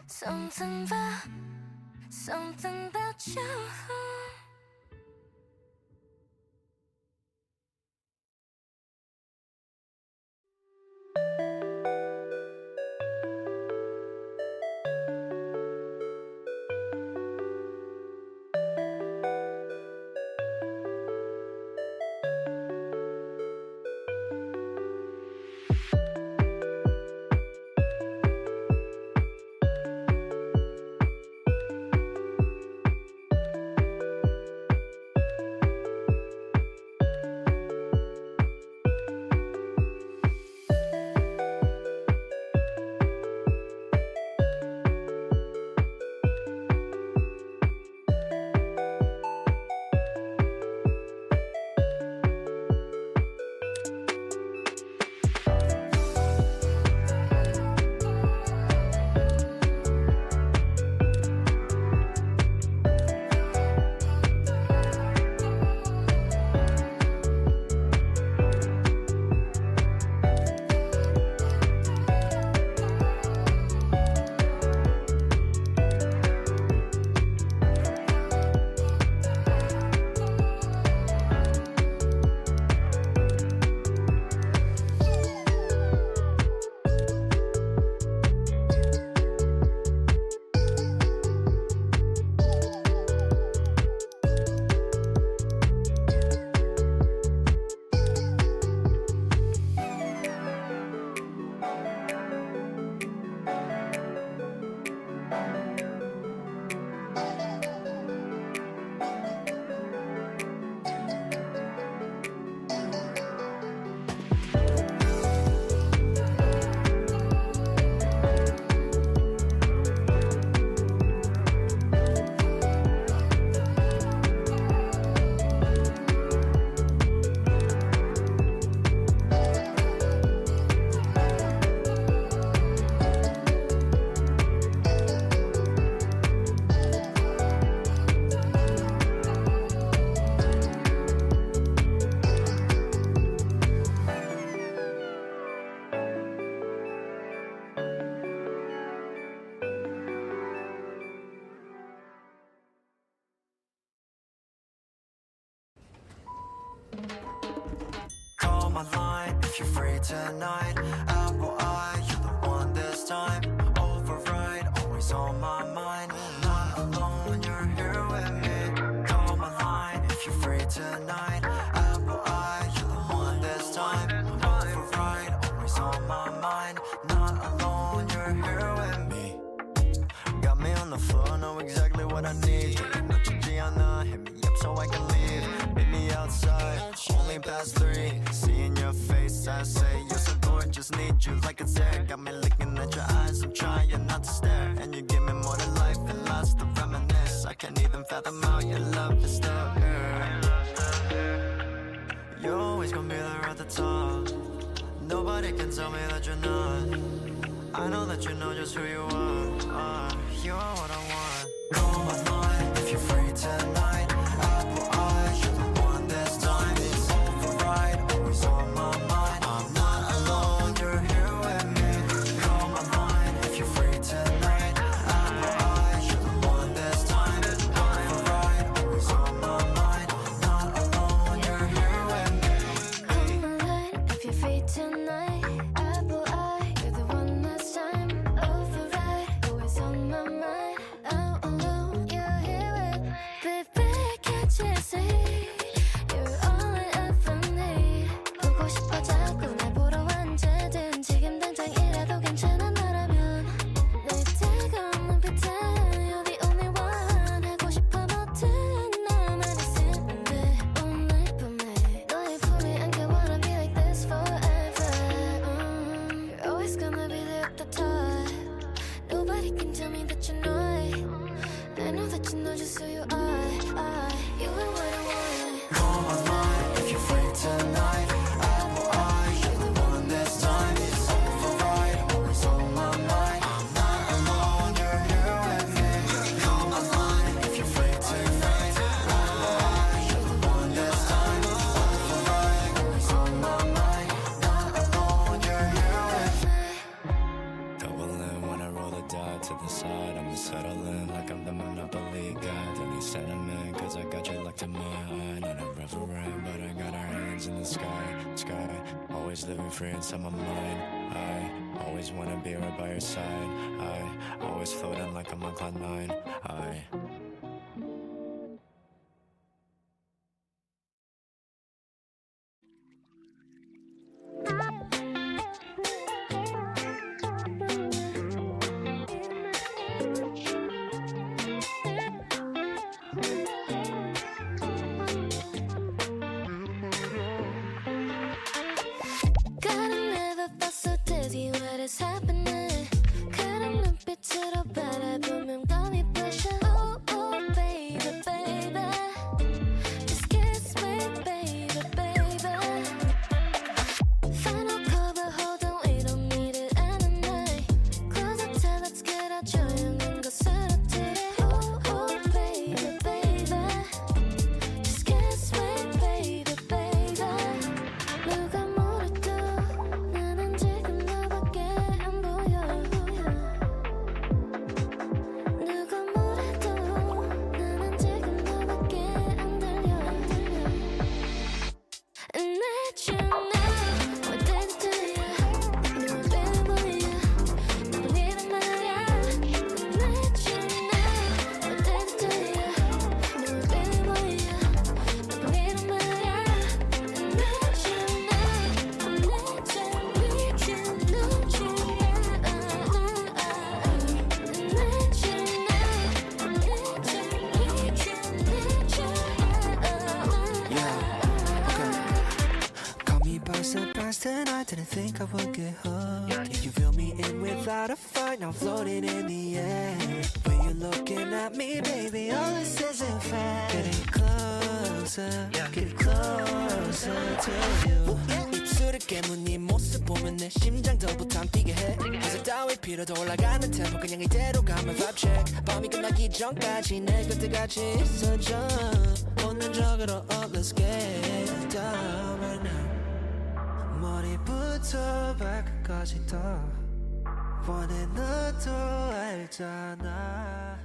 something about you. Call my line if you're free tonight. Apple eye, you're the one this time. Override, always on my mind. Not alone, you're here with me. Call my line if you're free tonight. Apple eye, you're the one this time. Override, always on my mind. Not alone, you're here with me. Got me on the floor, know exactly what I need. 놓치지 않아, hit me up so I can leave. Meet me outside, only past 3. Seeing your face, I say you're so gorgeous, need you like it's air. Got me looking at your eyes, I'm trying not to stare. And you give me more than life and lots to reminisce. I can't even fathom out your love is still here. You're always gonna be there at the top. Nobody can tell me that you're not. I know that you know just who you are. You are what I want. Call my line if you're free tonight. Apple eyes, you're the one this time. It's override, always on my mind. I'm not alone, you're here with me. Call my line if you're free tonight. Apple eyes, you're the one this time. It's override, always on my mind. Not alone, you're here with me. Call my line if you're free tonight. Apple eye, you're the one this time. Override, always on my mind. Out alone, you're here with me. Baby, can't you see? You're all I ever need. 보고 싶어 자꾸 날 보러 언제든. 지금 당장이라도 괜찮아 너라면. 내 뜨거운 눈빛에 You're the only one. 하고 싶어 모든 나만 있으면 돼. 오늘 밤에 너의 품에 안겨 wanna be like this forever. You're always gonna be there at the top. Nobody can tell me that you're not. I know that you know just who you are. You are what I want. Call my line if you're free tonight. Apple eyes, you're the one this time. It's override, always on my mind. I'm not alone, you're here with me. Call my line if you're free tonight. Apple eyes, you're the one this time. It's override, always on my mind. Not alone, you're here with me. Double in when I roll the die to the side. I'ma settle in like I'm the Monopoly guy. Don't need sentiment, cause I got you locked in my eye. Not a reverend, but I got our hands in the sky. Always living free inside my mind. I always wanna be right by your side. I always floating like I'm on cloud nine. God, I never felt so dizzy. What is happening? 그런 눈빛으로 바라보면 땀이 부셔. Oh, oh, baby, baby. Just kiss me, baby, baby. Final call, but hold on, we don't need it any night. Close up till let's get out 조용한 곳으로 튀어. Oh, oh, baby, baby. Just kiss me, baby, baby. 누가 뭐래도 나는 지금 너밖에 안 보여. 누가 뭐래도 나는 지금 너밖에 안 들려. And let you know what did it to you? 너 baby boy야. 너 보이란 말야. And let you know what did it to you? 너 baby boy야. 너 보이란 말야. And let you know, and let you need you, need you, and let you know, and let you need you, need you. Yeah, okay. Call me by tonight, didn't think I would get hooked. You feel me in without a fight, now floating in the air. When you're looking at me, baby, all this isn't fair. Getting closer, getting closer to you. 입술을 깨문 네 모습 보면 내 심장 더 부탄 뛰게 해. 회사 따위 필요도 올라가는 템포 그냥 이대로 가면 vibe check. 밤이 끝나기 전까지 내 곁에 같이 있어줘. 본능적으로 up, let's get down right now. 머리부터 발끝까지 다 원해 너도 알잖아.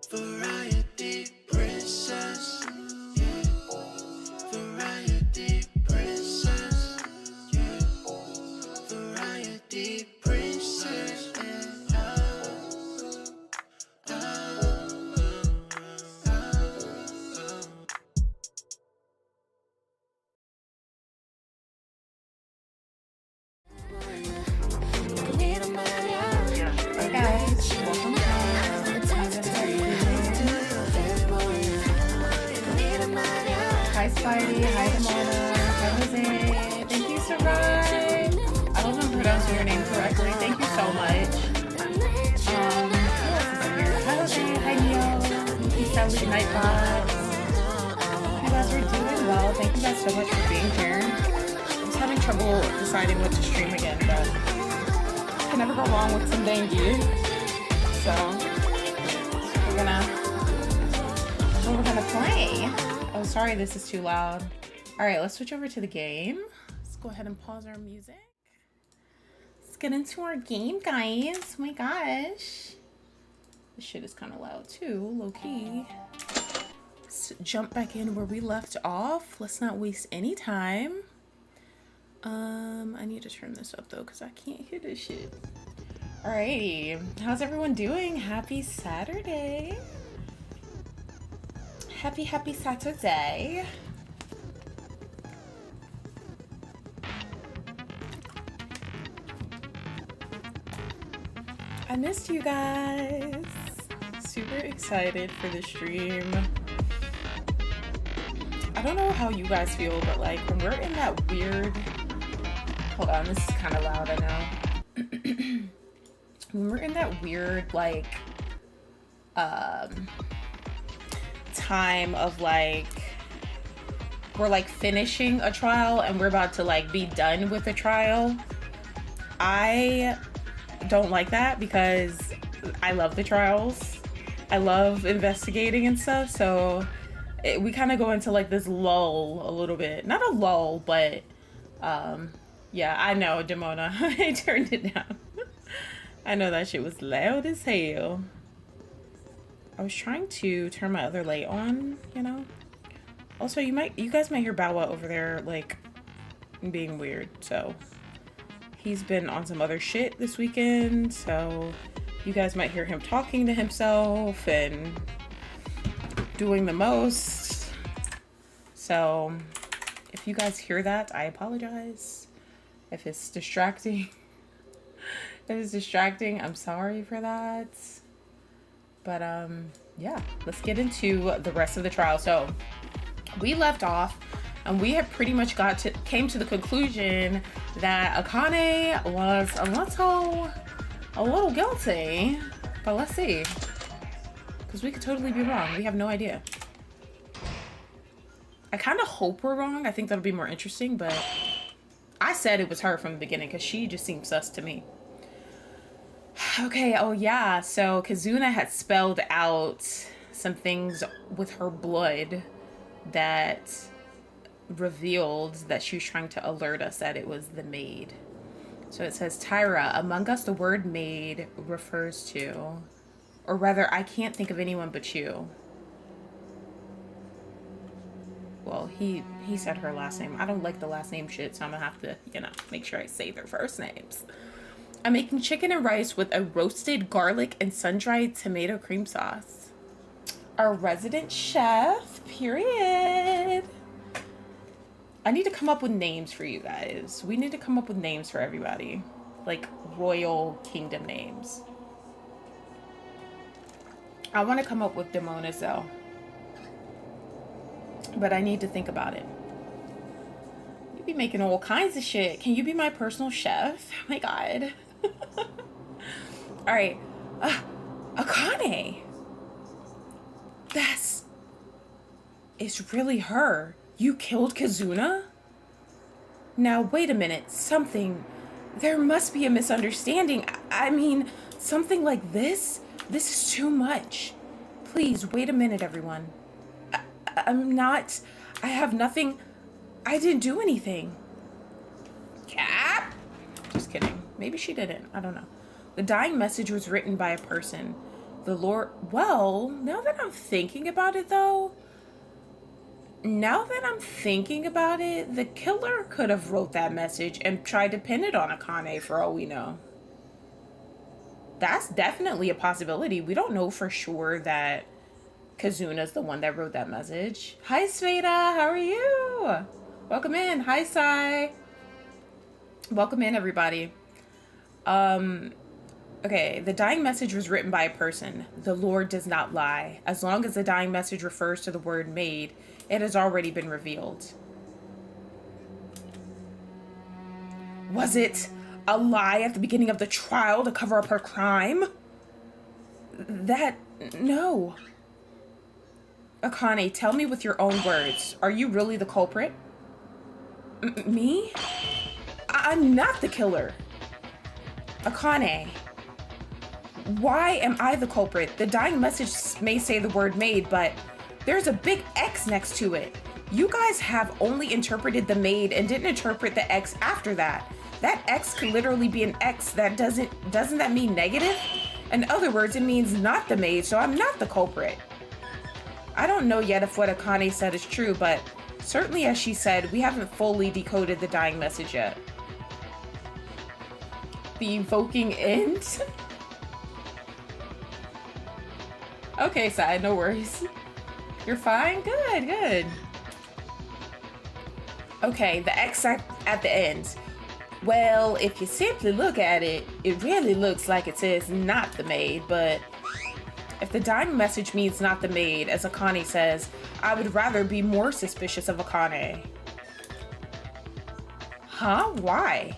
Variety princess, yeah. Variety princess, yeah. Variety princess, yeah. 보이란 말야. Hey guys, welcome Hi Spidey, hi Demona, hi Jose. Thank you, Sarai. I hope I'm pronouncing your name correctly. Thank you so much. Who else is in here? Hi Jose, hi Neil. Thank you, Sally Nightbot. You guys are doing well. Thank you guys so much for being here. I'm just having trouble deciding what to stream again, but can never go wrong with some dengue. So we're gonna play. Oh, sorry, this is too loud. All right, let's switch over to the game. Let's go ahead and pause our music. Let's get into our game, guys. Oh my gosh. This shit is kind of loud too, low key. Let's jump back in where we left off. Let's not waste any time. I need to turn this up though, because I can't hear this shit. Alrighty, how's everyone doing? Happy Saturday. Happy Saturday. I missed you guys. Super excited for the stream. I don't know how you guys feel, but like when we're in that weird, hold on, this is kind of loud, I know. When we're in that weird like time of like we're like finishing a trial and we're about to like be done with the trial, I don't like that because I love the trials. I love investigating and stuff, so we kind of go into like this lull a little bit. Not a lull, but yeah, I know, Demona. I turned it down. I know that shit was loud as hell. I was trying to turn my other light on, you know? Also, you guys might hear Bawa over there, like, being weird, so. He's been on some other shit this weekend, so you guys might hear him talking to himself and doing the most. So, if you guys hear that, I apologize. If it's distracting, I'm sorry for that. But yeah, let's get into the rest of the trial. So we left off and we had pretty much came to the conclusion that Akane was a little guilty. But let's see, because we could totally be wrong. We have no idea. I kind of hope we're wrong. I think that'll be more interesting, but I said it was her from the beginning because she just seemed sus to me. Okay, oh yeah, so Kazuna had spelled out some things with her blood that revealed that she was trying to alert us that it was the maid. So it says, Tyra, among us the word maid refers to, or rather, I can't think of anyone but you. Well, he said her last name. I don't like the last name shit, so I'm gonna have to, you know, make sure I say their first names. I'm making chicken and rice with a roasted garlic and sun-dried tomato cream sauce. Our resident chef, period. I need to come up with names for you guys. We need to come up with names for everybody. Like royal kingdom names. I want to come up with Demonas though. But I need to think about it. You be making all kinds of shit. Can you be my personal chef? Oh my god. Alright. Akane. It's really her. You killed Kazuna? Now, wait a minute. There must be a misunderstanding. I mean, something like this? This is too much. Please, wait a minute, everyone. I have nothing. I didn't do anything. Cap? Just kidding. Maybe she didn't. I don't know. The dying message was written by a person. Well, now that I'm thinking about it, though, the killer could have wrote that message and tried to pin it on Akane for all we know. That's definitely a possibility. We don't know for sure that Kazuna's the one that wrote that message. Hi, Sveta. How are you? Welcome in. Hi, Sai. Welcome in, everybody. Okay, the dying message was written by a person. The Lord does not lie. As long as the dying message refers to the word maid, it has already been revealed. Was it a lie at the beginning of the trial to cover up her crime? No. Akane, tell me with your own words. Are you really the culprit? Me? I'm not the killer. Akane. Why am I the culprit? The dying message may say the word maid, but there's a big X next to it. You guys have only interpreted the maid and didn't interpret the X after that. That X could literally be an X that doesn't that mean negative? In other words, it means not the maid, so I'm not the culprit. I don't know yet if what Akane said is true, but certainly as she said, we haven't fully decoded the dying message yet. The evoking end? Okay, Sai, no worries. You're fine? Good. Okay, the X at the end. Well, if you simply look at it, it really looks like it says not the maid, but if the dying message means not the maid, as Akane says, I would rather be more suspicious of Akane. Huh? Why?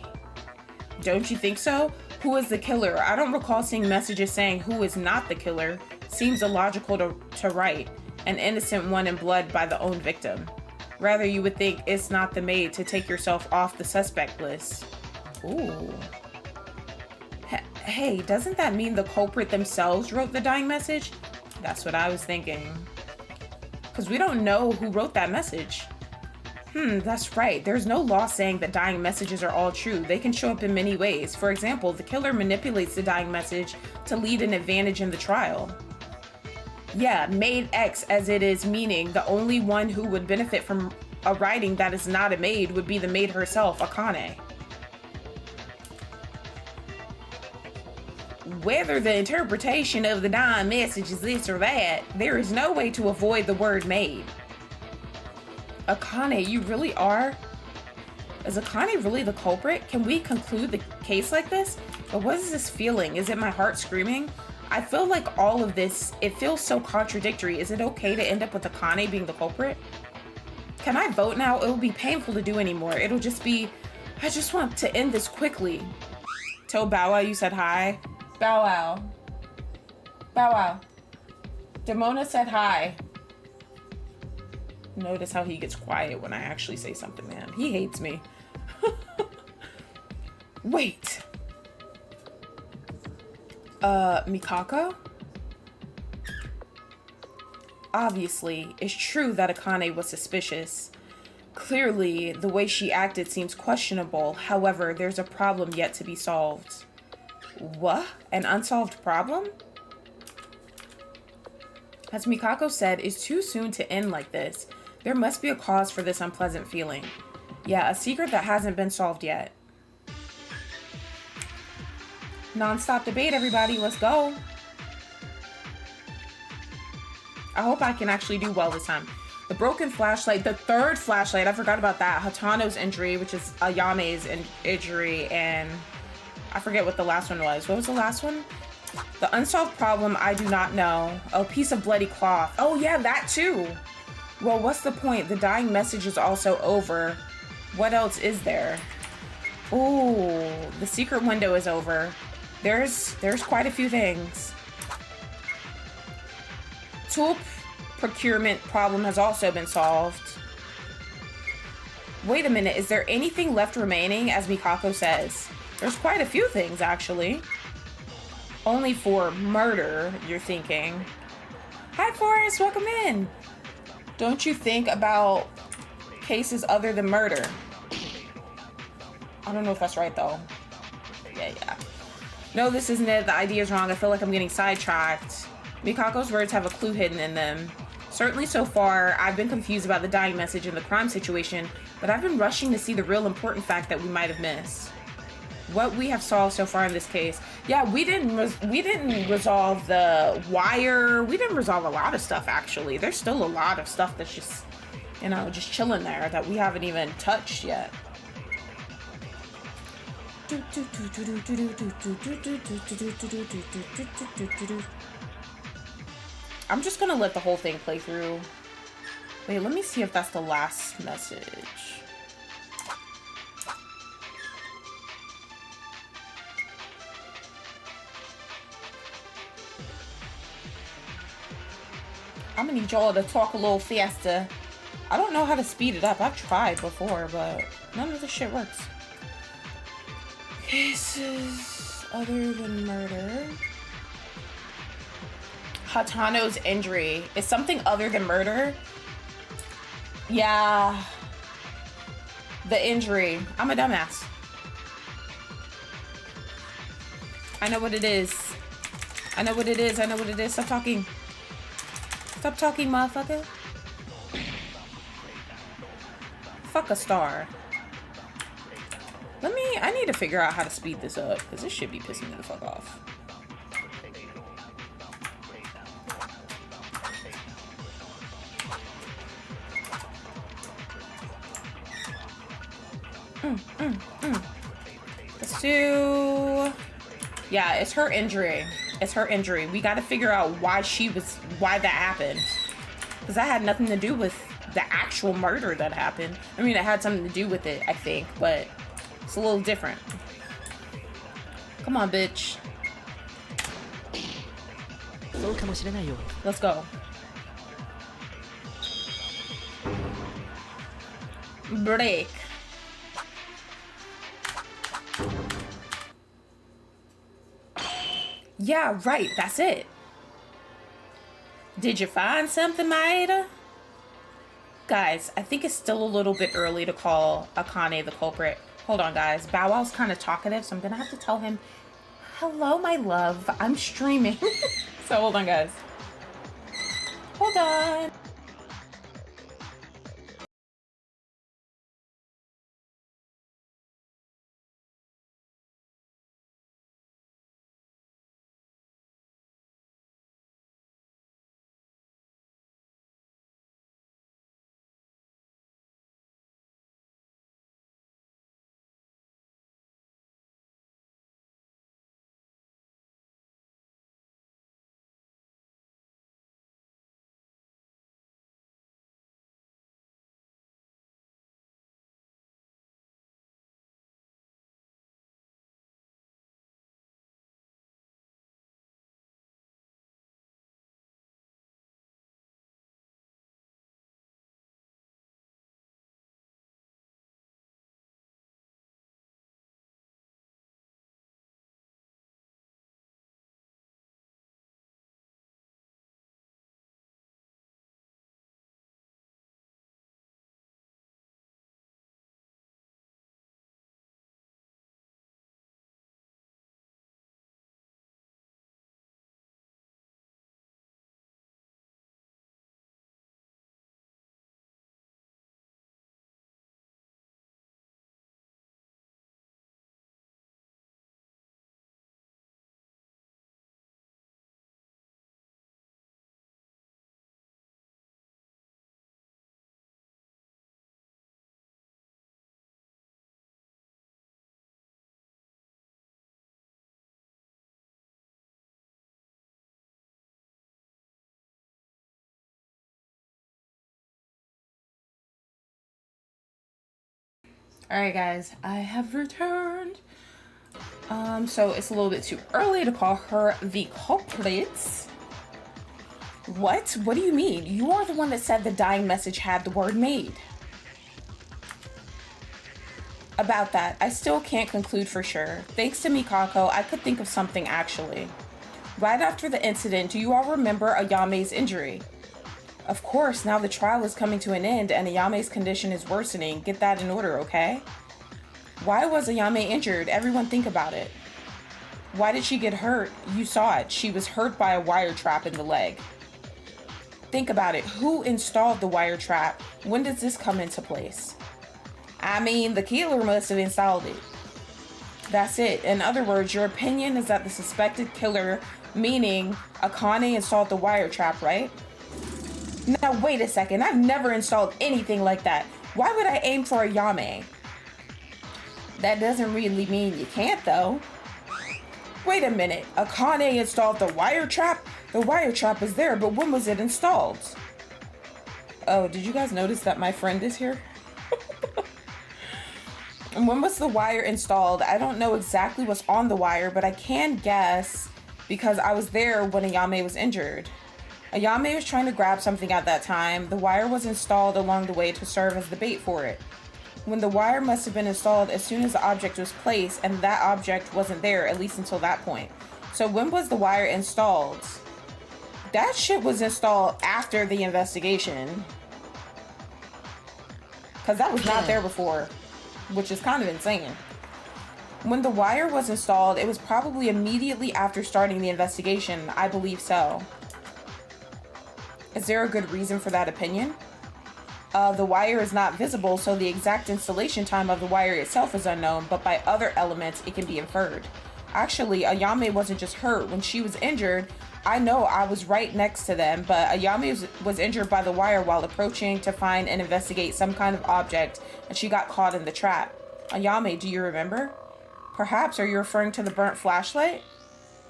Don't you think so? Who is the killer? I don't recall seeing messages saying who is not the killer. Seems illogical to write. An innocent one in blood by the own victim. Rather, you would think it's not the maid to take yourself off the suspect list. Ooh. Hey, doesn't that mean the culprit themselves wrote the dying message? That's what I was thinking. Because we don't know who wrote that message. That's right. There's no law saying that dying messages are all true. They can show up in many ways. For example, the killer manipulates the dying message to lead an advantage in the trial. Yeah, maid X as it is, meaning the only one who would benefit from a writing that is not a maid would be the maid herself, Akane. Whether the interpretation of the dying message is this or that, there is no way to avoid the word maid. Akane, you really are? Is Akane really the culprit? Can we conclude the case like this? Or what is this feeling? Is it my heart screaming? I feel like all of this, it feels so contradictory. Is it okay to end up with Akane being the culprit? Can I vote now? It will be painful to do anymore. It'll just be, I just want to end this quickly. Tell Bow Wow you said hi. Bow Wow. Bow Wow. Demona said hi. Notice how he gets quiet when I actually say something, man. He hates me. Wait. Mikako? Obviously, it's true that Akane was suspicious. Clearly, the way she acted seems questionable. However, there's a problem yet to be solved. What? An unsolved problem? As Mikako said, it's too soon to end like this. There must be a cause for this unpleasant feeling. Yeah, a secret that hasn't been solved yet. Non-stop debate, everybody. Let's go. I hope I can actually do well this time. The broken flashlight, the third flashlight, I forgot about that. Hatano's injury, which is Ayame's injury, and I forget what the last one was. What was the last one? The unsolved problem, I do not know. A piece of bloody cloth. Oh yeah, that too. Well, what's the point? The dying message is also over. What else is there? Ooh, the secret window is over. There's quite a few things. Tool procurement problem has also been solved. Wait a minute, is there anything left remaining, as Mikako says? There's quite a few things, actually. Only for murder, you're thinking. Hi, Forrest, welcome in. Don't you think about cases other than murder? I don't know if that's right, though. Yeah. No, this isn't it. The idea is wrong. I feel like I'm getting sidetracked. Mikako's words have a clue hidden in them. Certainly so far, I've been confused about the dying message and the crime situation, but I've been rushing to see the real important fact that we might have missed. What we have solved so far in this case. Yeah, we didn't resolve the wire. We didn't resolve a lot of stuff, actually. There's still a lot of stuff that's just, you know, just chilling there that we haven't even touched yet. I'm just gonna let the whole thing play through. Wait, let me see if that's the last message. I'm gonna need y'all to talk a little faster. I don't know how to speed it up. I've tried before, but none of this shit works. Cases other than murder. Hatano's injury is something other than murder. Yeah. The injury. I'm a dumbass. I know what it is. I know what it is. I know what it is. Stop talking. Stop talking, motherfucker. Fuck a star. I need to figure out how to speed this up, because this should be pissing me the fuck off. Let's do... Yeah, it's her injury. It's her injury. We got to figure out why that happened. Because that had nothing to do with the actual murder that happened. I mean, it had something to do with it, I think, but it's a little different. Come on, bitch. Let's go. Break. Yeah, right. That's it. Did you find something, Maeda? Guys, I think it's still a little bit early to call Akane the culprit. Hold on, guys. Bow Wow's kind of talkative, so I'm gonna have to tell him, hello, my love. I'm streaming. So hold on, guys. Hold on. All right, guys, I have returned. So it's a little bit too early to call her the culprit. What? What do you mean? You are the one that said the dying message had the word made. About that, I still can't conclude for sure. Thanks to Mikako, I could think of something actually. Right after the incident, do you all remember Ayame's injury? Of course, now the trial is coming to an end and Ayame's condition is worsening. Get that in order, okay? Why was Ayame injured? Everyone think about it. Why did she get hurt? You saw it. She was hurt by a wire trap in the leg. Think about it. Who installed the wire trap? When does this come into place? I mean, the killer must have installed it. That's it. In other words, your opinion is that the suspected killer, meaning Akane, installed the wire trap, right? Now, wait a second. I've never installed anything like that. Why would I aim for Ayame? That doesn't really mean you can't, though. Wait a minute. Akane installed the wire trap? The wire trap is there, but when was it installed? Oh, did you guys notice that my friend is here? And when was the wire installed? I don't know exactly what's on the wire, but I can guess because I was there when Ayame was injured. Ayame was trying to grab something at that time. The wire was installed along the way to serve as the bait for it. When the wire must have been installed as soon as the object was placed, and that object wasn't there, at least until that point. So when was the wire installed? That shit was installed after the investigation. Because that was not there before, which is kind of insane. When the wire was installed, it was probably immediately after starting the investigation. I believe so. Is there a good reason for that opinion? The wire is not visible, so the exact installation time of the wire itself is unknown, but by other elements it can be inferred. Actually, Ayame wasn't just hurt. When she was injured, I know I was right next to them, but Ayame was injured by the wire while approaching to find and investigate some kind of object, and she got caught in the trap. Ayame, do you remember? Perhaps, are you referring to the burnt flashlight?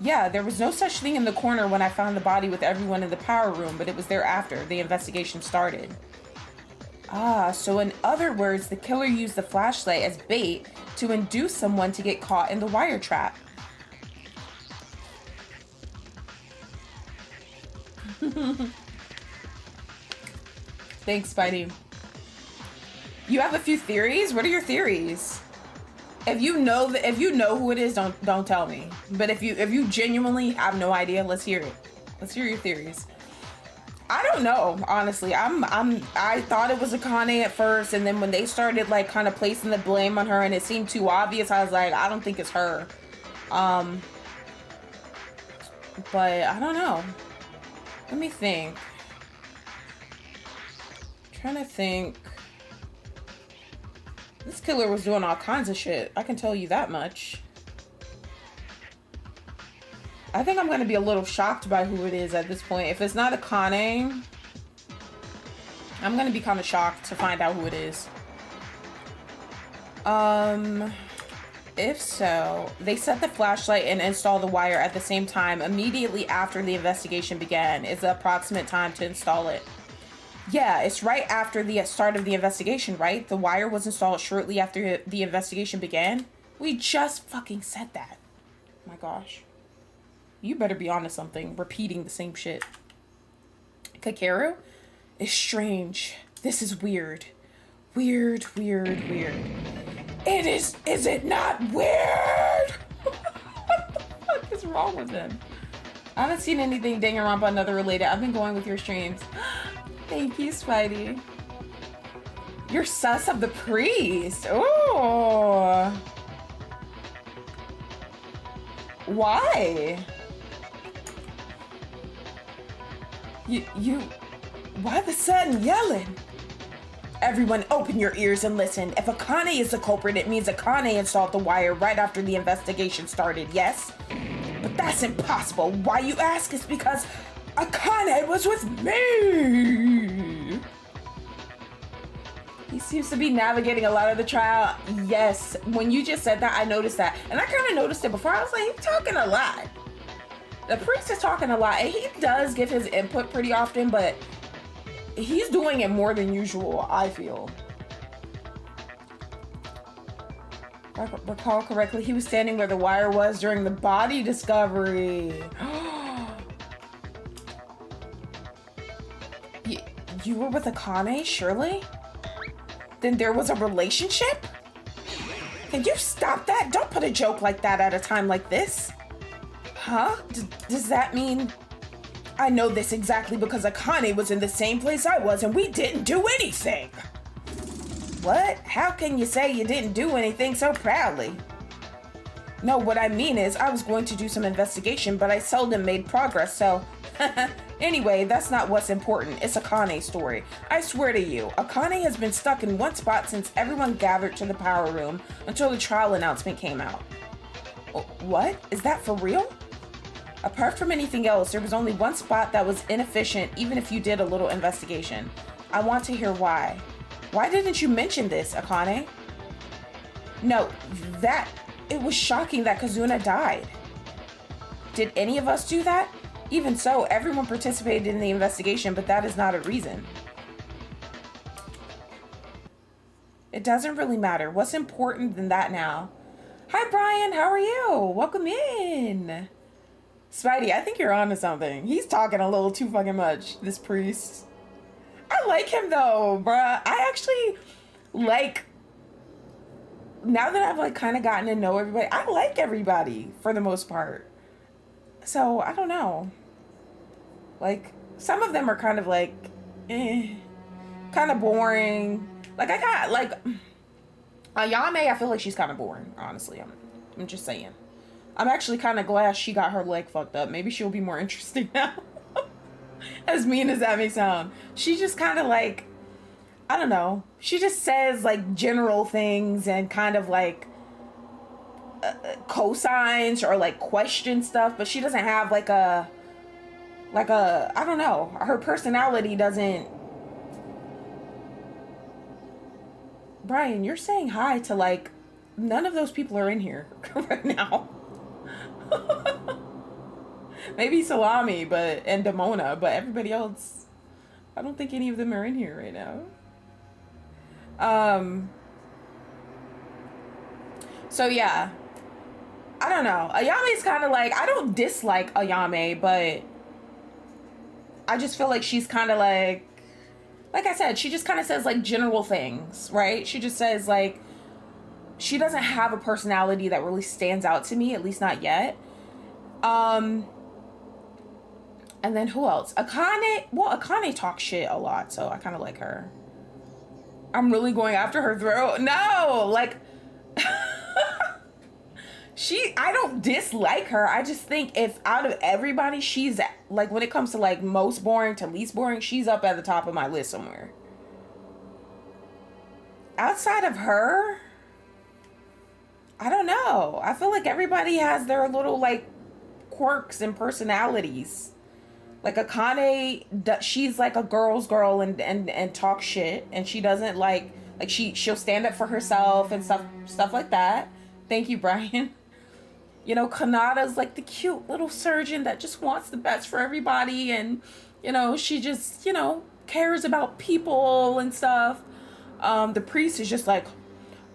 Yeah, there was no such thing in the corner when I found the body with everyone in the power room, but it was there after the investigation started. Ah, so in other words, the killer used the flashlight as bait to induce someone to get caught in the wire trap. Thanks, Spidey. You have a few theories? What are your theories? If you know who it is, don't tell me. But if you genuinely have no idea, let's hear it. Let's hear your theories. I don't know, honestly. I thought it was Akane at first, and then when they started like kind of placing the blame on her and it seemed too obvious, I was like, I don't think it's her. But I don't know. Let me think. I'm trying to think. This killer was doing all kinds of shit. I can tell you that much. I think I'm going to be a little shocked by who it is at this point. If it's not Akane, I'm going to be kind of shocked to find out who it is. If so, they set the flashlight and install the wire at the same time immediately after the investigation began. Is the approximate time to install it? Yeah, it's right after the start of the investigation, right? The wire was installed shortly after the investigation began. We just fucking said that. Oh my gosh. You better be onto something, repeating the same shit. Kakeru? It's strange. This is weird. Weird. It is it not weird? What the fuck is wrong with him? I haven't seen anything Danganronpa another related. I've been going with your streams. Thank you, Spidey. You're sus of the priest. Ooh. Why? You, why the sudden yelling? Everyone open your ears and listen. If Akane is the culprit, it means Akane installed the wire right after the investigation started, yes? But that's impossible. Why you ask is because Akane was with me. He seems to be navigating a lot of the trial. Yes, when you just said that, I noticed that. And I kind of noticed it before. I was like, he's talking a lot. The priest is talking a lot, and he does give his input pretty often, but he's doing it more than usual, I feel. If I recall correctly, he was standing where the wire was during the body discovery. You were with Akane, surely? Then there was a relationship? Can you stop that? Don't put a joke like that at a time like this. Huh? Does that mean... I know this exactly because Akane was in the same place I was and we didn't do anything. What? How can you say you didn't do anything so proudly? No, what I mean is I was going to do some investigation, but I seldom made progress, so... Anyway, that's not what's important. It's Akane's story. I swear to you, Akane has been stuck in one spot since everyone gathered to the power room until the trial announcement came out. What? Is that for real? Apart from anything else, there was only one spot that was inefficient, even if you did a little investigation. I want to hear why. Why didn't you mention this, Akane? No, it was shocking that Kazuna died. Did any of us do that? Even so, everyone participated in the investigation, but that is not a reason. It doesn't really matter. What's important than that now? Hi, Brian. How are you? Welcome in. Spidey, I think you're onto something. He's talking a little too fucking much, this priest. I like him, though, bruh. I actually like... Now that I've, like, kind of gotten to know everybody, I like everybody, for the most part. So, I don't know. Like, some of them are kind of, like, kind of boring. Like, I got, like... Ayame, I feel like she's kind of boring, honestly. I'm just saying. I'm actually kind of glad she got her leg fucked up. Maybe she'll be more interesting now. As mean as that may sound. She just kind of like, I don't know. She just says like general things and kind of like cosigns or like question stuff. But she doesn't have like a, I don't know. Her personality doesn't. Brian, you're saying hi to like, none of those people are in here right now. Maybe Salami and Demona, but everybody else, I don't think any of them are in here right now. So yeah, I don't know. Ayame's kind of like, I don't dislike Ayame, but I just feel like she's kind of like I said, she just kind of says like general things, right? She just says like, she doesn't have a personality that really stands out to me, at least not yet. And then who else? Akane. Well, Akane talks shit a lot, so I kind of like her. I'm really going after her throat. No, like I don't dislike her. I just think if out of everybody, she's like, when it comes to like most boring to least boring, she's up at the top of my list somewhere. Outside of her, I don't know. I feel like everybody has their little like quirks and personalities. Like Akane, she's like a girl's girl and talk shit, and she doesn't like she'll stand up for herself and stuff like that. Thank you, Brian. You know, Kanada's like the cute little surgeon that just wants the best for everybody, and you know, she just, you know, cares about people and stuff. The priest is just like,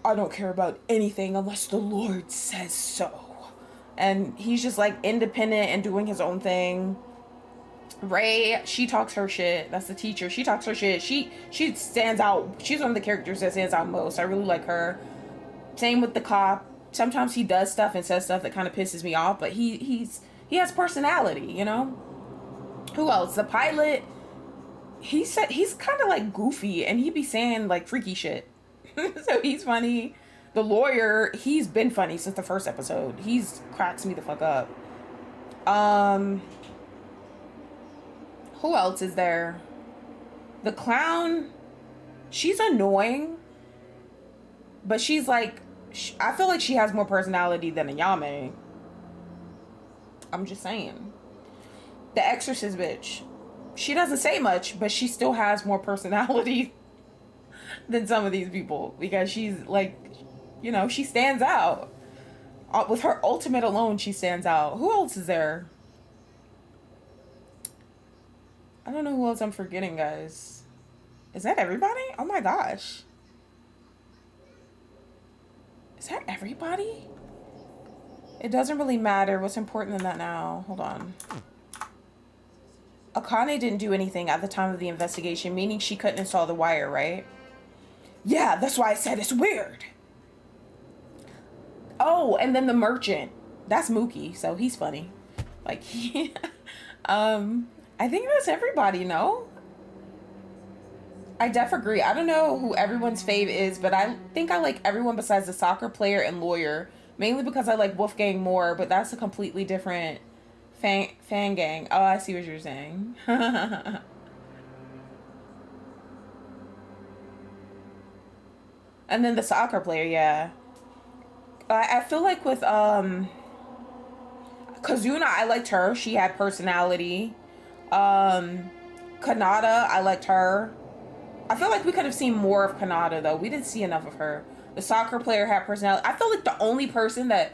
I don't care about anything unless the Lord says so. And he's just like independent and doing his own thing. Ray, she talks her shit. That's the teacher. She talks her shit. She stands out. She's one of the characters that stands out most. I really like her. Same with the cop. Sometimes he does stuff and says stuff that kind of pisses me off, but he has personality, you know? Who else? The pilot, he's kind of like goofy, and he be saying like freaky shit. So he's funny. The lawyer, he's been funny since the first episode. He's cracks me the fuck up. Who else is there? The clown, she's annoying, but she's like, I feel like she has more personality than Ayame. I'm just saying. The exorcist bitch, she doesn't say much, but she still has more personality than some of these people, because she's like, you know, she stands out. With her ultimate alone, she stands out. Who else is there? I don't know who else I'm forgetting, guys. Is that everybody? Oh my gosh. Is that everybody? It doesn't really matter. What's important than that now? Hold on. Akane didn't do anything at the time of the investigation, meaning she couldn't install the wire, right? Yeah, that's why I said it's weird. Oh, and then the merchant. That's Mookie, so he's funny. Like, I think that's everybody, no? I agree. I don't know who everyone's fave is, but I think I like everyone besides the soccer player and lawyer. Mainly because I like Wolfgang more, but that's a completely different fan gang. Oh, I see what you're saying. And then the soccer player, yeah. I feel like with Kazuna, I liked her. She had personality. Kanata, I liked her. I feel like we could have seen more of Kanata, though. We didn't see enough of her. The soccer player had personality. I feel like the only person that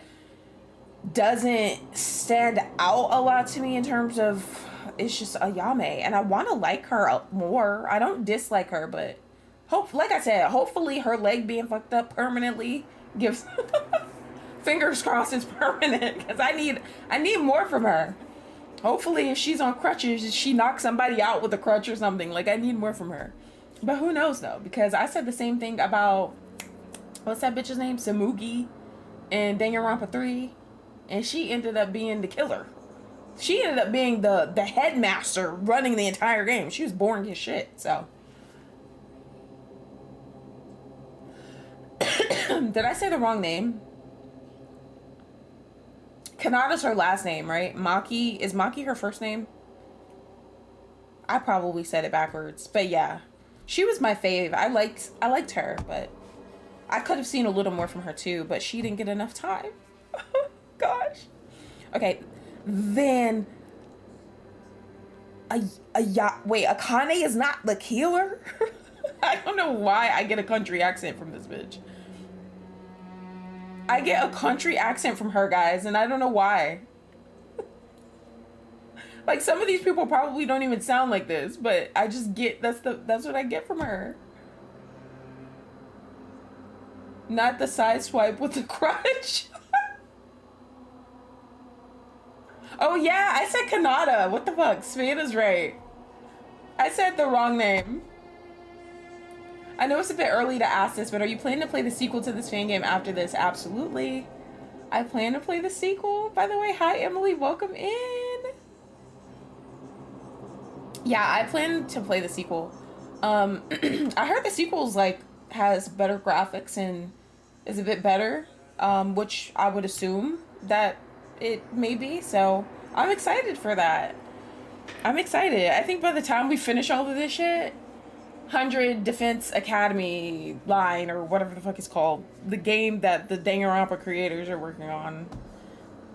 doesn't stand out a lot to me in terms of, it's just Ayame, and I want to like her more. I don't dislike her, but like I said, hopefully her leg being fucked up permanently gives fingers crossed it's permanent, because I need more from her. Hopefully if she's on crutches, she knocks somebody out with a crutch or something. Like, I need more from her. But who knows though, because I said the same thing about, what's that bitch's name, Samugi in Danganronpa 3, and she ended up being the killer. She ended up being the headmaster running the entire game. She was boring as shit. So did I say the wrong name? Kanata's her last name, right? Maki, is Maki her first name? I probably said it backwards, but yeah, she was my fave. I liked her, but I could have seen a little more from her too, but she didn't get enough time. Gosh. Okay, then wait, Akane is not the killer? I don't know why I get a country accent from this bitch. I get a country accent from her, guys, and I don't know why. Like, some of these people probably don't even sound like this, but I just get, that's what I get from her. Not the side swipe with the crutch. Oh yeah, I said Kanata. What the fuck? Savannah's right. I said the wrong name. I know it's a bit early to ask this, but are you planning to play the sequel to this fan game after this? Absolutely. I plan to play the sequel. By the way, hi Emily, welcome in. Yeah, I plan to play the sequel. I heard the sequel's like has better graphics and is a bit better, which I would assume that it may be. So I'm excited for that. I'm excited. I think by the time we finish all of this shit, 100 Defense Academy line or whatever the fuck it's called, the game that the Danganronpa creators are working on,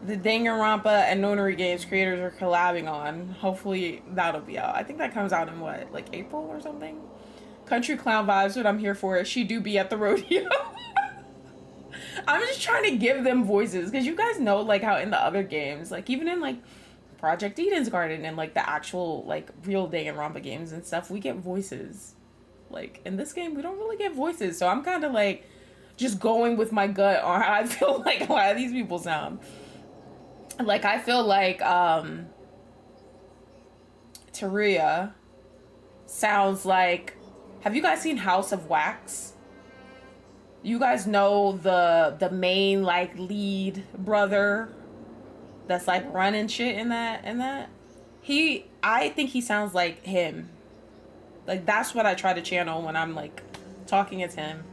the Danganronpa and Nonary Games creators are collabing on. Hopefully that'll be out. I think that comes out in what, like April or something? Country Clown vibes, what I'm here for. She do be at the rodeo. I'm just trying to give them voices because you guys know like how in the other games, like even in like Project Eden's Garden and like the actual like real Danganronpa games and stuff, we get voices. Like in this game, we don't really get voices, so I'm kind of like just going with my gut on how I feel like a lot of these people sound. Like I feel like Teruya sounds like, have you guys seen House of Wax? You guys know the main like lead brother that's like running shit in that I think he sounds like him. Like that's what I try to channel when I'm like talking as him.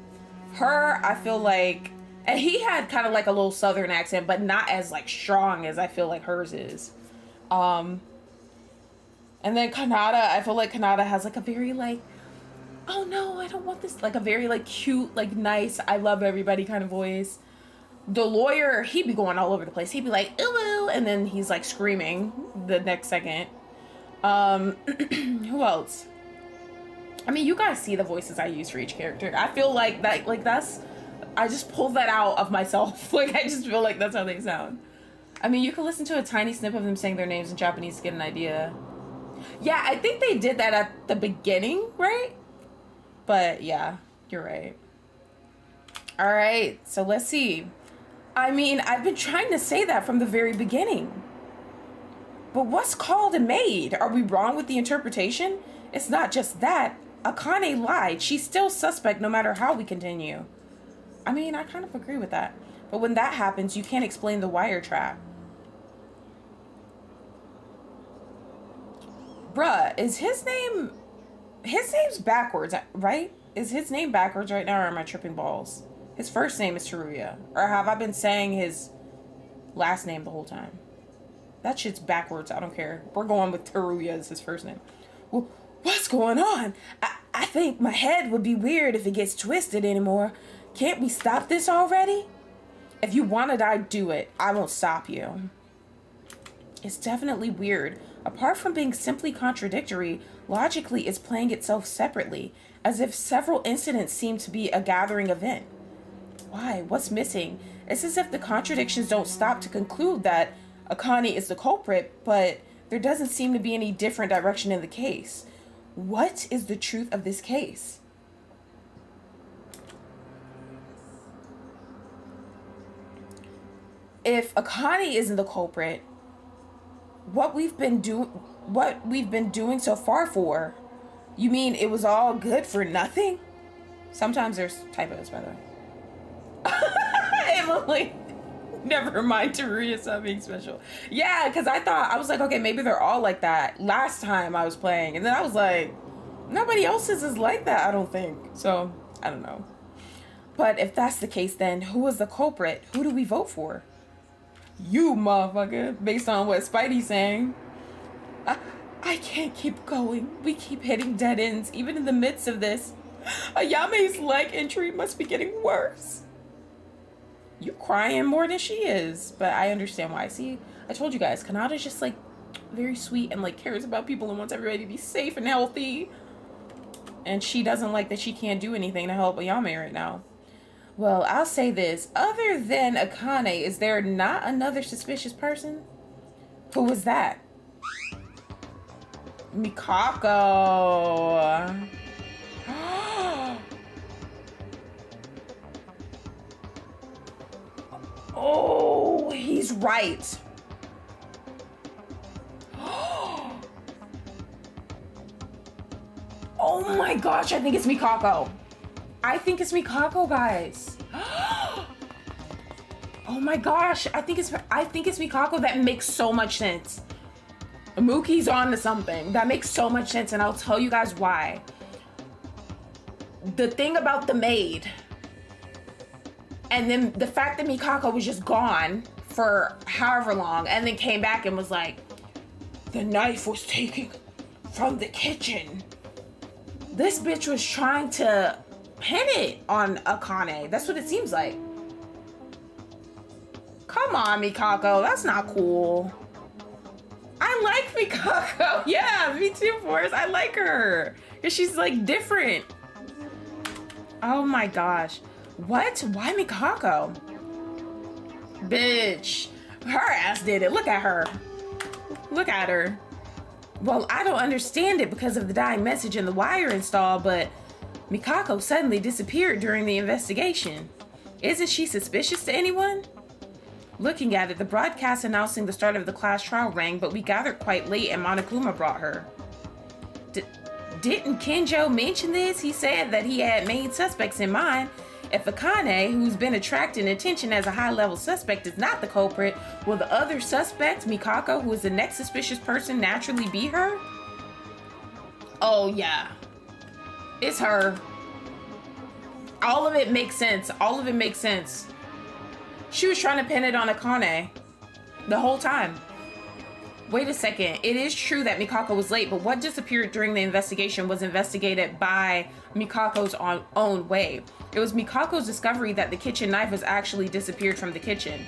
Her, I feel like, and he had kind of like a little southern accent, but not as like strong as I feel like hers is. And then Kanata, I feel like Kanata has like a very like, oh no, I don't want this, like a very like cute, like nice, I love everybody kind of voice. The lawyer, he'd be going all over the place. He'd be like, ooh, ooh, and then he's like screaming the next second. Who else? I mean, you guys see the voices I use for each character. I feel like that, like that's, I just pulled that out of myself. Like, I just feel like that's how they sound. I mean, you can listen to a tiny snip of them saying their names in Japanese to get an idea. Yeah, I think they did that at the beginning, right? But yeah, you're right. All right, so let's see. I mean, I've been trying to say that from the very beginning. But what's called and made? Are we wrong with the interpretation? It's not just that. Akane lied. She's still suspect no matter how we continue. I mean, I kind of agree with that. But when that happens, you can't explain the wire trap. Bruh, is his name... His name's backwards, right? Is his name backwards right now, or am I tripping balls? His first name is Teruya. Or have I been saying his last name the whole time? That shit's backwards. I don't care. We're going with Teruya as his first name. Well, what's going on? I think my head would be weird if it gets twisted anymore. Can't we stop this already? If you want to die, do it. I won't stop you. It's definitely weird. Apart from being simply contradictory, logically it's playing itself separately, as if several incidents seem to be a gathering event. Why? What's missing? It's as if the contradictions don't stop to conclude that Akane is the culprit, but there doesn't seem to be any different direction in the case. What is the truth of this case? If Akane isn't the culprit, what we've been doing so far for, you mean it was all good for nothing? Sometimes there's typos, by the way. Emily, never mind Teruya not being special. Yeah, because I was like, okay, maybe they're all like that last time I was playing. And then I was like, nobody else's is like that, I don't think. So, I don't know. But if that's the case, then who is the culprit? Who do we vote for? You, motherfucker, based on what Spidey's saying. I can't keep going. We keep hitting dead ends, even in the midst of this. Ayame's leg injury must be getting worse. You're crying more than she is, but I understand why. See, I told you guys, Kanata's just like very sweet and like cares about people and wants everybody to be safe and healthy. And she doesn't like that she can't do anything to help Ayame right now. Well, I'll say this. Other than Akane, is there not another suspicious person? Who was that? Mikako. Oh, he's right. Oh my gosh, I think it's Mikako. I think it's Mikako, guys. Oh my gosh, I think it's Mikako. That makes so much sense. Mookie's on to something. That makes so much sense, and I'll tell you guys why. The thing about the maid, and then the fact that Mikako was just gone for however long, and then came back and was like, the knife was taken from the kitchen. This bitch was trying to pin it on Akane. That's what it seems like. Come on, Mikako. That's not cool. I like Mikako. Yeah, me too, Forrest. I like her. Because she's like different. Oh my gosh. What? Why Mikako? Bitch. Her ass did it. Look at her. Look at her. Well, I don't understand it because of the dying message and the wire install, but Mikako suddenly disappeared during the investigation. Isn't she suspicious to anyone? Looking at it, the broadcast announcing the start of the class trial rang, but we gathered quite late and Monokuma brought her. Didn't Kenjo mention this? He said that he had main suspects in mind. If Akane, who's been attracting attention as a high-level suspect, is not the culprit, will the other suspect, Mikako, who is the next suspicious person, naturally be her? Oh, yeah. It's her. All of it makes sense. All of it makes sense. She was trying to pin it on Akane the whole time. Wait a second. It is true that Mikako was late, but what disappeared during the investigation was investigated by Mikako's own way. It was Mikako's discovery that the kitchen knife was actually disappeared from the kitchen.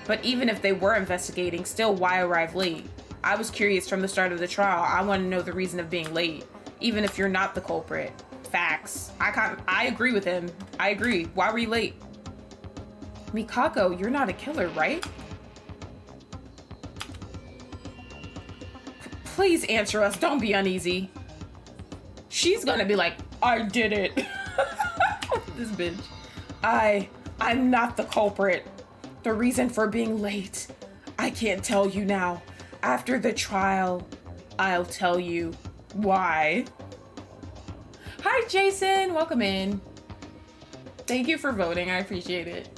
But even if they were investigating, still, why arrive late? I was curious from the start of the trial. I want to know the reason of being late, even if you're not the culprit. Facts. I agree with him. I agree. Why were you late? Mikako, you're not a killer, right? Please answer us. Don't be uneasy. She's gonna be like, I did it. This bitch. I'm not the culprit. The reason for being late, I can't tell you now. After the trial, I'll tell you why. Hi, Jason. Welcome in. Thank you for voting. I appreciate it.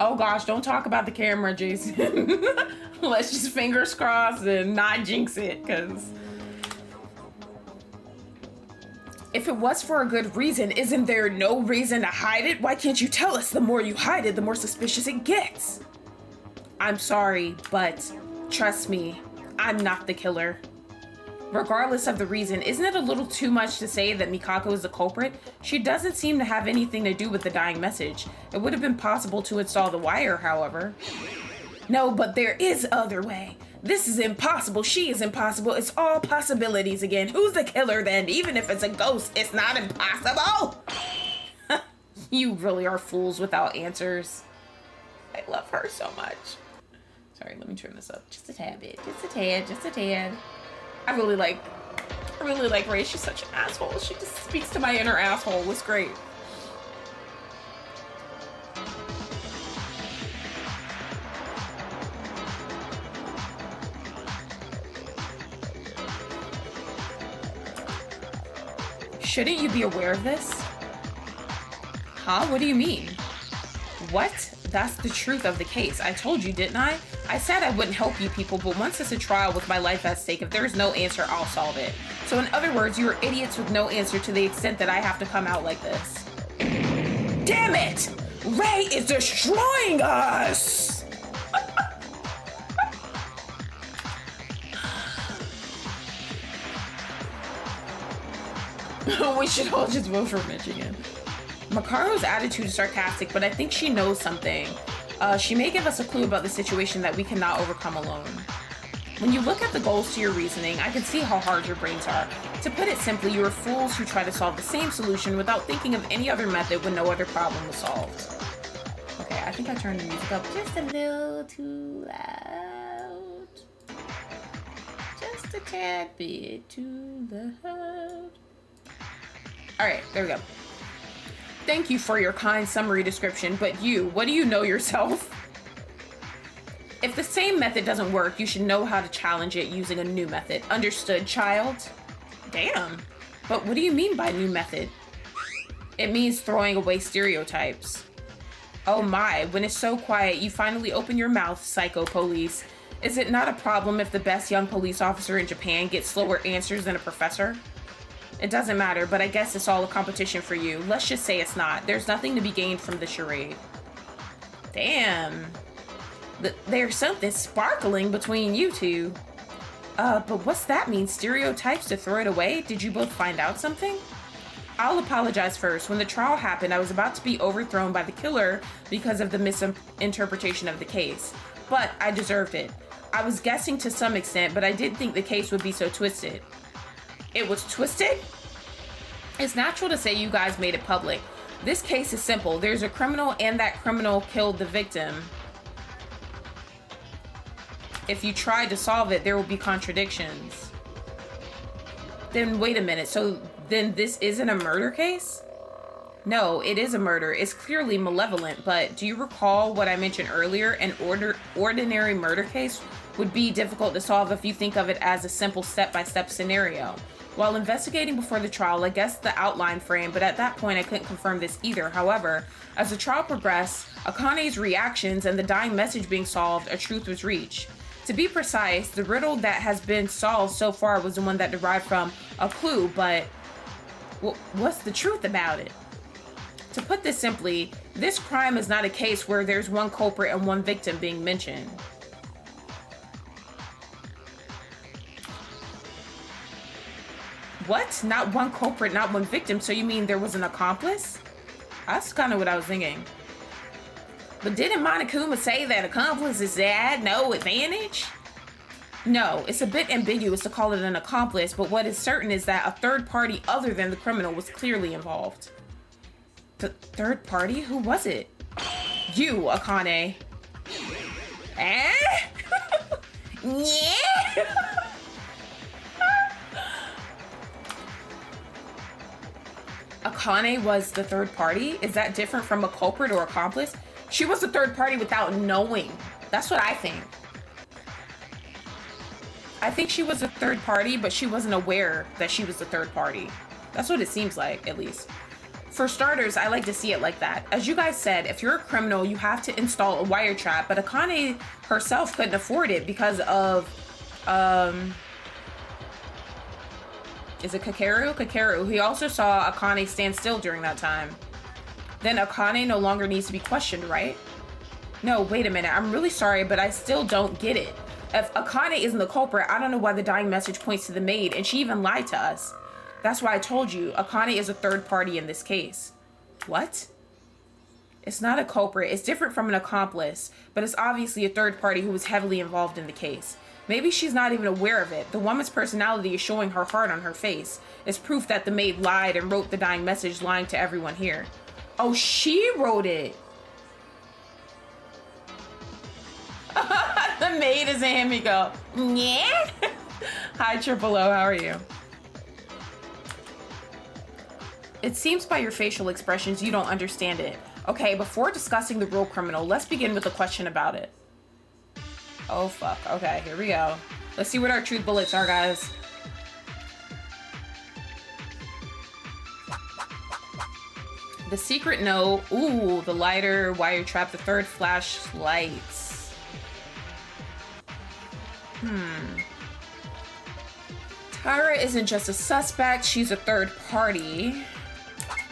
Oh gosh, don't talk about the camera, Jason. Let's just fingers crossed and not jinx it, because if it was for a good reason, isn't there no reason to hide it? Why can't you tell us? The more you hide it, the more suspicious it gets. I'm sorry, but trust me, I'm not the killer. Regardless of the reason, isn't it a little too much to say that Mikako is the culprit? She doesn't seem to have anything to do with the dying message. It would have been possible to install the wire, however. No, but there is other way. This is impossible. She is impossible. It's all possibilities again. Who's the killer then? Even if it's a ghost, it's not impossible. You really are fools without answers. I love her so much. Sorry, let me turn this up just a tad bit. Just a tad, just a tad. I really like Ray. She's such an asshole. She just speaks to my inner asshole. It's great. Shouldn't you be aware of this? Huh? What do you mean? What? That's the truth of the case. I told you, didn't I? I said I wouldn't help you people, but once it's a trial with my life at stake, if there is no answer, I'll solve it. So in other words, you're idiots with no answer to the extent that I have to come out like this. Damn it! Ray is destroying us! We should all just vote for Mitch again. Makaro's attitude is sarcastic, but I think she knows something. She may give us a clue about the situation that we cannot overcome alone. When you look at the goals to your reasoning, I can see how hard your brains are. To put it simply, you are fools who try to solve the same solution without thinking of any other method when no other problem was solved. Okay, I think I turned the music up just a little too loud. Just a tad bit too loud. Alright, there we go. Thank you for your kind summary description, but you, what do you know yourself? If the same method doesn't work, you should know how to challenge it using a new method. Understood, child? Damn. But what do you mean by new method? It means throwing away stereotypes. Oh my, when it's so quiet, you finally open your mouth, psycho police. Is it not a problem if the best young police officer in Japan gets slower answers than a professor? It doesn't matter, but I guess it's all a competition for you. Let's just say it's not. There's nothing to be gained from the charade. Damn. There's something sparkling between you two. But what's that mean? Stereotypes to throw it away? Did you both find out something? I'll apologize first. When the trial happened, I was about to be overthrown by the killer because of the misinterpretation of the case. But I deserved it. I was guessing to some extent, but I didn't think the case would be so twisted. It was twisted? It's natural to say you guys made it public. This case is simple. There's a criminal and that criminal killed the victim. If you try to solve it, there will be contradictions. Then wait a minute. So then this isn't a murder case? No, it is a murder. It's clearly malevolent, but do you recall what I mentioned earlier? An ordinary murder case would be difficult to solve if you think of it as a simple step-by-step scenario. While investigating before the trial, I guessed the outline frame, but at that point I couldn't confirm this either. However, as the trial progressed, Akane's reactions and the dying message being solved, a truth was reached. To be precise, the riddle that has been solved so far was the one that derived from a clue, but what's the truth about it? To put this simply, this crime is not a case where there's one culprit and one victim being mentioned. What? Not one culprit, not one victim, so you mean there was an accomplice? That's kind of what I was thinking. But didn't Monokuma say that accomplices had no advantage? No, it's a bit ambiguous to call it an accomplice, but what is certain is that a third party other than the criminal was clearly involved. The third party? Who was it? You, Akane. Eh? Yeah? Akane was the third party? Is that different from a culprit or accomplice? She was the third party without knowing. That's what I think. I think she was a third party, but she wasn't aware that she was the third party. That's what it seems like, at least. For starters, I like to see it like that. As you guys said, if you're a criminal, you have to install a wire trap, but Akane herself couldn't afford it because of, is it Kakeru? Kakeru. He also saw Akane stand still during that time. Then Akane no longer needs to be questioned, right? No, wait a minute. I'm really sorry, but I still don't get it. If Akane isn't the culprit, I don't know why the dying message points to the maid, and she even lied to us. That's why I told you, Akane is a third party in this case. What? It's not a culprit. It's different from an accomplice, but it's obviously a third party who was heavily involved in the case. Maybe she's not even aware of it. The woman's personality is showing her heart on her face. It's proof that the maid lied and wrote the dying message lying to everyone here. Oh, she wrote it. The maid is in Himiko. Yeah. Hi, Triple O. How are you? It seems by your facial expressions you don't understand it. Okay, before discussing the real criminal, let's begin with a question about it. Oh, fuck. Okay, here we go. Let's see what our truth bullets are, guys. The secret note. Ooh, the lighter, wire trap, the third flashlights. Tara isn't just a suspect, she's a third party.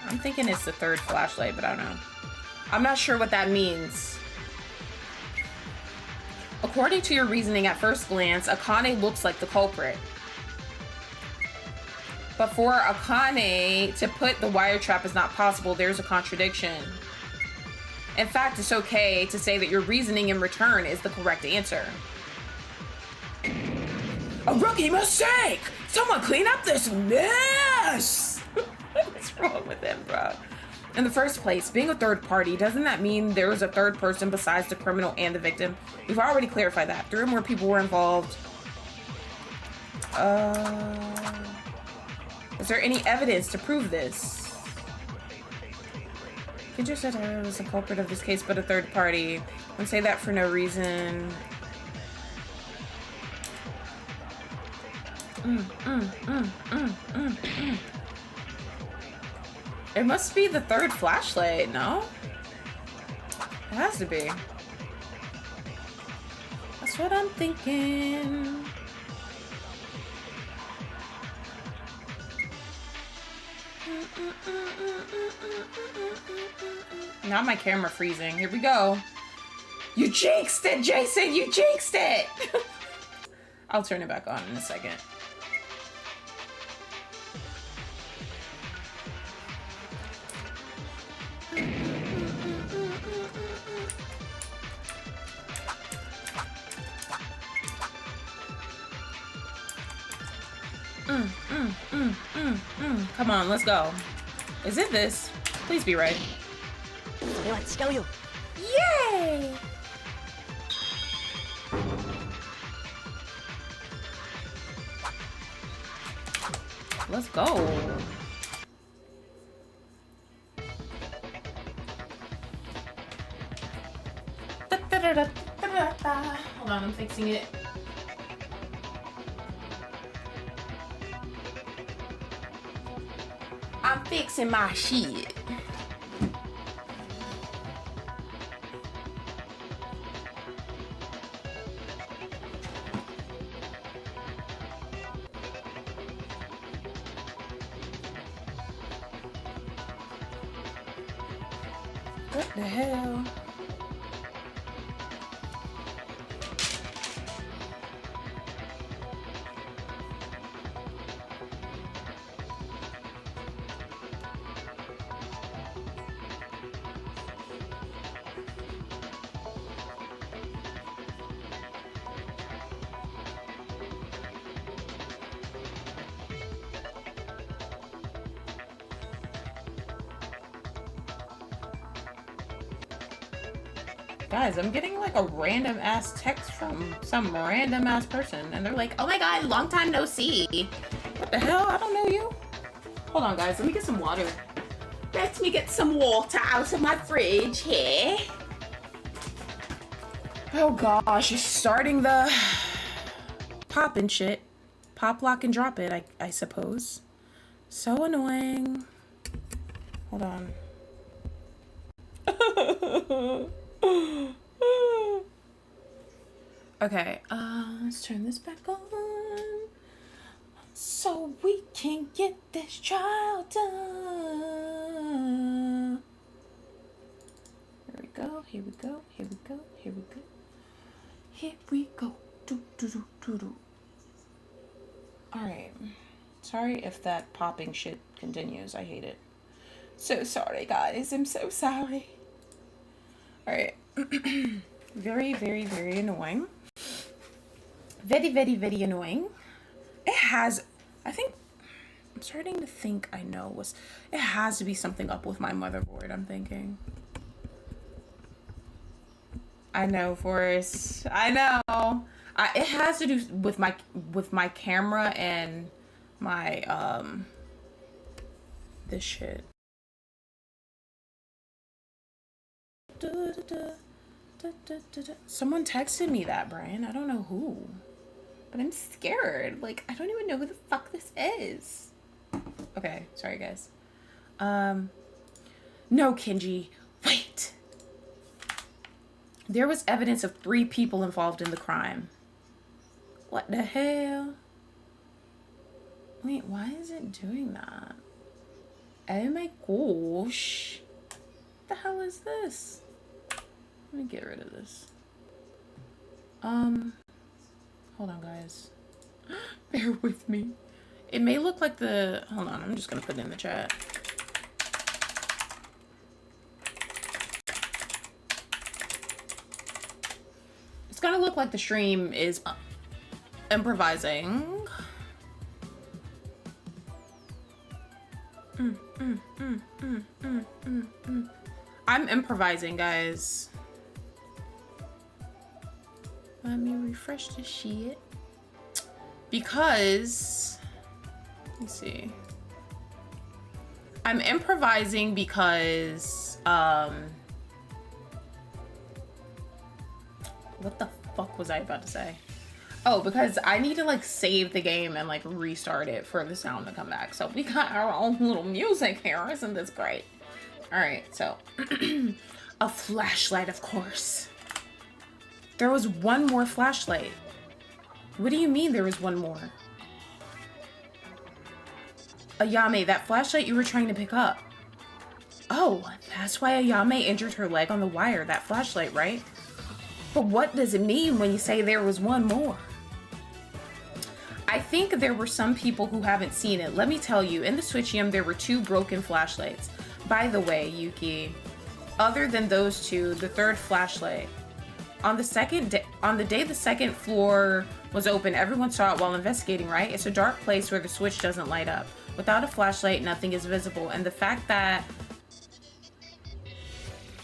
I'm thinking it's the third flashlight, but I don't know. I'm not sure what that means. According to your reasoning at first glance, Akane looks like the culprit. But for Akane to put the wire trap is not possible, there's a contradiction. In fact, it's okay to say that your reasoning in return is the correct answer. A rookie mistake! Someone clean up this mess! What's wrong with him, bro? In the first place, being a third party, doesn't that mean there was a third person besides the criminal and the victim? We've already clarified that. 3 or more people were involved. Is there any evidence to prove this? You just said I was the culprit of this case, but a third party. Don't say that for no reason. It must be the third flashlight, no? It has to be. That's what I'm thinking. Now my camera freezing. Here we go. You jinxed it, Jason! You jinxed it! I'll turn it back on in a second. Come on, let's go. Is it this? Please be right. Yay! Let's go. Hold on, I'm fixing it. I'm fixing my shit. What the hell? Guys, I'm getting like a random ass text from some random ass person and they're like, oh my god, long time no see. What the hell? I don't know you. Hold on guys, let me get some water. Let me get some water out of my fridge here. Oh gosh, you're starting the pop and shit. Pop, lock, and drop it, I suppose. So annoying. Hold on. Okay, let's turn this back on so we can get this trial done. Here we go, here we go, here we go, here we go. Here we go. Do, do, do, do, do. Alright. Sorry if that popping shit continues. I hate it. So sorry, guys. I'm so sorry. Alright. Very, very, very annoying. Very, very, very annoying. It has, I think, I'm starting to think I know it has to be something up with my motherboard, I'm thinking. I know, Forrest. I know. It has to do with my camera and my, this shit. Someone texted me that, Brian. I don't know who. But I'm scared. Like, I don't even know who the fuck this is. Okay, sorry guys. No, Kenji. Wait. There was evidence of 3 people involved in the crime. What the hell? Wait, why is it doing that? Oh my gosh. What the hell is this? Let me get rid of this. Hold on, guys. Bear with me. It may look like the... Hold on, I'm just gonna put it in the chat. It's gonna look like the stream is improvising. I'm improvising, guys. Let me refresh this shit. Because, let me see. I'm improvising because, what the fuck was I about to say? Oh, because I need to like save the game and like restart it for the sound to come back. So we got our own little music here. Isn't this great? All right, so A flashlight, of course. There was one more flashlight. What do you mean there was one more? Ayame, that flashlight you were trying to pick up. Oh, that's why Ayame injured her leg on the wire, that flashlight, right? But what does it mean when you say there was one more? I think there were some people who haven't seen it. Let me tell you, in the Switchium, there were 2 broken flashlights. By the way, Yuki, other than those 2, the 3rd flashlight, on the day the 2nd floor was open, everyone saw it while investigating, right? It's a dark place where the switch doesn't light up. Without a flashlight, nothing is visible. And the fact that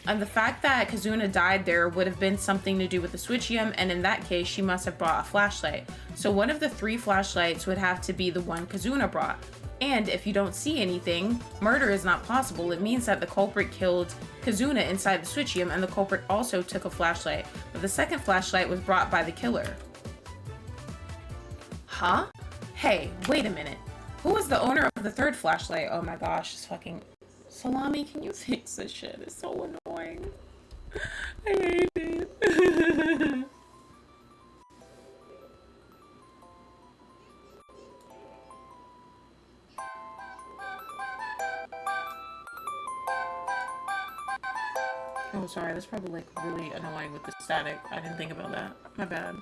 Kazuna died there would have been something to do with the Switchium, and in that case, she must have brought a flashlight. So one of the 3 flashlights would have to be the one Kazuna brought. And if you don't see anything, murder is not possible. It means that the culprit killed Kazuna inside the Switchium, and the culprit also took a flashlight. But the 2nd flashlight was brought by the killer. Huh? Hey, wait a minute. Who was the owner of the 3rd flashlight? Oh my gosh, this fucking... Salami, can you fix this shit? It's so annoying. I hate it. Oh, sorry. That's probably like really annoying with the static. I didn't think about that. My bad.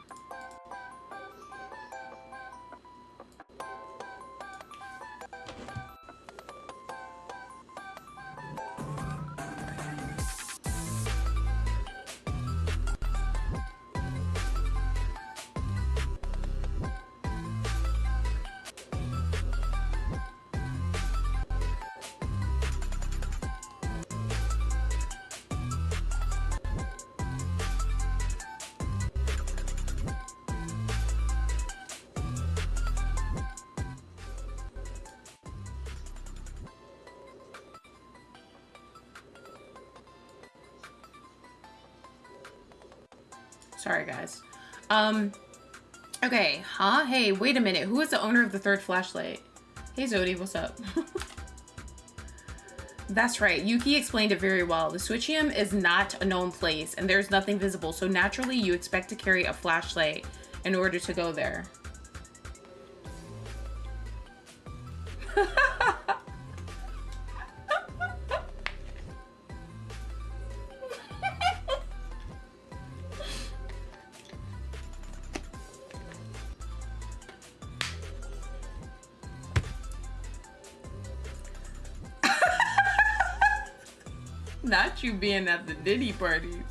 Sorry, guys. Okay, huh? Hey, wait a minute. Who is the owner of the 3rd flashlight? Hey, Zodi, what's up? That's right. Yuki explained it very well. The Switchium is not a known place, and there's nothing visible, so naturally you expect to carry a flashlight in order to go there. Not you being at the Diddy parties.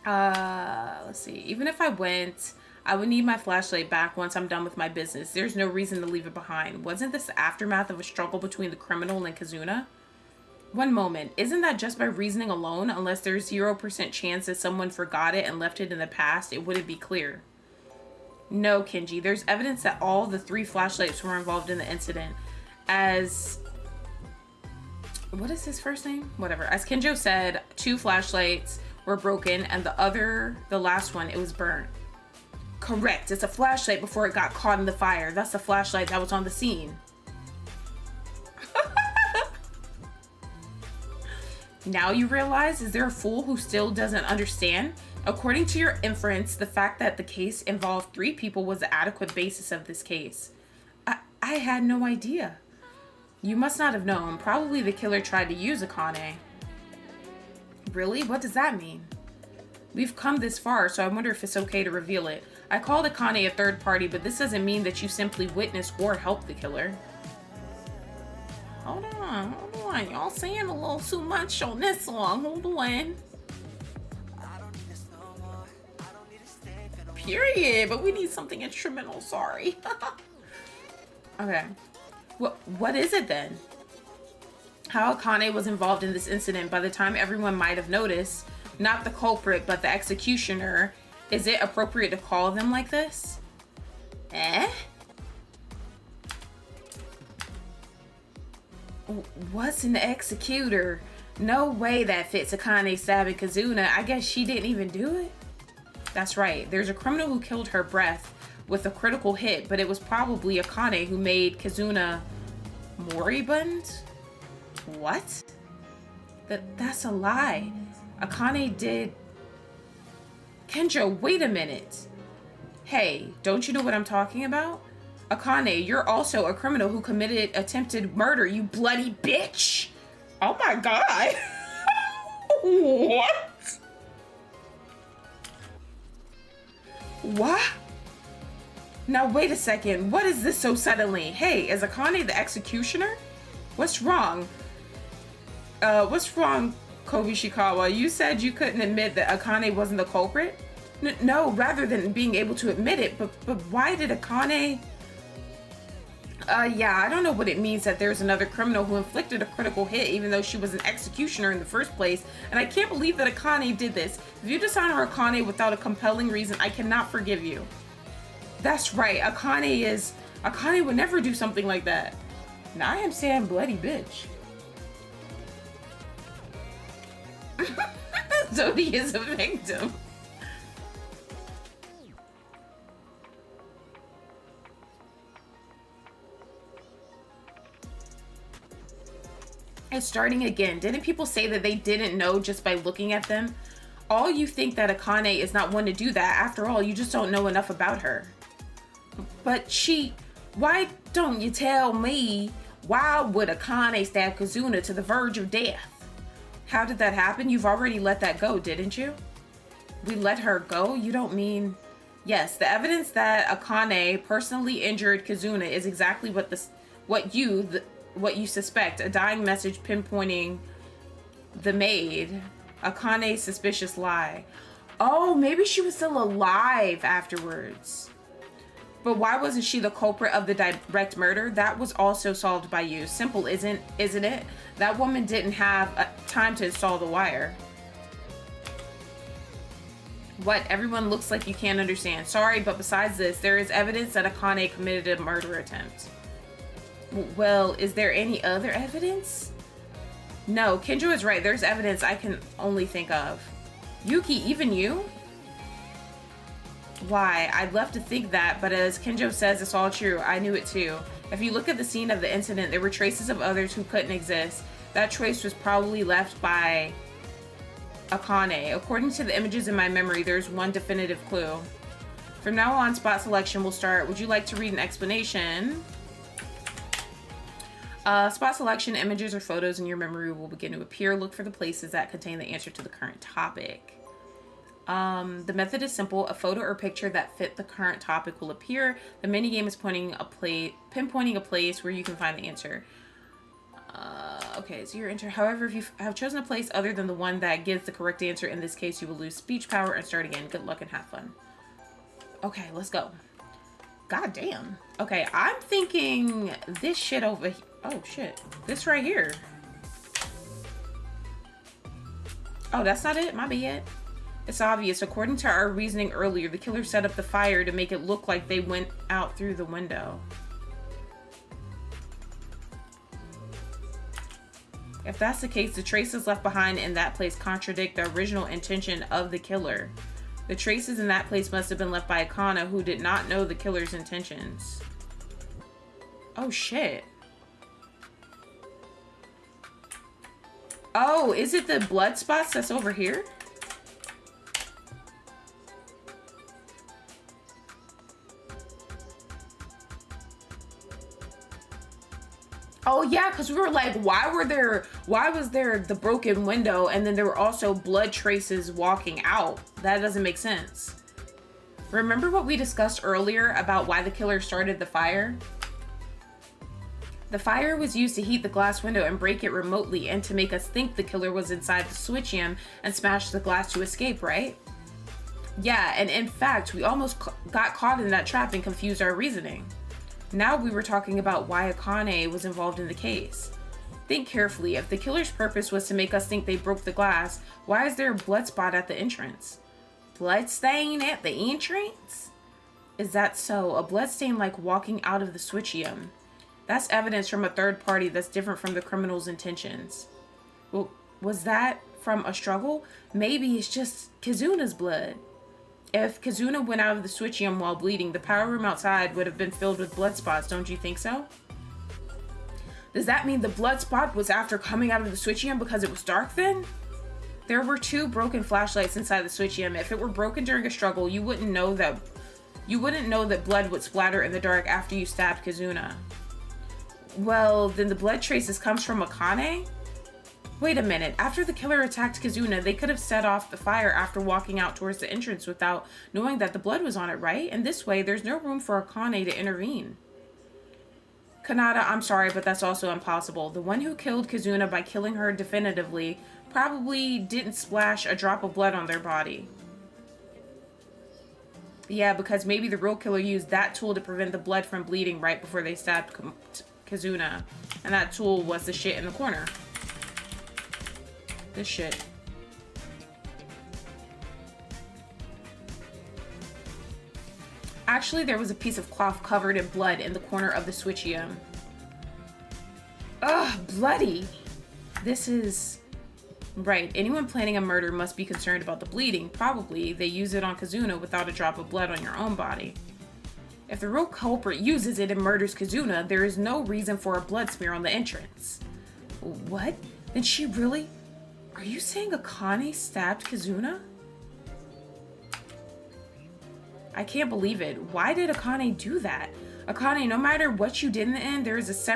Let's see. Even if I went, I would need my flashlight back once I'm done with my business. There's no reason to leave it behind. Wasn't this the aftermath of a struggle between the criminal and Kazuna? One moment. Isn't that just by reasoning alone? Unless there's 0% chance that someone forgot it and left it in the past, it wouldn't be clear. No, Kenji. There's evidence that all the 3 flashlights were involved in the incident. As... What is his first name? Whatever. As Kenjo said, 2 flashlights were broken, and the last one, it was burnt. Correct. It's a flashlight before it got caught in the fire. That's the flashlight that was on the scene. Now you realize, is there a fool who still doesn't understand? According to your inference, the fact that the case involved 3 people was the adequate basis of this case. I had no idea. You must not have known. Probably the killer tried to use Akane. Really? What does that mean? We've come this far, so I wonder if it's okay to reveal it. I called Akane a 3rd party, but this doesn't mean that you simply witnessed or helped the killer. Hold on. Y'all saying a little too much on this song. Hold on. Period. But we need something instrumental. Sorry. Okay. What is it then? How Akane was involved in this incident by the time everyone might have noticed, not the culprit, but the executioner. Is it appropriate to call them like this? Eh? What's an executor? No way that fits Akane stabbing Kazuna. I guess she didn't even do it? That's right. There's a criminal who killed her breath with a critical hit, but it was probably Akane who made Kazuna moribund? What? That's a lie. Akane did... Kenjo, wait a minute. Hey, don't you know what I'm talking about? Akane, you're also a criminal who committed attempted murder, you bloody bitch! Oh my god! What? What? Now wait a second, what is this so suddenly? Hey, is Akane the executioner? What's wrong? What's wrong, Kobishikawa? You said you couldn't admit that Akane wasn't the culprit? No, rather than being able to admit it, but why did Akane... yeah, I don't know what it means that there's another criminal who inflicted a critical hit even though she was an executioner in the first place, and I can't believe that Akane did this. If you dishonor Akane without a compelling reason, I cannot forgive you. That's right, Akane would never do something like that. Now I am saying bloody bitch. Zodi is a victim. It's starting again. Didn't people say that they didn't know just by looking at them? All you think that Akane is not one to do that. After all, you just don't know enough about her. But why don't you tell me, why would Akane stab Kazuna to the verge of death? How did that happen? You've already let that go, didn't you? We let her go? You don't mean... Yes, the evidence that Akane personally injured Kazuna is exactly what you suspect. A dying message pinpointing the maid. Akane's suspicious lie. Oh, maybe she was still alive afterwards. But why wasn't she the culprit of the direct murder? That was also solved by you. Simple, isn't it? That woman didn't have time to install the wire. What? Everyone looks like you can't understand. Sorry, but besides this, there is evidence that Akane committed a murder attempt. Well, is there any other evidence? No, Kenjo is right. There's evidence I can only think of. Yuki, even you? Why? I'd love to think that, but as Kenjo says, it's all true. I knew it too. If you look at the scene of the incident, there were traces of others who couldn't exist. That trace was probably left by Akane. According to the images in my memory, there's one definitive clue. From now on, spot selection will start. Would you like to read an explanation? Spot selection, images or photos in your memory will begin to appear. Look for the places that contain the answer to the current topic. The method is simple. A photo or picture that fit the current topic will appear. The minigame is pinpointing a place where you can find the answer. Okay, so your answer. However, if you have chosen a place other than the one that gives the correct answer, in this case, you will lose speech power and start again. Good luck and have fun. Okay, let's go. God damn. Okay, I'm thinking this shit over here. Oh, shit. This right here. Oh, that's not it? My bad. It's obvious. According to our reasoning earlier, the killer set up the fire to make it look like they went out through the window. If that's the case, the traces left behind in that place contradict the original intention of the killer. The traces in that place must have been left by Akane, who did not know the killer's intentions. Oh, shit. Oh, is it the blood spots that's over here? Oh yeah, because we were like, why was there the broken window and then there were also blood traces walking out? That doesn't make sense. Remember what we discussed earlier about why the killer started the fire? The fire was used to heat the glass window and break it remotely, and to make us think the killer was inside the switchium and smashed the glass to escape, right? Yeah, and in fact, we almost got caught in that trap and confused our reasoning. Now we were talking about why Akane was involved in the case. Think carefully. If the killer's purpose was to make us think they broke the glass, why is there a blood spot at the entrance? Blood stain at the entrance? Is that so? A blood stain like walking out of the switchium. That's evidence from a third party that's different from the criminal's intentions. Well, was that from a struggle? Maybe it's just Kazuna's blood. If Kazuna went out of the switchium while bleeding, the power room outside would have been filled with blood spots, don't you think so? Does that mean the blood spot was after coming out of the switchium because it was dark then? There were 2 broken flashlights inside the switchium. If it were broken during a struggle, you wouldn't know that blood would splatter in the dark after you stabbed Kazuna. Well, then the blood traces comes from Akane? Wait a minute, after the killer attacked Kazuna, they could have set off the fire after walking out towards the entrance without knowing that the blood was on it, right? And this way, there's no room for Akane to intervene. Kanata, I'm sorry, but that's also impossible. The one who killed Kazuna by killing her definitively probably didn't splash a drop of blood on their body. Yeah, because maybe the real killer used that tool to prevent the blood from bleeding right before they stabbed Kazuna. And that tool was the shit in the corner. This shit. Actually, there was a piece of cloth covered in blood in the corner of the switchium. Ugh, bloody. This is... Right, anyone planning a murder must be concerned about the bleeding. Probably they use it on Kazuna without a drop of blood on your own body. If the real culprit uses it and murders Kazuna, there is no reason for a blood smear on the entrance. What? Then she really... Are you saying Akane stabbed Kazuna? I can't believe it. Why did Akane do that? Akane, no matter what you did in the end, there is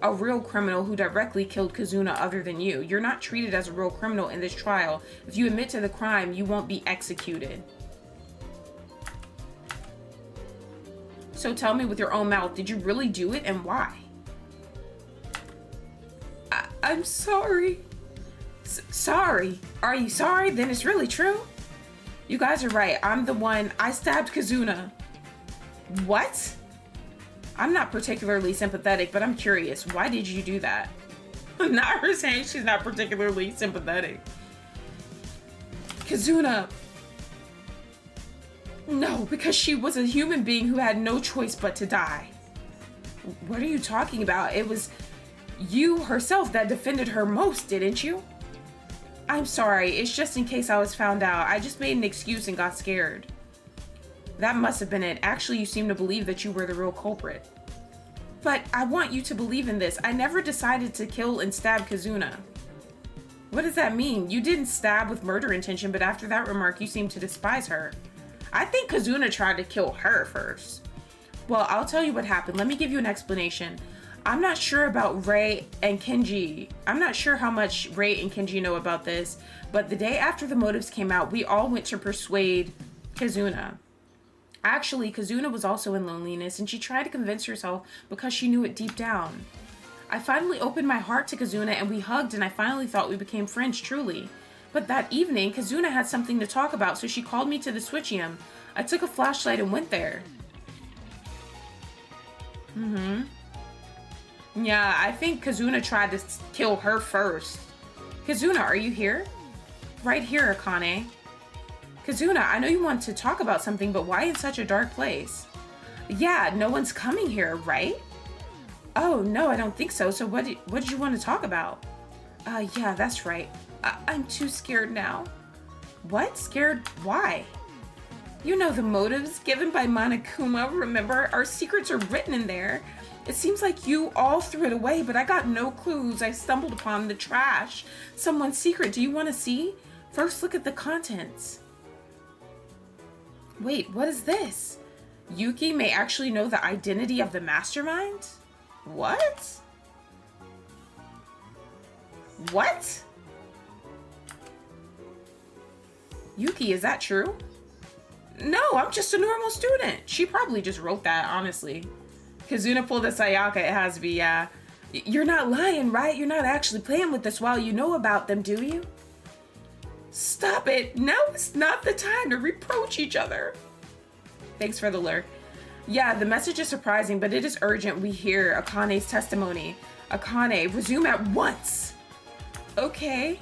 a real criminal who directly killed Kazuna other than you. You're not treated as a real criminal in this trial. If you admit to the crime, you won't be executed. So tell me with your own mouth, did you really do it and why? I'm sorry. Sorry? Are you sorry? Then it's really true? You guys are right. I'm the one. I stabbed Kazuna. What? I'm not particularly sympathetic, but I'm curious. Why did you do that? Not her saying she's not particularly sympathetic. Kazuna. No, because she was a human being who had no choice but to die. What are you talking about? It was you herself that defended her most, didn't you? I'm sorry, it's just in case I was found out. I just made an excuse and got scared. That must have been it. Actually, you seem to believe that you were the real culprit. But I want you to believe in this. I never decided to kill and stab Kazuna. What does that mean? You didn't stab with murder intention, but after that remark, you seem to despise her. I think Kazuna tried to kill her first. Well, I'll tell you what happened. Let me give you an explanation. I'm not sure about Rei and Kenji. I'm not sure how much Rei and Kenji know about this, but the day after the motives came out, we all went to persuade Kazuna. Actually, Kazuna was also in loneliness, and she tried to convince herself because she knew it deep down. I finally opened my heart to Kazuna, and we hugged, and I finally thought we became friends truly. But that evening, Kazuna had something to talk about, so she called me to the switchium. I took a flashlight and went there. Yeah, I think Kazuna tried to kill her first. Kazuna, are you here? Right here, Akane. Kazuna, I know you want to talk about something, but why in such a dark place? Yeah, no one's coming here, right? Oh, no, I don't think so. So what did you want to talk about? Yeah, that's right. I'm too scared now. What? Scared? Why? You know the motives given by Monokuma, remember? Our secrets are written in there. It seems like you all threw it away, but I got no clues. I stumbled upon the trash. Someone's secret. Do you want to see? First, look at the contents. Wait, what is this? Yuki may actually know the identity of the mastermind? What? What? Yuki, is that true? No, I'm just a normal student. She probably just wrote that, honestly. Kazuna pulled a Sayaka, it has to be, yeah. You're not lying, right? You're not actually playing with us while you know about them, do you? Stop it. Now is not the time to reproach each other. Thanks for the lurk. Yeah, the message is surprising, but it is urgent we hear Akane's testimony. Akane, resume at once. Okay.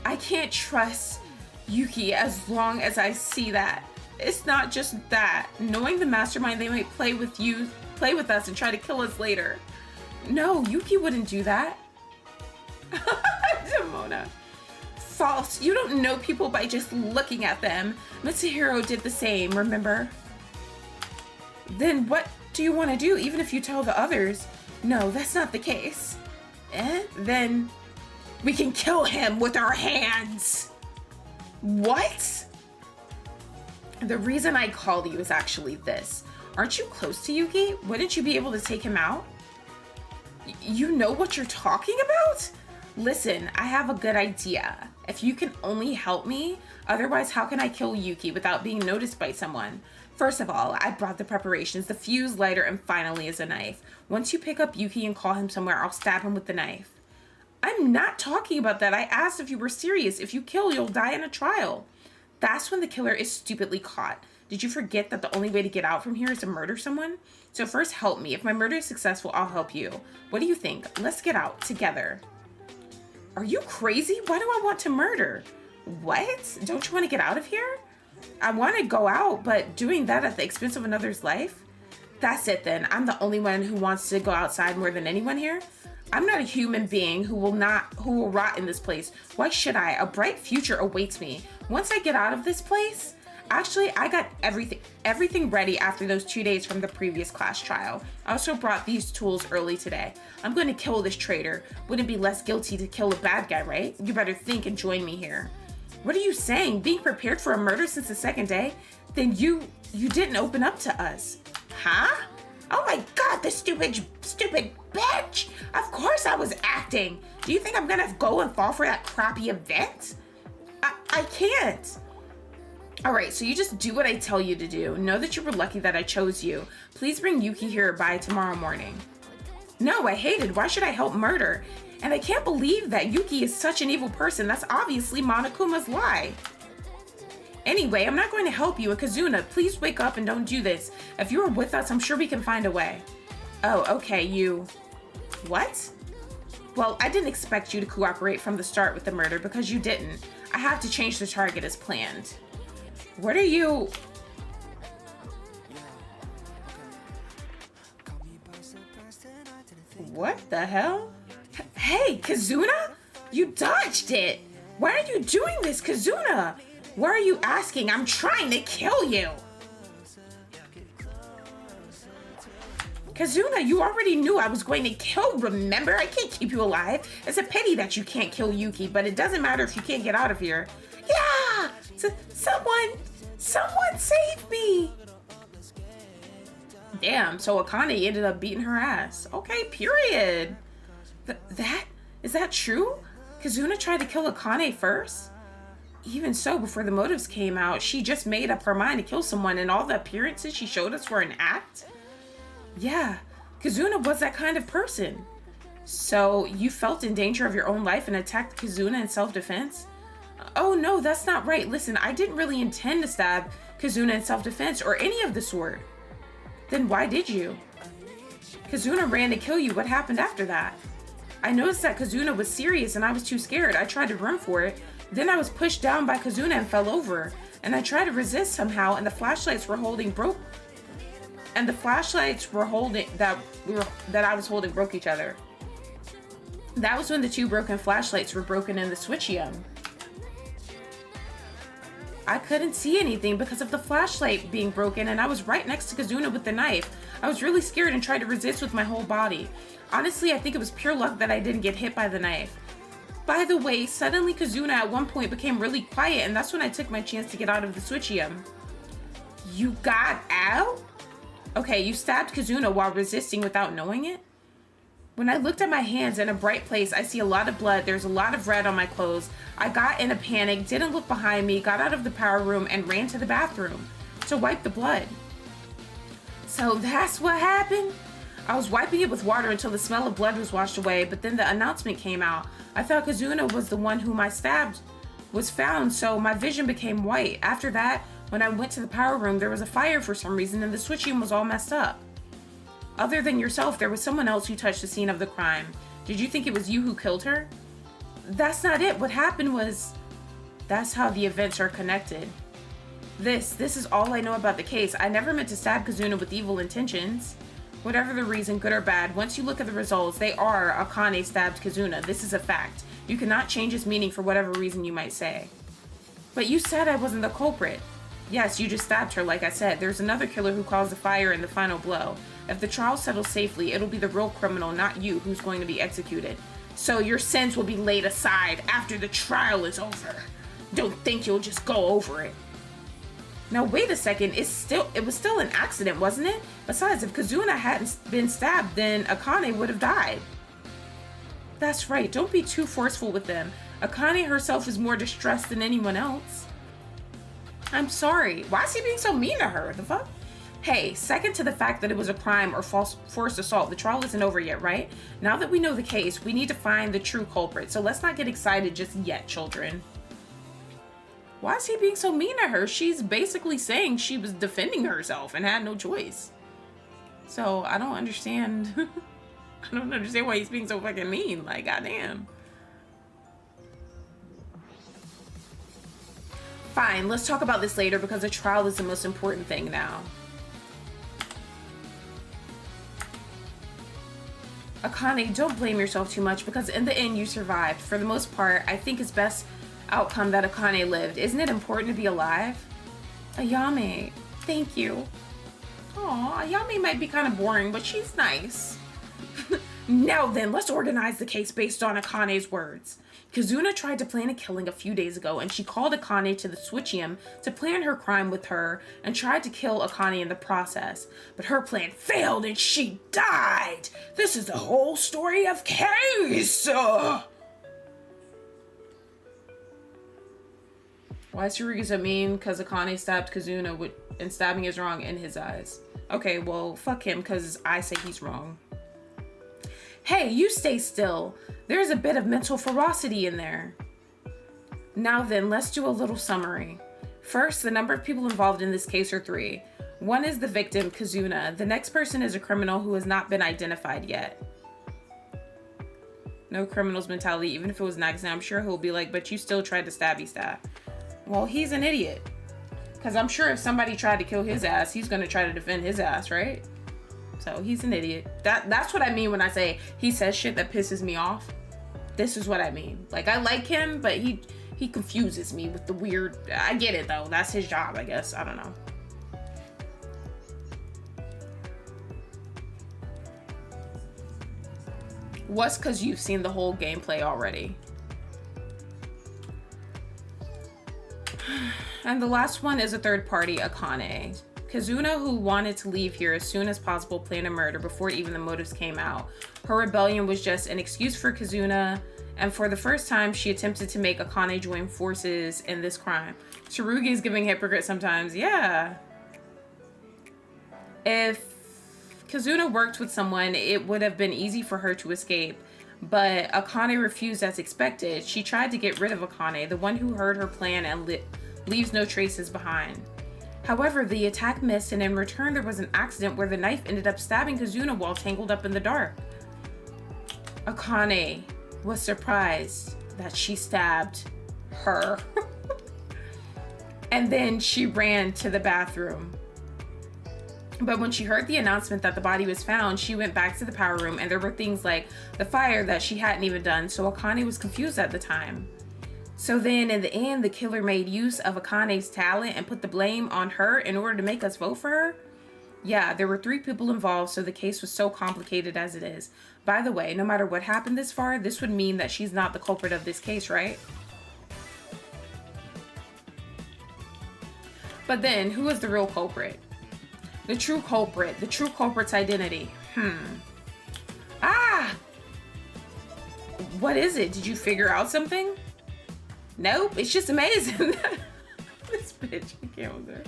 I can't trust Yuki as long as I see that. It's not just that. Knowing the mastermind, they might play with us and try to kill us later. No, Yuki wouldn't do that. Demona. False. You don't know people by just looking at them. Mitsuhiro did the same, remember? Then what do you want to do, even if you tell the others? No, that's not the case. Then we can kill him with our hands. What? The reason I called you is actually this. Aren't you close to Yuki? Wouldn't you be able to take him out? You know what you're talking about? Listen, I have a good idea. If you can only help me, otherwise how can I kill Yuki without being noticed by someone? First of all, I brought the preparations, the fuse, lighter, and finally is a knife. Once you pick up Yuki and call him somewhere, I'll stab him with the knife. I'm not talking about that. I asked if you were serious. If you kill, you'll die in a trial. That's when the killer is stupidly caught. Did you forget that the only way to get out from here is to murder someone? So first help me. If my murder is successful, I'll help you. What do you think? Let's get out together. Are you crazy? Why do I want to murder? What? Don't you want to get out of here? I want to go out, but doing that at the expense of another's life? That's it then. I'm the only one who wants to go outside more than anyone here. I'm not a human being who will rot in this place. Why should I? A bright future awaits me. Once I get out of this place, actually, I got everything ready after those 2 days from the previous class trial. I also brought these tools early today. I'm going to kill this traitor. Wouldn't it be less guilty to kill a bad guy, right? You better think and join me here. What are you saying? Being prepared for a murder since the second day? Then you didn't open up to us. Huh? Oh my god, this stupid bitch! Of course I was acting. Do you think I'm gonna go and fall for that crappy event? I can't. Alright, so you just do what I tell you to do. Know that you were lucky that I chose you. Please bring Yuki here by tomorrow morning. No, I hate it. Why should I help murder? And I can't believe that Yuki is such an evil person. That's obviously Monokuma's lie. Anyway, I'm not going to help you. And Kazuna, please wake up and don't do this. If you are with us, I'm sure we can find a way. Oh, okay, you... What? Well, I didn't expect you to cooperate from the start with the murder because you didn't. I have to change the target as planned. What are you... What the hell? Hey, Kazuna? You dodged it! Why are you doing this, Kazuna? Why are you asking? I'm trying to kill you! Kazuna, you already knew I was going to kill, remember? I can't keep you alive. It's a pity that you can't kill Yuki, but it doesn't matter if you can't get out of here. Yeah! Someone save me! Damn, so Akane ended up beating her ass. Okay, period. Is that true? Kazuna tried to kill Akane first? Even so, before the motives came out, she just made up her mind to kill someone, and all the appearances she showed us were an act? Yeah, Kazuna was that kind of person. So, you felt in danger of your own life and attacked Kazuna in self-defense? Oh no, that's not right. Listen, I didn't really intend to stab Kazuna in self-defense or any of the sort. Then why did you? Kazuna ran to kill you. What happened after that? I noticed that Kazuna was serious and I was too scared. I tried to run for it. Then I was pushed down by Kazuna and fell over. And I tried to resist somehow, and the flashlights were holding broke. And the flashlights were holding that I was holding broke each other. That was when the two broken flashlights were broken in the switchium. I couldn't see anything because of the flashlight being broken, and I was right next to Kazuna with the knife. I was really scared and tried to resist with my whole body. Honestly, I think it was pure luck that I didn't get hit by the knife. By the way, suddenly Kazuna at one point became really quiet, and that's when I took my chance to get out of the switchium. You got out? Okay, you stabbed Kazuna while resisting without knowing it? When I looked at my hands in a bright place, I see a lot of blood. There's a lot of red on my clothes. I got in a panic, didn't look behind me, got out of the power room, and ran to the bathroom to wipe the blood. So that's what happened? I was wiping it with water until the smell of blood was washed away, but then the announcement came out. I thought Kazuna was the one whom I stabbed was found, so my vision became white. After that, when I went to the power room, there was a fire for some reason, and the switching was all messed up. Other than yourself, there was someone else who touched the scene of the crime. Did you think it was you who killed her? That's not it. What happened was... That's how the events are connected. This is all I know about the case. I never meant to stab Kazuna with evil intentions. Whatever the reason, good or bad, once you look at the results, they are Akane stabbed Kazuna. This is a fact. You cannot change its meaning for whatever reason you might say. But you said I wasn't the culprit. Yes, you just stabbed her, like I said. There's another killer who caused the fire and the final blow. If the trial settles safely, it'll be the real criminal, not you, who's going to be executed. So your sins will be laid aside after the trial is over. Don't think you'll just go over it. Now wait a second, it was still an accident, wasn't it? Besides, if Kazuna hadn't been stabbed, then Akane would have died. That's right, don't be too forceful with them. Akane herself is more distressed than anyone else. I'm sorry. Why is he being so mean to her? The fuck? Hey, second to the fact that it was a crime or forced assault, the trial isn't over yet, right? Now that we know the case, we need to find the true culprit, so let's not get excited just yet, children. Why is he being so mean to her? She's basically saying she was defending herself and had no choice. So, I don't understand. I don't understand why he's being so fucking mean. Like, goddamn. Fine, let's talk about this later because the trial is the most important thing now. Akane, don't blame yourself too much because in the end you survived. For the most part, I think it's best outcome that Akane lived. Isn't it important to be alive? Ayame, thank you. Aw, Ayame might be kind of boring, but she's nice. Now then, let's organize the case based on Akane's words. Kazuna tried to plan a killing a few days ago, and she called Akane to the Switchium to plan her crime with her and tried to kill Akane in the process. But her plan failed and she died. This is the whole story of case. Why is Tsurugi so mean? Because Akane stabbed Kazuna and stabbing is wrong in his eyes. Okay, well, fuck him because I say he's wrong. Hey, you stay still. There's a bit of mental ferocity in there. Now then, let's do a little summary. First, the number of people involved in this case are 3. One is the victim, Kazuna. The next person is a criminal who has not been identified yet. No criminal's mentality, even if it was an accident. I'm sure he'll be like, but you still tried to stabby stab. Well, he's an idiot. Because I'm sure if somebody tried to kill his ass, he's going to try to defend his ass, right? So he's an idiot. That's what I mean when I say he says shit that pisses me off. This is what I mean. Like, I like him, but he confuses me with the weird... I get it, though. That's his job, I guess. I don't know. What's because you've seen the whole gameplay already? And the last one is a third party, Akane. Kazuna, who wanted to leave here as soon as possible, planned a murder before even the motives came out. Her rebellion was just an excuse for Kazuna, and for the first time, she attempted to make Akane join forces in this crime. Tsurugi is giving hypocrite sometimes. Yeah. If Kazuna worked with someone, it would have been easy for her to escape. But Akane refused as expected. She tried to get rid of Akane, the one who heard her plan and leaves no traces behind. However, the attack missed, and in return there was an accident where the knife ended up stabbing Kazuna while tangled up in the dark. Akane was surprised that she stabbed her. And then she ran to the bathroom. But when she heard the announcement that the body was found, she went back to the power room, and there were things like the fire that she hadn't even done, so Akane was confused at the time. So then, in the end, the killer made use of Akane's talent and put the blame on her in order to make us vote for her? Yeah, there were 3 people involved, so the case was so complicated as it is. By the way, no matter what happened this far, this would mean that she's not the culprit of this case, right? But then, who is the real culprit? The true culprit's identity. What is it? Did you figure out something? Nope, it's just amazing. This bitch, I can't with her.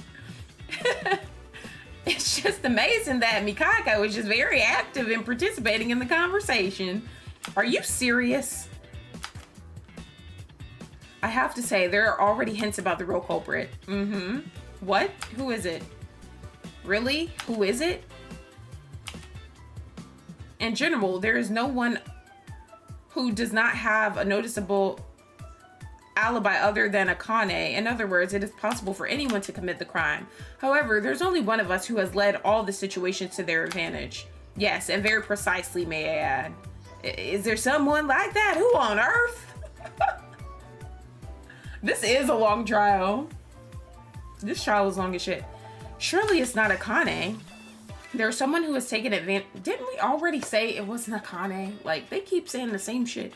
It's just amazing that Mikako was just very active in participating in the conversation. Are you serious? I have to say, there are already hints about the real culprit. What? Who is it? Really? Who is it? In general, there is no one who does not have a noticeable alibi other than Akane. In other words, it is possible for anyone to commit the crime. However, there's only one of us who has led all the situations to their advantage. Yes, and very precisely, may I add. Is there someone like that? Who on earth? This is a long trial. This trial is long as shit. Surely it's not Akane. There's someone who has taken advantage. Didn't we already say it wasn't Akane? Like, they keep saying the same shit.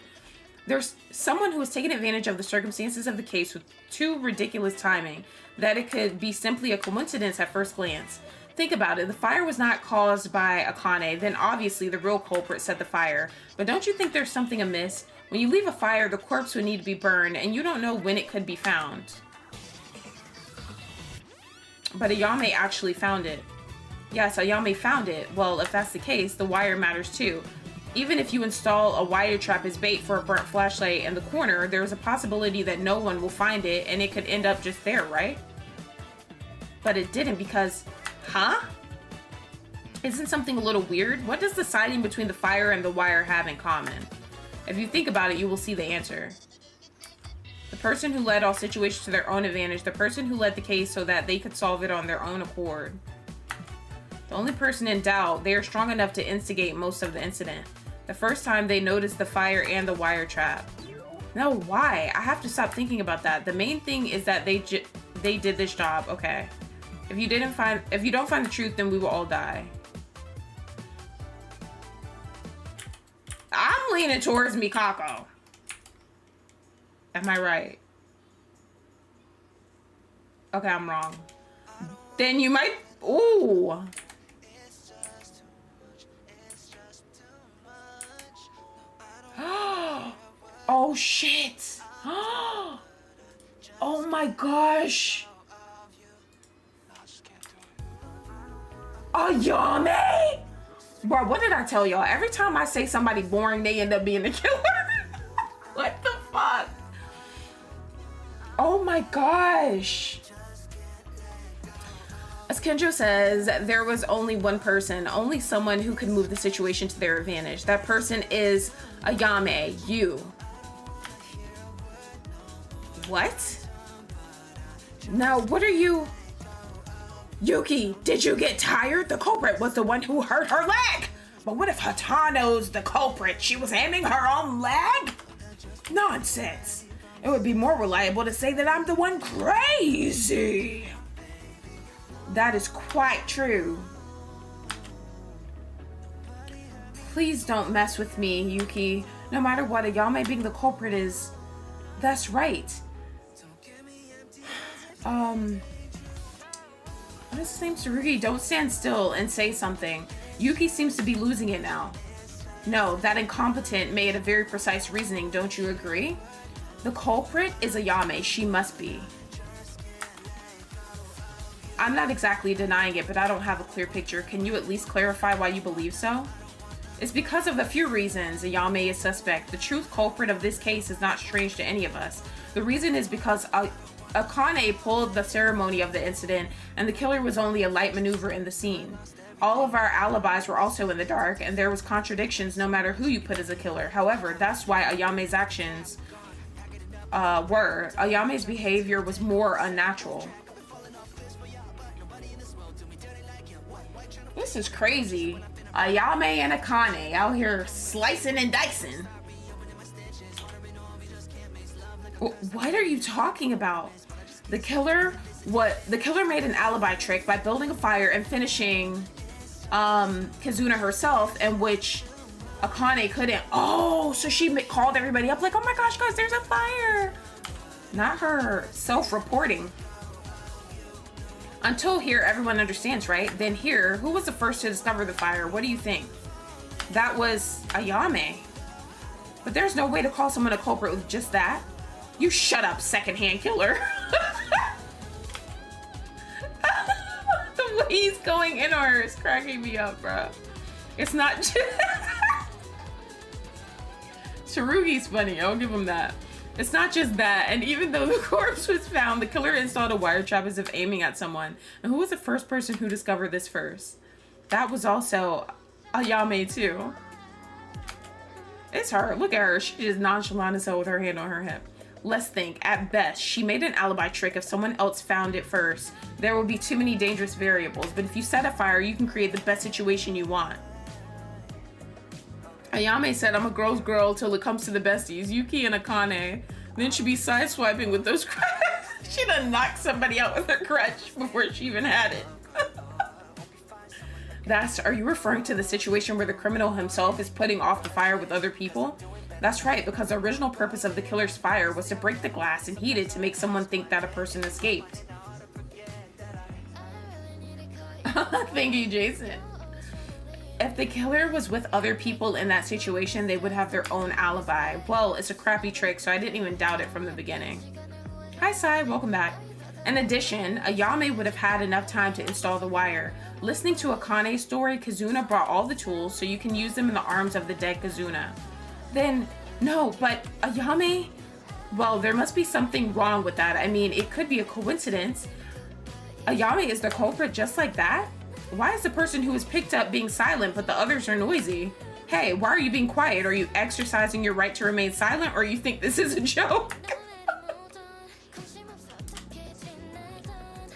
There's someone who has taken advantage of the circumstances of the case with too ridiculous timing that it could be simply a coincidence at first glance. Think about it. The fire was not caused by Akane. Then obviously the real culprit set the fire. But don't you think there's something amiss? When you leave a fire, the corpse would need to be burned, and you don't know when it could be found. But Ayame actually found it. Yes, Ayame found it. Well, if that's the case, the wire matters too. Even if you install a wire trap as bait for a burnt flashlight in the corner, there's a possibility that no one will find it and it could end up just there, right? But it didn't because... Huh? Isn't something a little weird? What does the siding between the fire and the wire have in common? If you think about it, you will see the answer. The person who led all situations to their own advantage. The person who led the case so that they could solve it on their own accord. The only person in doubt, they are strong enough to instigate most of the incident. The first time they noticed the fire and the wire trap. No, why? I have to stop thinking about that. The main thing is that they did this job. Okay. If you don't find the truth, then we will all die. I'm leaning towards Mikako. Am I right? Okay, I'm wrong. Then you might... Ooh. Oh, shit. Oh, my gosh. Ayame? Bro, what did I tell y'all? Every time I say somebody boring, they end up being the killer. What the fuck? Oh my gosh. As Kenjo says, there was only one person, only someone who could move the situation to their advantage. That person is Ayame, you. What? Now, what are you... Yuki, did you get tired? The culprit was the one who hurt her leg. But what if Hatano's the culprit? She was aiming her own leg? Nonsense. It would be more reliable to say that I'm the one crazy. That is quite true. Please don't mess with me, Yuki. No matter what, Ayame being the culprit is... That's right. What is his name? Tsurugi, don't stand still and say something. Yuki seems to be losing it now. No, that incompetent made a very precise reasoning, don't you agree? The culprit is Ayame, she must be. I'm not exactly denying it, but I don't have a clear picture. Can you at least clarify why you believe so? It's because of a few reasons Ayame is suspect. The true culprit of this case is not strange to any of us. The reason is because Akane pulled the ceremony of the incident, and the killer was only a light maneuver in the scene. All of our alibis were also in the dark, and there was contradictions no matter who you put as a killer. However, that's why Ayame's actions were. Ayame's behavior was more unnatural. This is crazy. Ayame and Akane out here slicing and dicing. What are you talking about? The killer made an alibi trick by building a fire and finishing Kizuna herself, in which Akane couldn't. Oh, so she called everybody up like, oh my gosh, guys, there's a fire. Not her self-reporting. Until here, everyone understands, right? Then here, who was the first to discover the fire? What do you think? That was Ayame. But there's no way to call someone a culprit with just that. You shut up, secondhand killer. The way he's going in on her is cracking me up, bro. It's not just... Tsurugi's funny, I'll give him that. It's not just that, and even though the corpse was found, the killer installed a wire trap as if aiming at someone. And who was the first person who discovered this first? That was also Ayame too. It's her. Look at her. She just nonchalant as hell with her hand on her hip. Let's think. At best, she made an alibi trick if someone else found it first. There will be too many dangerous variables, but if you set a fire, you can create the best situation you want. Ayame said, I'm a girl's girl till it comes to the besties, Yuki and Akane. Then she'd be sideswiping with those crutches. She done knocked somebody out with her crutch before she even had it. Are you referring to the situation where the criminal himself is putting off the fire with other people? That's right, because the original purpose of the killer's fire was to break the glass and heat it to make someone think that a person escaped. Thank you, Jason. If the killer was with other people in that situation, they would have their own alibi. Well, it's a crappy trick, so I didn't even doubt it from the beginning. Hi, Sai, welcome back. In addition, Ayame would have had enough time to install the wire. Listening to Akane's story, Kazuna brought all the tools so you can use them in the arms of the dead Kazuna. Then, no, but Ayame? Well, there must be something wrong with that. I mean, it could be a coincidence. Ayame is the culprit just like that? Why is the person who was picked up being silent but the others are noisy? Hey, why are you being quiet? Are you exercising your right to remain silent, or you think this is a joke?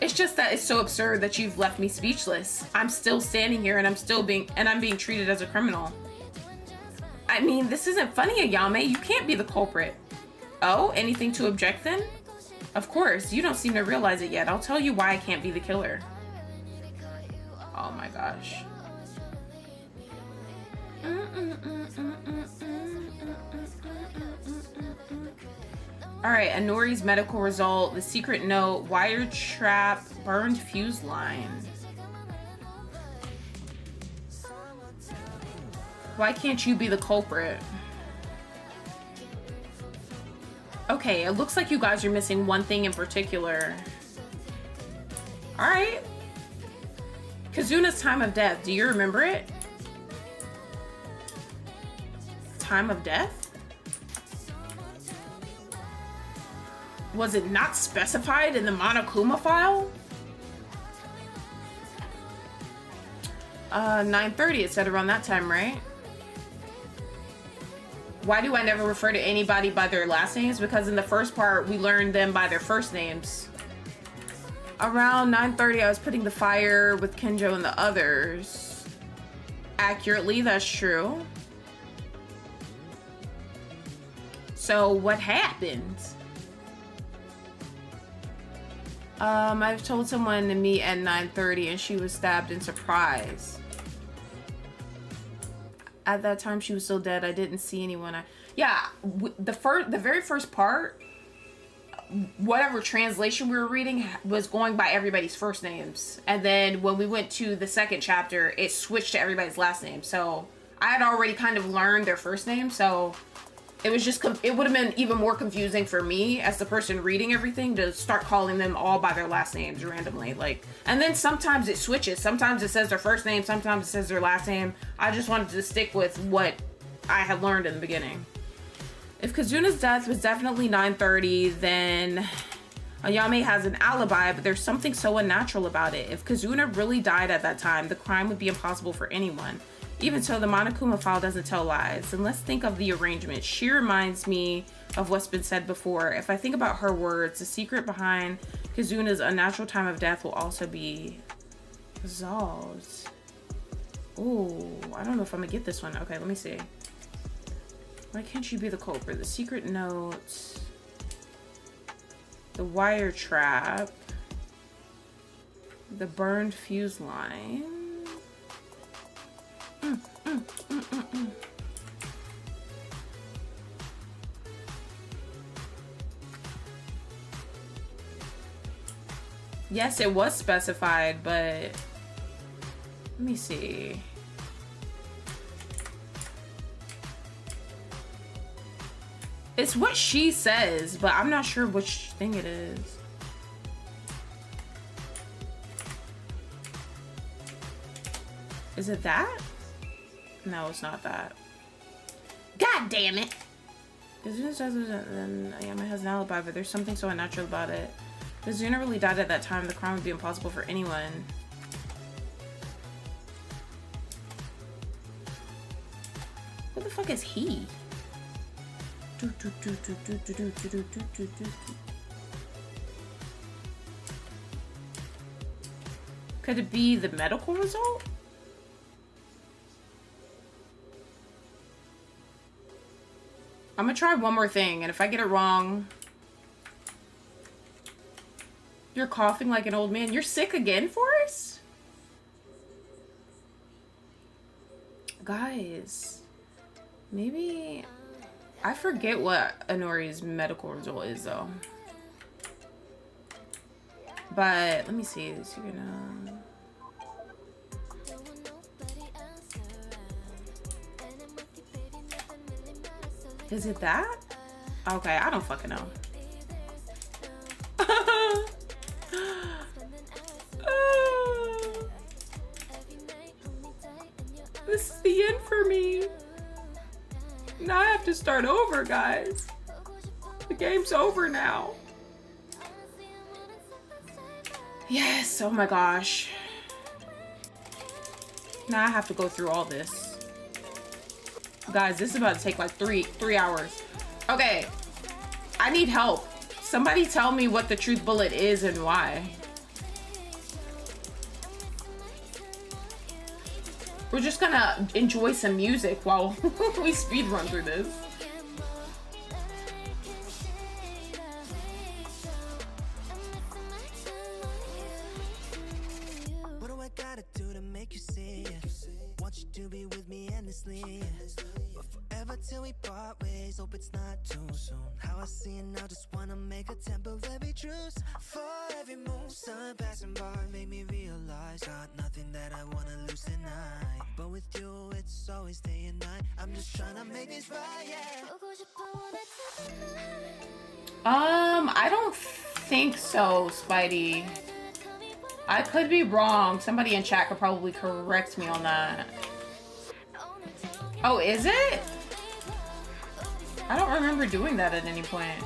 It's just that it's so absurd that you've left me speechless. I'm still standing here and I'm being treated as a criminal. I mean, this isn't funny, Ayame. You can't be the culprit. Oh, anything to object then? Of course, you don't seem to realize it yet. I'll tell you why I can't be the killer. Oh my gosh. Alright, Anori's medical result, the secret note, wire trap, burned fuse line. Why can't you be the culprit? Okay, it looks like you guys are missing one thing in particular. Alright. Kazuna's time of death, do you remember it? Time of death? Was it not specified in the Monokuma file? 9:30, it said around that time, right? Why do I never refer to anybody by their last names? Because in the first part, we learned them by their first names. Around 9:30, I was putting the fire with Kenjo and the others. Accurately, that's true. So what happened? I've told someone to meet at 9:30 and she was stabbed in surprise. At that time, she was still dead. I didn't see anyone. The very first part, whatever translation we were reading was going by everybody's first names. And then when we went to the second chapter, it switched to everybody's last name. So I had already kind of learned their first name. So it was just, it would have been even more confusing for me as the person reading everything to start calling them all by their last names randomly. Like, and then sometimes it switches. Sometimes it says their first name. Sometimes it says their last name. I just wanted to stick with what I had learned in the beginning. If Kazuna's death was definitely 9:30, then Ayame has an alibi, but there's something so unnatural about it. If Kazuna really died at that time, the crime would be impossible for anyone. Even so, the Monokuma file doesn't tell lies. And let's think of the arrangement. She reminds me of what's been said before. If I think about her words, the secret behind Kazuna's unnatural time of death will also be resolved. Ooh, I don't know if I'm gonna get this one. Okay, let me see. Why can't she be the culprit? The secret note, the wire trap, the burned fuse line. Yes, it was specified, but let me see. It's what she says, but I'm not sure which thing it is. Is it that? No, it's not that. God damn it! Kazuna says then Ayame has an alibi, but there's something so unnatural about it. Kazuna really died at that time. The crime would be impossible for anyone. Who the fuck is he? Could it be the medical result? I'm gonna try one more thing, and if I get it wrong... You're coughing like an old man. You're sick again, Forrest? Guys, maybe I forget what Inori's medical result is though. But let me see. Is he gonna? Is it that? Okay, I don't fucking know. This is the end for me. Now I have to start over, guys. The game's over now. Yes, oh my gosh. Now I have to go through all this. Guys, this is about to take like three hours. Okay, I need help. Somebody tell me what the truth bullet is and why. We're just gonna enjoy some music while we speed run through this. What do I gotta do to make you see? Want you to be with me endlessly, but forever till we part ways. Hope it's not too soon. How I see it now, just wanna make a temporary truce. For every moon, sun passing by, make me realize got nothing that I wanna lose tonight. But with you, it's always day and night. I'm just trying to make this right, yeah. I don't think so, Spidey. I could be wrong. Somebody in chat could probably correct me on that. Oh, is it? I don't remember doing that at any point.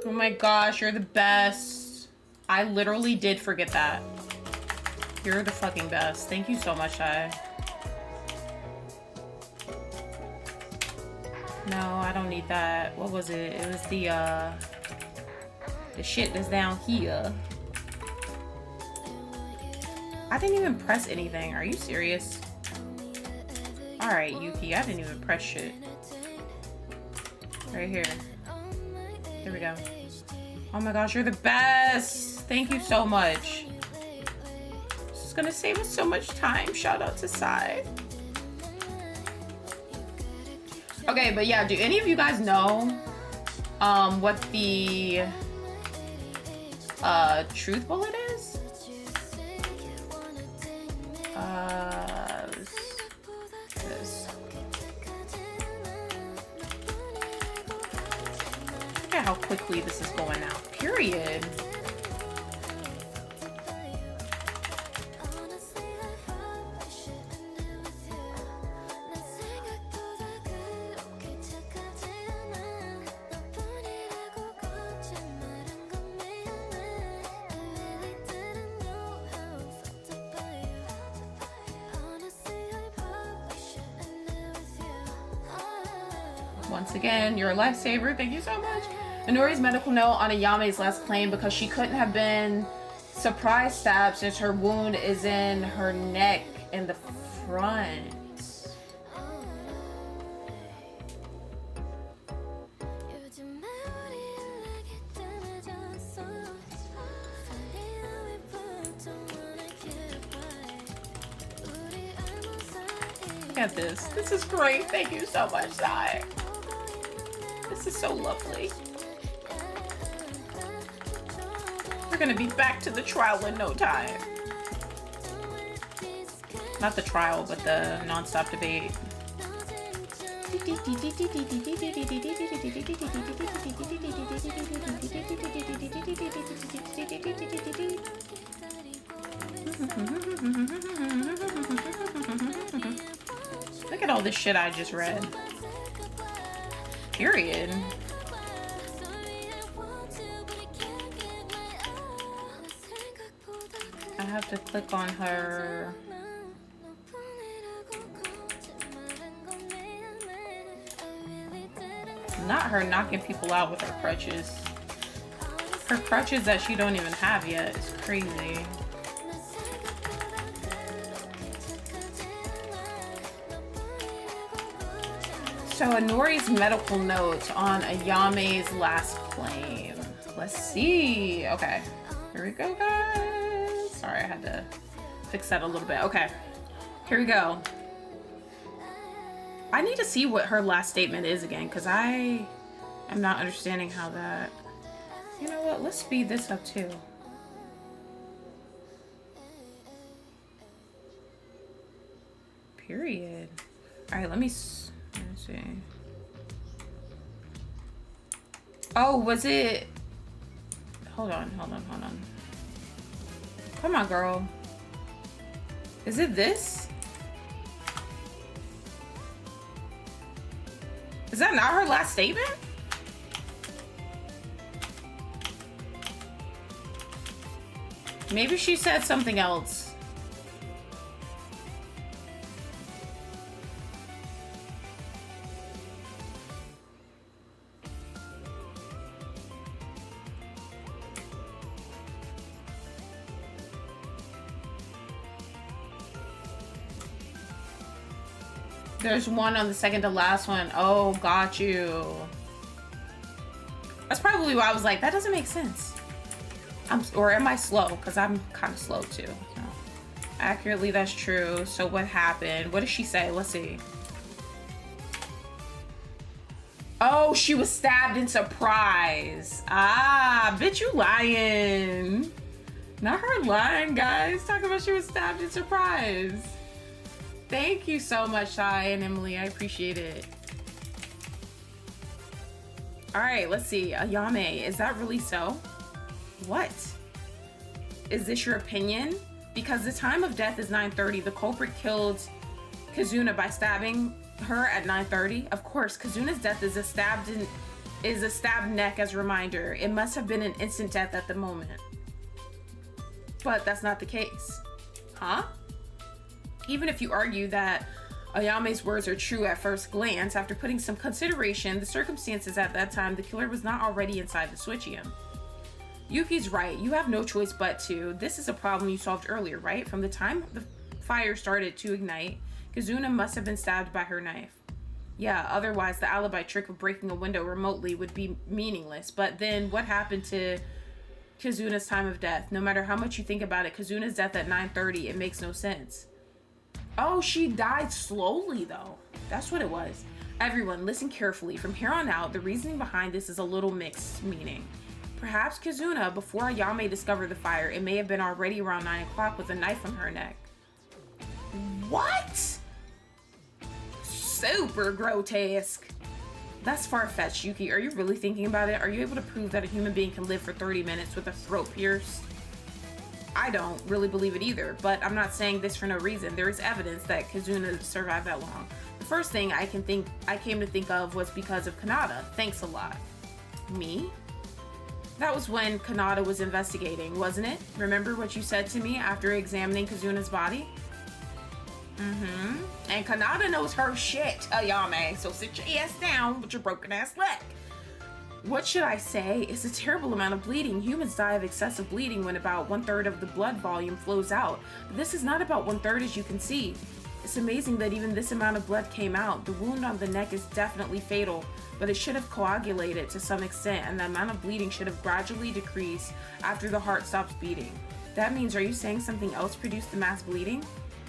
Oh my gosh, you're the best. I literally did forget that. You're the fucking best. Thank you so much, Shai. No, I don't need that. What was it? It was the shit that's down here. I didn't even press anything. Are you serious? Alright, Yuki, I didn't even press shit. Right here. Here we go. Oh my gosh, you're the best. Thank you so much. This is gonna save us so much time. Shout out to Sai. Okay, but yeah, do any of you guys know what the truth bullet is? This. Look at how quickly this is going now. Period. Once again, you're a lifesaver. Thank you so much. Inori's medical note on Ayame's last claim because she couldn't have been surprise stabbed since her wound is in her neck in the front. Look at this. This is great. Thank you so much, Sai. This is so lovely. We're gonna be back to the trial in no time. Not the trial, but the non-stop debate. the shit I just read. Period. I have to click on her. Not her knocking people out with her crutches. Her crutches that she don't even have yet. It's crazy. So Inori's medical notes on Ayame's last claim. Let's see. Okay, here we go, guys. Sorry, I had to fix that a little bit. Okay, here we go. I need to see what her last statement is again, because I am not understanding how that... You know what? Let's speed this up too. Period. All right, let me see. Oh, was it? Hold on. Come on, girl. Is it this? Is that not her last statement? Maybe she said something else. There's one on the second to last one. Oh, got you. That's probably why I was like, that doesn't make sense. Or am I slow? Because I'm kind of slow too. So. Accurately, that's true. So what happened? What did she say? Let's see. Oh, she was stabbed in surprise. Ah, bitch, you lying. Not her lying, guys. Talking about she was stabbed in surprise. Thank you so much, Sai and Emily. I appreciate it. All right, let's see. Ayame, is that really so? What? Is this your opinion? Because the time of death is 9:30. The culprit killed Kazuna by stabbing her at 9:30. Of course, Kazuna's death is a stabbed neck as a reminder. It must have been an instant death at the moment. But that's not the case. Huh? Even if you argue that Ayame's words are true at first glance, after putting some consideration, the circumstances at that time, the killer was not already inside the Switchium. Yuki's right. You have no choice but to. This is a problem you solved earlier, right? From the time the fire started to ignite, Kazuna must have been stabbed by her knife. Yeah, otherwise the alibi trick of breaking a window remotely would be meaningless. But then what happened to Kazuna's time of death? No matter how much you think about it, Kazuna's death at 9:30, it makes no sense. Oh, she died slowly though. That's what it was. Everyone, listen carefully. From here on out, the reasoning behind this is a little mixed meaning. Perhaps Kazuna, before Ayame discovered the fire, it may have been already around 9 o'clock with a knife on her neck. What? Super grotesque. That's far-fetched, Yuki. Are you really thinking about it? Are you able to prove that a human being can live for 30 minutes with a throat pierced? I don't really believe it either, but I'm not saying this for no reason. There is evidence that Kazuna survived that long. The first thing I came to think of was because of Kanata. Thanks a lot. Me? That was when Kanata was investigating, wasn't it? Remember what you said to me after examining Kazuna's body? Mm-hmm. And Kanata knows her shit, Ayame, so sit your ass down with your broken ass leg. What should I say? It's a terrible amount of bleeding. Humans die of excessive bleeding when about 1/3 of the blood volume flows out. But this is not about 1/3, as you can see. It's amazing that even this amount of blood came out. The wound on the neck is definitely fatal, but it should have coagulated to some extent, and the amount of bleeding should have gradually decreased after the heart stops beating. That means, are you saying something else produced the mass bleeding?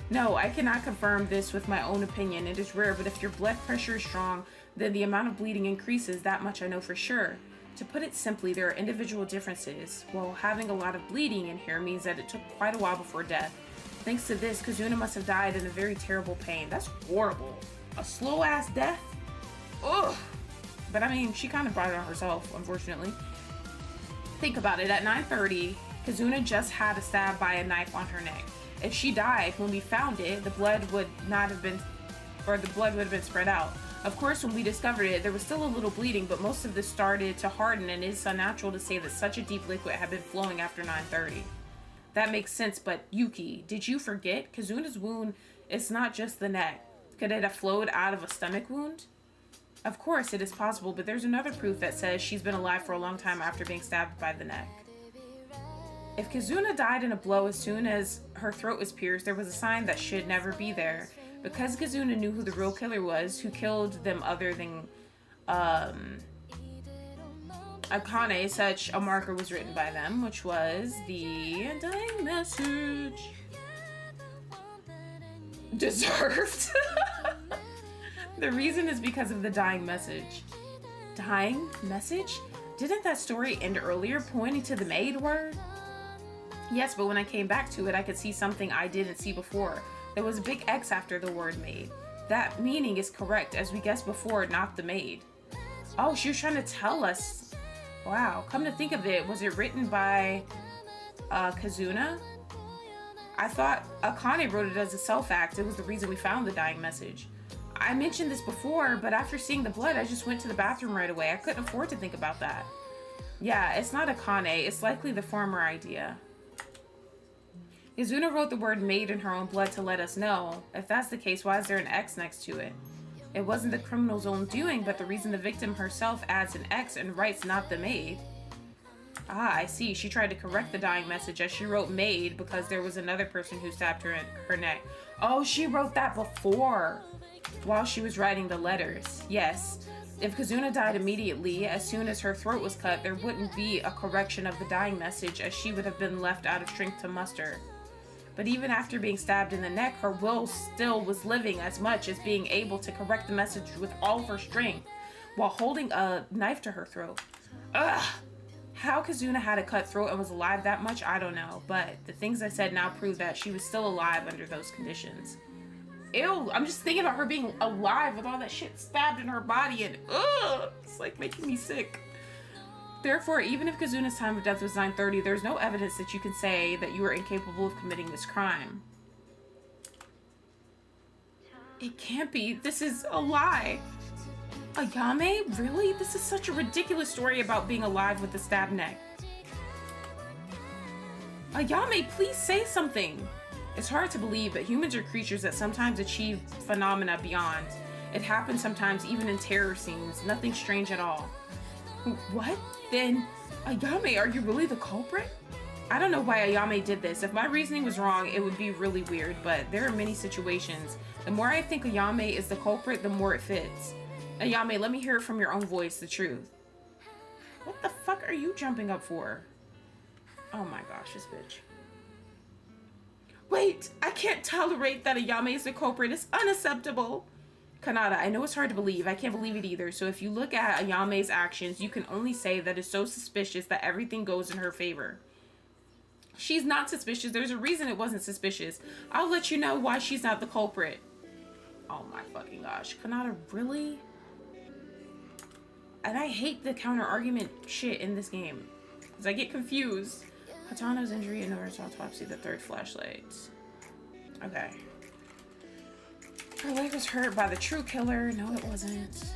No, I cannot confirm this with my own opinion. It is rare, but if your blood pressure is strong, then the amount of bleeding increases. That much I know for sure. To put it simply, there are individual differences. Well, having a lot of bleeding in here means that it took quite a while before death. Thanks to this, Kazuna must have died in a very terrible pain. That's horrible. A slow-ass death? Ugh. But I mean, she kind of brought it on herself, unfortunately. Think about it. At 9:30, Kazuna just had a stab by a knife on her neck. If she died when we found it, the blood would not have been or the blood would have been spread out. Of course, when we discovered it, there was still a little bleeding, but most of this started to harden, and it's unnatural to say that such a deep liquid had been flowing after 9:30. That makes sense, but Yuki, did you forget? Kazuna's wound is not just the neck. Could it have flowed out of a stomach wound? Of course, it is possible, but there's another proof that says she's been alive for a long time after being stabbed by the neck. If Kazuna died in a blow as soon as her throat was pierced, there was a sign that should never be there. Because Kazuna knew who the real killer was, who killed them other than Akane, such a marker was written by them, which was the dying message. Deserved. The reason is because of the dying message. Dying message? Didn't that story end earlier, pointing to the maid word? Yes, but when I came back to it, I could see something I didn't see before. There was a big X after the word maid. That meaning is correct, as we guessed before, not the maid. Oh, she was trying to tell us. Wow, come to think of it, was it written by Kazuna? I thought Akane wrote it as a self-act. It was the reason we found the dying message. I mentioned this before, but after seeing the blood, I just went to the bathroom right away. I couldn't afford to think about that. Yeah, it's not Akane. It's likely the former idea. Kazuna wrote the word maid in her own blood to let us know. If that's the case, why is there an X next to it? It wasn't the criminal's own doing, but the reason the victim herself adds an X and writes not the maid. Ah, I see. She tried to correct the dying message as she wrote maid because there was another person who stabbed her in her neck. Oh, she wrote that before, while she was writing the letters. Yes. If Kazuna died immediately, as soon as her throat was cut, there wouldn't be a correction of the dying message, as she would have been left out of strength to muster. But even after being stabbed in the neck, her will still was living as much as being able to correct the message with all of her strength while holding a knife to her throat. Ugh! How Kazuna had a cut throat and was alive that much, I don't know. But the things I said now prove that she was still alive under those conditions. Ew, I'm just thinking about her being alive with all that shit stabbed in her body and ugh! It's like making me sick. Therefore, even if Kazuna's time of death was 9:30, there's no evidence that you can say that you are incapable of committing this crime. It can't be. This is a lie. Ayame? Really? This is such a ridiculous story about being alive with a stabbed neck. Ayame, please say something. It's hard to believe, but humans are creatures that sometimes achieve phenomena beyond. It happens sometimes even in terror scenes. Nothing strange at all. What? Then, Ayame, are you really the culprit? I don't know why Ayame did this. If my reasoning was wrong, it would be really weird, but there are many situations. The more I think Ayame is the culprit, the more it fits. Ayame, let me hear it from your own voice, the truth. What the fuck are you jumping up for? Oh my gosh, this bitch. Wait, I can't tolerate that Ayame is the culprit. It's unacceptable. Kanata, I know it's hard to believe. I can't believe it either. So if you look at Ayame's actions, you can only say that it's so suspicious that everything goes in her favor. She's not suspicious. There's a reason it wasn't suspicious. I'll let you know why she's not the culprit. Oh my fucking gosh. Kanata, really? And I hate the counter-argument shit in this game. Because I get confused. Hatano's injury and nurse autopsy, the third flashlight. Okay. Her leg was hurt by the true killer. No, it wasn't.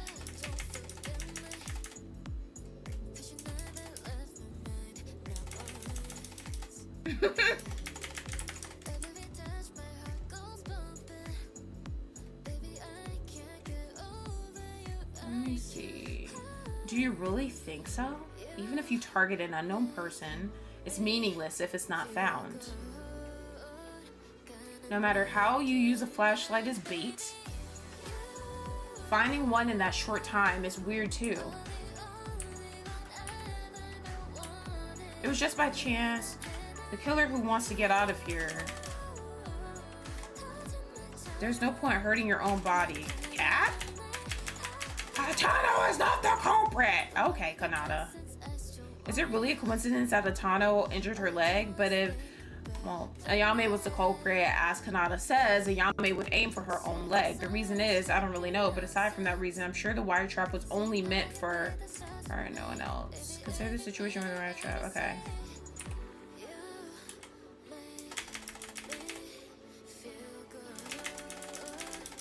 Let me see. Do you really think so? Even if you target an unknown person, it's meaningless if it's not found. No matter how you use a flashlight as bait, finding one in that short time is weird too. It was just by chance. The killer who wants to get out of here. There's no point hurting your own body. Cat? Hatano is not the culprit! Okay, Kanata. Is it really a coincidence that Hatano injured her leg? But if, well, Ayame was the culprit, as Kanata says, Ayame would aim for her own leg. The reason is, I don't really know, but aside from that reason, I'm sure the wire trap was only meant for her and no one else. Consider the situation with the wire trap. Okay.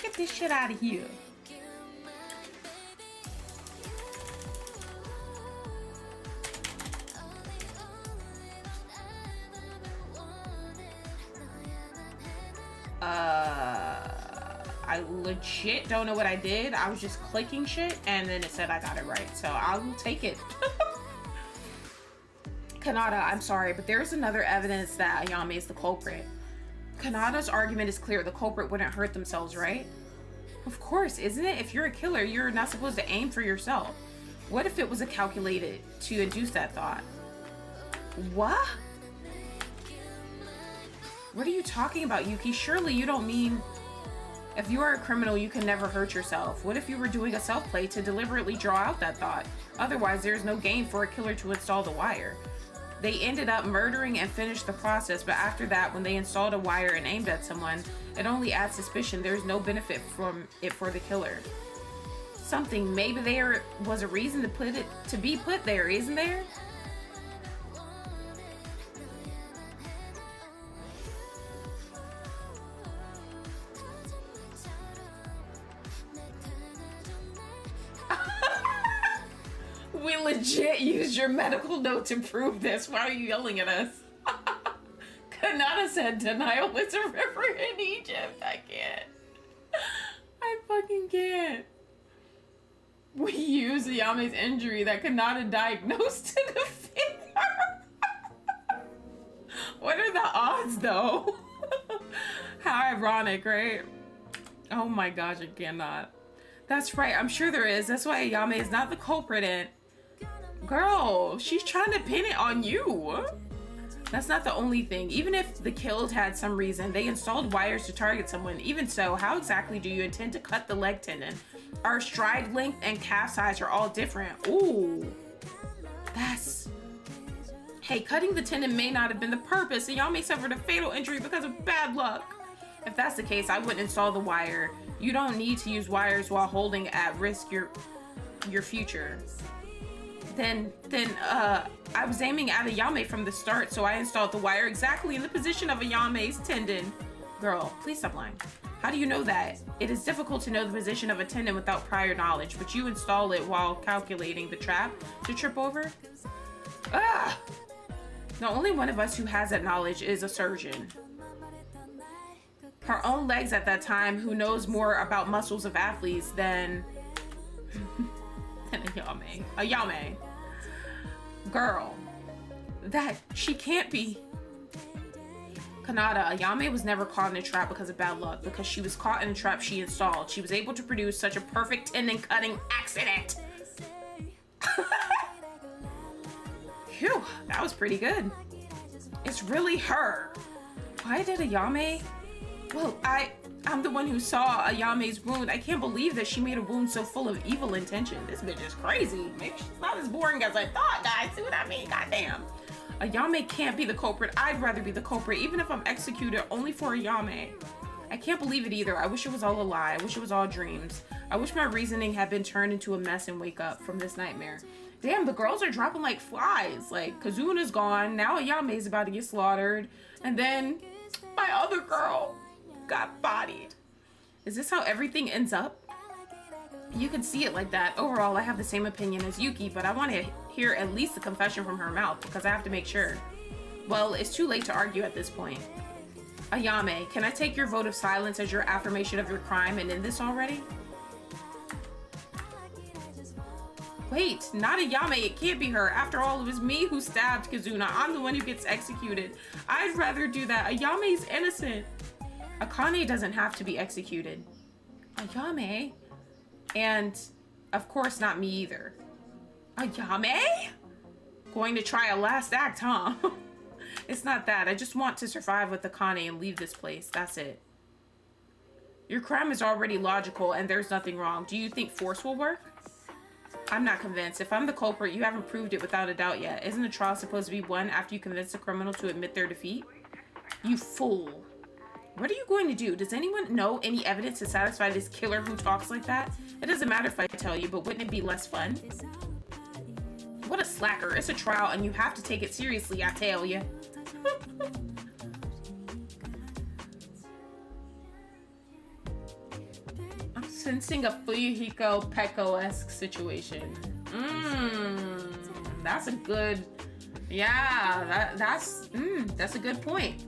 Get this shit out of here. I legit don't know what I did. I was just clicking shit and then it said I got it right. So I will take it. Kanata, I'm sorry, but there's another evidence that Ayame is the culprit. Kanata's argument is clear. The culprit wouldn't hurt themselves, right? Of course, isn't it? If you're a killer, you're not supposed to aim for yourself. What if it was calculated to induce that thought? What? What are you talking about, Yuki? Surely you don't mean... If you are a criminal, you can never hurt yourself. What if you were doing a self-play to deliberately draw out that thought? Otherwise, there's no game for a killer to install the wire. They ended up murdering and finished the process, but after that, when they installed a wire and aimed at someone, it only adds suspicion. There's no benefit from it for the killer. Maybe there was a reason to be put there, isn't there? We legit used your medical note to prove this. Why are you yelling at us? Kanata said denial is a river in Egypt. I can't. I fucking can't. We use Ayame's injury that Kanata diagnosed to the finger. What are the odds though? How ironic, right? Oh my gosh, I cannot. That's right, I'm sure there is. That's why Ayame is not the culprit and... Girl, she's trying to pin it on you. That's not the only thing. Even if the killed had some reason, they installed wires to target someone. Even so, how exactly do you intend to cut the leg tendon? Our stride length and calf size are all different. Ooh, that's... Hey, cutting the tendon may not have been the purpose, and y'all may suffer a fatal injury because of bad luck. If that's the case, I wouldn't install the wire. You don't need to use wires while holding at risk your future. Then I was aiming at Ayame from the start, so I installed the wire exactly in the position of Ayame's tendon. Girl, please stop lying. How do you know that? It is difficult to know the position of a tendon without prior knowledge, but you install it while calculating the trap to trip over? Ah! The only one of us who has that knowledge is a surgeon. Her own legs at that time, who knows more about muscles of athletes than Ayame. Ayame. Girl, that she can't be. Kanata, Ayame was never caught in a trap because of bad luck, because she was caught in a trap she installed. She was able to produce such a perfect tendon cutting accident. Phew, that was pretty good. It's really her. Why did Ayame? Well, I'm the one who saw Ayame's wound. I can't believe that she made a wound so full of evil intention. This bitch is crazy. Maybe she's not as boring as I thought, guys. See what I mean? Goddamn. Ayame can't be the culprit. I'd rather be the culprit, even if I'm executed only for Ayame. I can't believe it either. I wish it was all a lie. I wish it was all dreams. I wish my reasoning had been turned into a mess and wake up from this nightmare. Damn, the girls are dropping like flies. Like, Kazuna's gone. Now Ayame's about to get slaughtered. And then my other girl got bodied. Is this how everything ends up? You can see it like that. Overall, I have the same opinion as Yuki, but I want to hear at least a confession from her mouth because I have to make sure. Well, it's too late to argue at this point. Ayame, can I take your vote of silence as your affirmation of your crime and end this already? Wait, not Ayame. It can't be her. After all, it was me who stabbed Kazuna. I'm the one who gets executed. I'd rather do that. Ayame's innocent. Akane doesn't have to be executed. Ayame? And, of course, not me either. Ayame? Going to try a last act, huh? It's not that. I just want to survive with Akane and leave this place. That's it. Your crime is already logical and there's nothing wrong. Do you think force will work? I'm not convinced. If I'm the culprit, you haven't proved it without a doubt yet. Isn't a trial supposed to be won after you convince the criminal to admit their defeat? You fool. What are you going to do? Does anyone know any evidence to satisfy this killer who talks like that? It doesn't matter if I tell you, but wouldn't it be less fun? What a slacker. It's a trial and you have to take it seriously, I tell you. Sensing a Fuyuhiko Peko-esque situation. That's a good, yeah, that's a good point.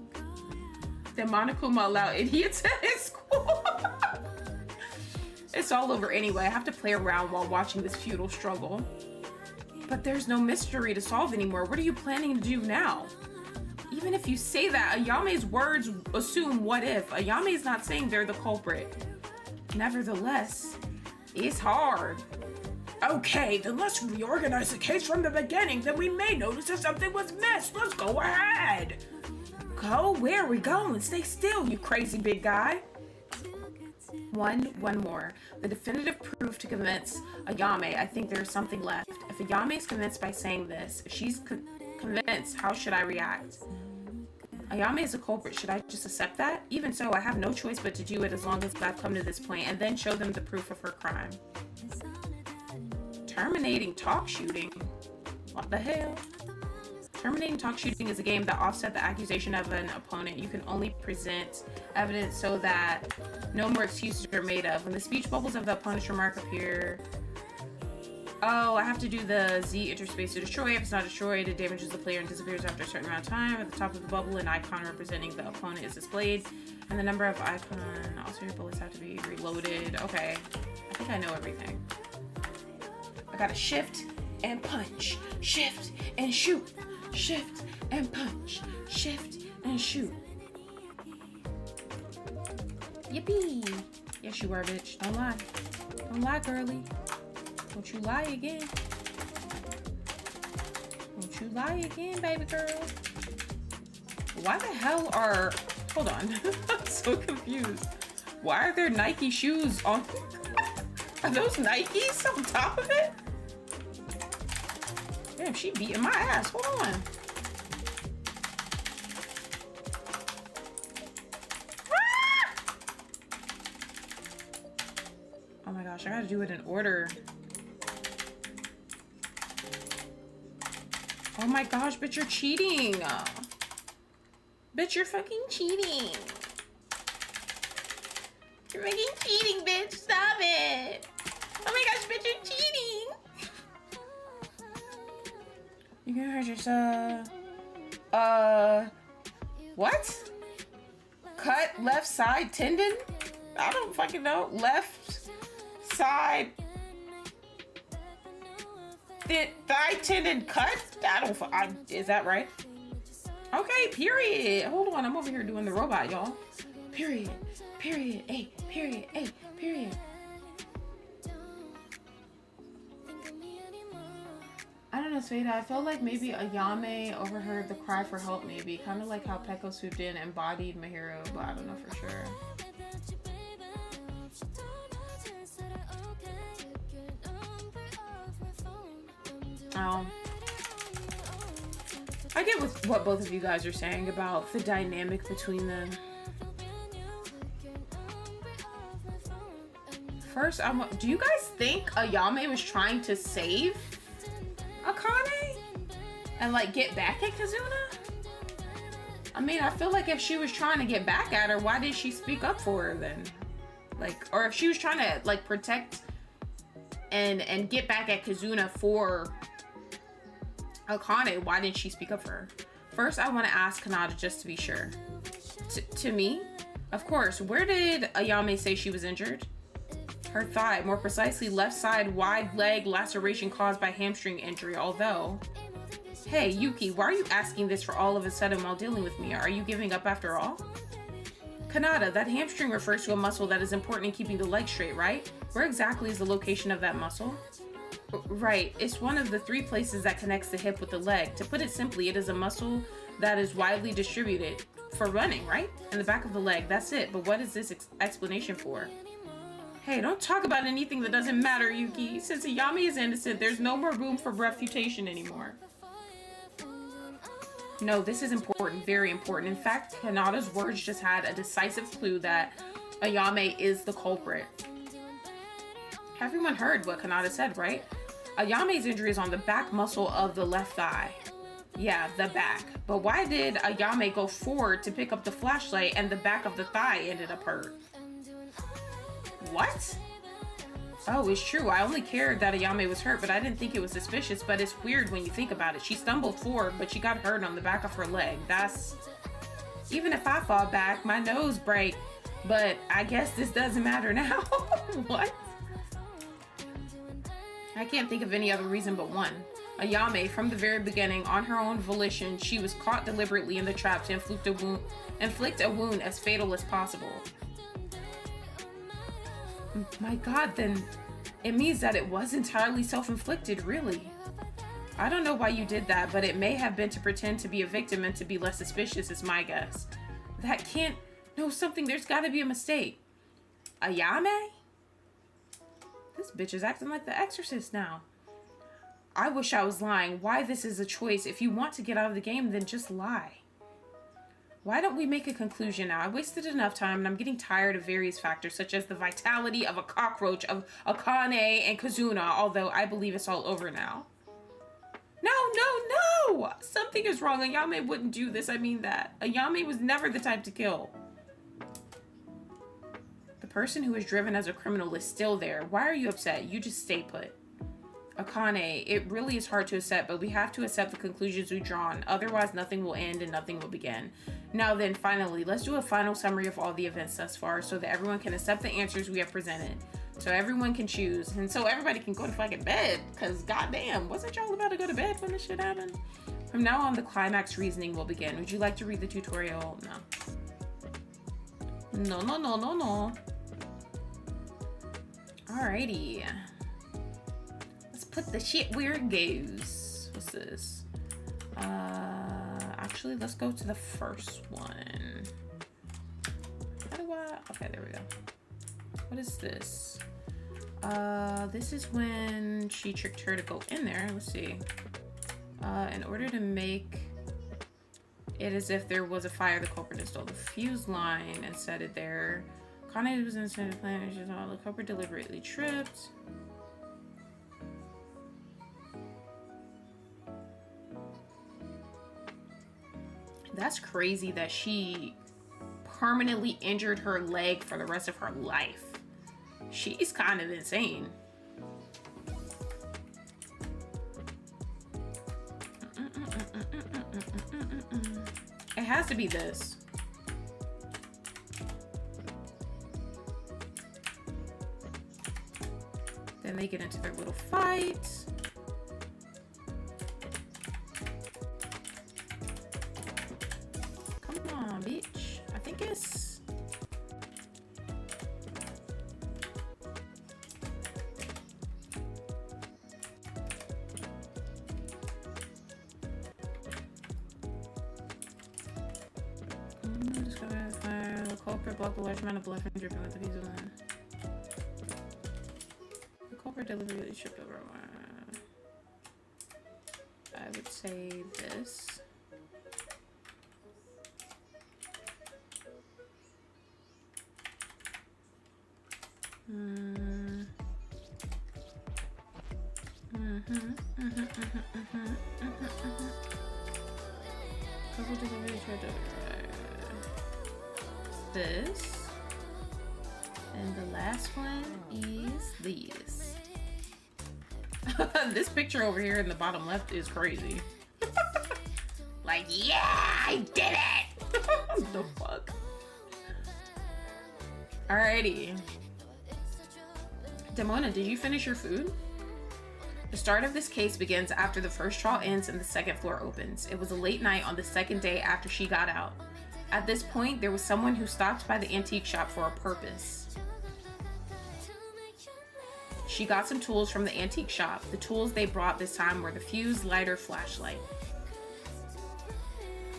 Did Monokuma allow idiots at his school? It's all over anyway. I have to play around while watching this futile struggle. But there's no mystery to solve anymore. What are you planning to do now? Even if you say that, Ayame's words assume what if. Ayame's not saying they're the culprit. Nevertheless, it's hard. Okay, then let's reorganize the case from the beginning. Then we may notice if something was missed. Let's go ahead. Go? Where are we going? Stay still, you crazy big guy. One more. The definitive proof to convince Ayame. I think there's something left. If Ayame is convinced by saying this, if she's convinced, how should I react? Ayame is a culprit. Should I just accept that? Even so, I have no choice but to do it as long as I've come to this point and then show them the proof of her crime. Terminating talk shooting? What the hell? Terminating talk shooting is a game that offsets the accusation of an opponent. You can only present evidence so that no more excuses are made of. When the speech bubbles of the opponent's remark appear... Oh, I have to do the Z interspace to destroy. If it's not destroyed, it damages the player and disappears after a certain amount of time. At the top of the bubble, an icon representing the opponent is displayed, and the number of icon. Also, your bullets have to be reloaded. Okay, I think I know everything. I gotta shift and punch, shift and shoot, shift and punch, shift and shoot. Yippee! Yes, you are, bitch. Don't lie. Don't lie, girly. Don't you lie again. Don't you lie again, baby girl. Why the hell are... Hold on. I'm so confused. Why are there Nike shoes on... Are those Nikes on top of it? Damn, she beating my ass. Hold on. Ah! Oh my gosh, I gotta do it in order. Oh my gosh, bitch, you're cheating. Bitch, you're fucking cheating. You're fucking cheating, bitch. Stop it. Oh my gosh, bitch, you're cheating. You can hurt yourself. What? Cut left side tendon? I don't fucking know. Left side thigh tendon cut? Is that right? Okay, period. Hold on, I'm over here doing the robot, y'all. Period. Period. A. Period. A. Period. I don't know, Sveta. I felt like maybe Ayame overheard the cry for help, maybe. Kind of like how Peko swooped in and bodied Mahiro, but I don't know for sure. I get what both of you guys are saying about the dynamic between them. First, do you guys think Ayame was trying to save Akane? And like get back at Kazuna? I mean, I feel like if she was trying to get back at her, why did she speak up for her then? Like, or if she was trying to like protect and get back at Kazuna for Akane, why didn't she speak up for her? First, I want to ask Kanata just to be sure. To me, of course, where did Ayame say she was injured? Her thigh, more precisely left side wide leg laceration caused by hamstring injury, although... Hey, Yuki, why are you asking this for all of a sudden while dealing with me? Are you giving up after all? Kanata, that hamstring refers to a muscle that is important in keeping the leg straight, right? Where exactly is the location of that muscle? Right, it's one of the 3 places that connects the hip with the leg. To put it simply, it is a muscle that is widely distributed for running, right? In the back of the leg, that's it. But what is this explanation for? Hey, don't talk about anything that doesn't matter, Yuki. Since Ayame is innocent, there's no more room for refutation anymore. No, this is important, very important. In fact, Kanata's words just had a decisive clue that Ayame is the culprit. Everyone heard what Kanata said, right? Ayame's injury is on the back muscle of the left thigh. Yeah, the back. But why did Ayame go forward to pick up the flashlight and the back of the thigh ended up hurt? What? Oh, it's true. I only cared that Ayame was hurt, but I didn't think it was suspicious. But it's weird when you think about it. She stumbled forward, but she got hurt on the back of her leg. That's... Even if I fall back, my nose break. But I guess this doesn't matter now. What? I can't think of any other reason but one. Ayame, from the very beginning, on her own volition, she was caught deliberately in the trap to inflict a wound as fatal as possible. My God, then it means that it was entirely self-inflicted, really. I don't know why you did that, but it may have been to pretend to be a victim and to be less suspicious, is my guess. That can't... No, there's gotta be a mistake. Ayame? This bitch is acting like the Exorcist now. I wish I was lying. Why this is a choice? If you want to get out of the game, then just lie. Why don't we make a conclusion now? I wasted enough time and I'm getting tired of various factors such as the vitality of a cockroach, of Akane and Kazuna, although I believe it's all over now. No! Something is wrong. Ayame wouldn't do this. I mean that. Ayame was never the type to kill. The person who was driven as a criminal is still there. Why are you upset? You just stay put. Akane, it really is hard to accept, but we have to accept the conclusions we've drawn. Otherwise, nothing will end and nothing will begin. Now then, finally, let's do a final summary of all the events thus far so that everyone can accept the answers we have presented. So everyone can choose, and so everybody can go to fucking bed, because goddamn, wasn't y'all about to go to bed when this shit happened? From now on, the climax reasoning will begin. Would you like to read the tutorial? No. No. Alrighty. Let's put the shit where it goes. What's this? Actually, let's go to the first one. How do I... Okay, there we go. What is this? This is when she tricked her to go in there. Let's see. In order to make it as if there was a fire, the culprit installed the fuse line and set it there. Kane was inside the plan. The culprit deliberately tripped. That's crazy that she permanently injured her leg for the rest of her life. She's kind of insane. It has to be this. Then they get into their little fight. Come on, bitch. I think it's... The culprit blocked a large amount of blood from dripping with the fuse line. The culprit deliberately tripped over. I would say this. Couple deliberately tripped over. This, and the last one is this. This picture over here in the bottom left is crazy. Like, yeah, I did it. What the fuck? Alrighty. Demona, did you finish your food? The start of this case begins after the first trial ends and the second floor opens. It was a late night on the second day after she got out. At this point, there was someone who stopped by the antique shop for a purpose. She got some tools from the antique shop. The tools they brought this time were the fuse, lighter, flashlight.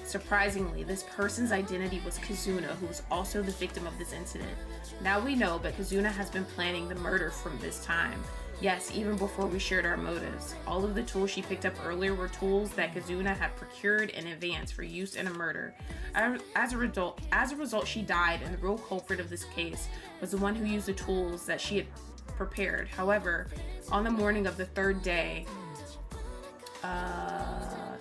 Surprisingly, this person's identity was Kazuna, who was also the victim of this incident. Now we know, but Kazuna has been planning the murder from this time. Yes, even before we shared our motives. All of the tools she picked up earlier were tools that Kazuna had procured in advance for use in a murder. As a result, she died, and the real culprit of this case was the one who used the tools that she had prepared. However, on the morning of the third day,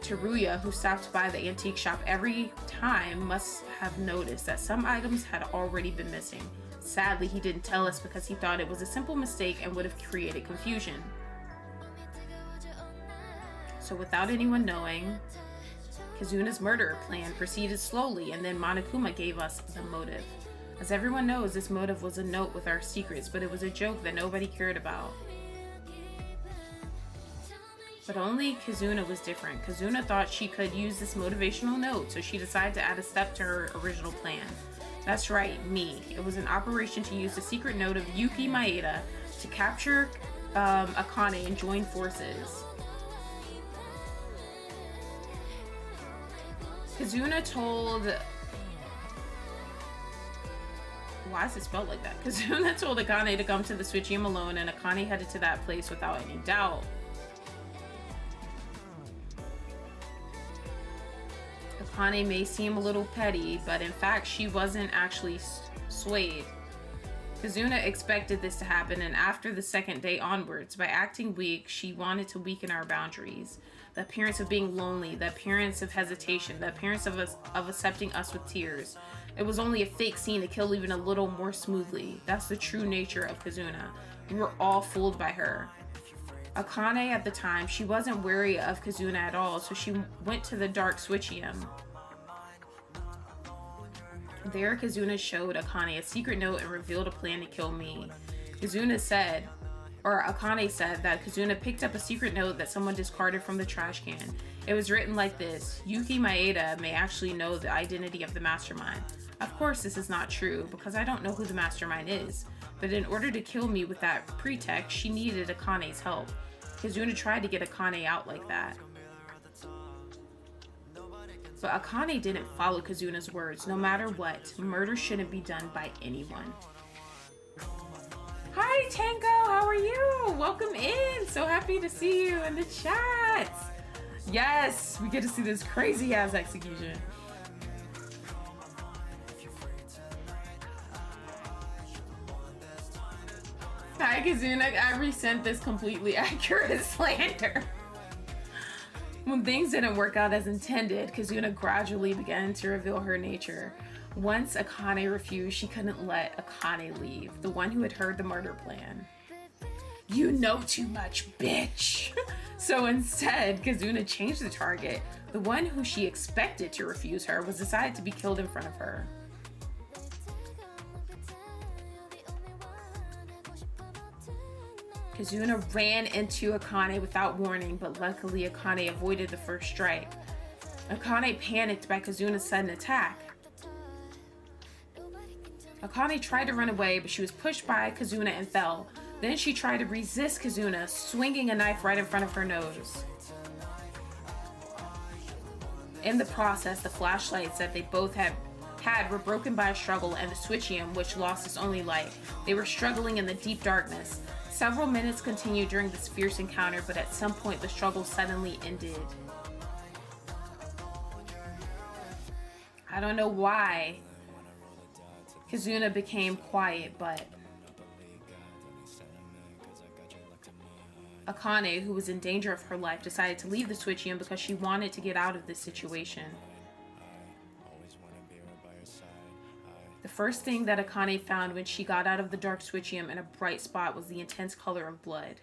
Teruya, who stopped by the antique shop every time, must have noticed that some items had already been missing. Sadly, he didn't tell us because he thought it was a simple mistake and would have created confusion. So without anyone knowing, Kazuna's murder plan proceeded slowly, and then Monokuma gave us the motive. As everyone knows, this motive was a note with our secrets, but it was a joke that nobody cared about. But only Kazuna was different. Kazuna thought she could use this motivational note, so she decided to add a step to her original plan. That's right, me. It was an operation to use the secret note of Yuki Maeda to capture Akane and join forces. Kazuna told... Why is it spelled like that? Kazuna told Akane to come to the Switchium alone, and Akane headed to that place without any doubt. Akane may seem a little petty, but in fact she wasn't actually swayed. Kazuna expected this to happen, and after the second day onwards, by acting weak, she wanted to weaken our boundaries. The appearance of being lonely, the appearance of hesitation, the appearance of accepting us with tears. It was only a fake scene to kill even a little more smoothly. That's the true nature of Kazuna. We were all fooled by her. Akane at the time, she wasn't wary of Kazuna at all, so she went to the Dark Switchium. There, Kazuna showed Akane a secret note and revealed a plan to kill me. Akane said that Kazuna picked up a secret note that someone discarded from the trash can. It was written like this: Yuki Maeda may actually know the identity of the mastermind. Of course, this is not true, because I don't know who the mastermind is. But in order to kill me with that pretext, she needed Akane's help. Kazuna tried to get Akane out like that. But Akane didn't follow Kazuna's words. No matter what, murder shouldn't be done by anyone. Hi Tango, how are you? Welcome in. So happy to see you in the chat. Yes, we get to see this crazy ass execution. Hi Kazuna, I resent this completely accurate slander. When things didn't work out as intended, Kazuna gradually began to reveal her nature. Once Akane refused, she couldn't let Akane leave, the one who had heard the murder plan. You know too much, bitch! So instead, Kazuna changed the target. The one who she expected to refuse her was decided to be killed in front of her. Kazuna ran into Akane without warning, but luckily Akane avoided the first strike. Akane panicked by Kazuna's sudden attack. Akane tried to run away, but she was pushed by Kazuna and fell. Then she tried to resist Kazuna, swinging a knife right in front of her nose. In the process, the flashlights that they both had were broken by a struggle, and the Switchium, which lost its only light. They were struggling in the deep darkness. Several minutes continued during this fierce encounter, but at some point the struggle suddenly ended. I don't know why Kazuna became quiet, but Akane, who was in danger of her life, decided to leave the Switchium because she wanted to get out of this situation. The first thing that Akane found when she got out of the Dark Switchium in a bright spot was the intense color of blood.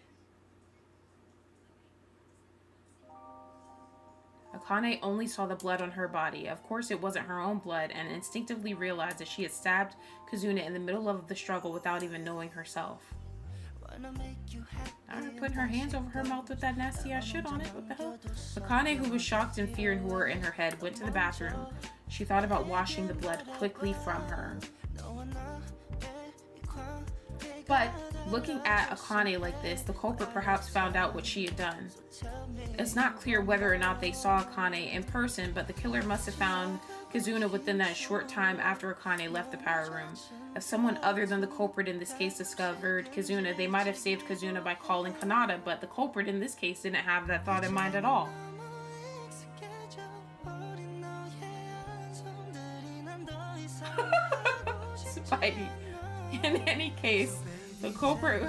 Akane only saw the blood on her body. Of course, it wasn't her own blood, and instinctively realized that she had stabbed Kazuna in the middle of the struggle without even knowing herself. Now her putting her hands over her mouth with that nasty ass shit on it. What the hell? Akane, who was shocked in fear and horror in her head, went to the bathroom. She thought about washing the blood quickly from her. But looking at Akane like this, the culprit perhaps found out what she had done. It's not clear whether or not they saw Akane in person, but the killer must have found Kazuna within that short time after Akane left the power room. If someone other than the culprit in this case discovered Kazuna, they might have saved Kazuna by calling Kanata, but the culprit in this case didn't have that thought in mind at all. Spidey. In any case, the culprit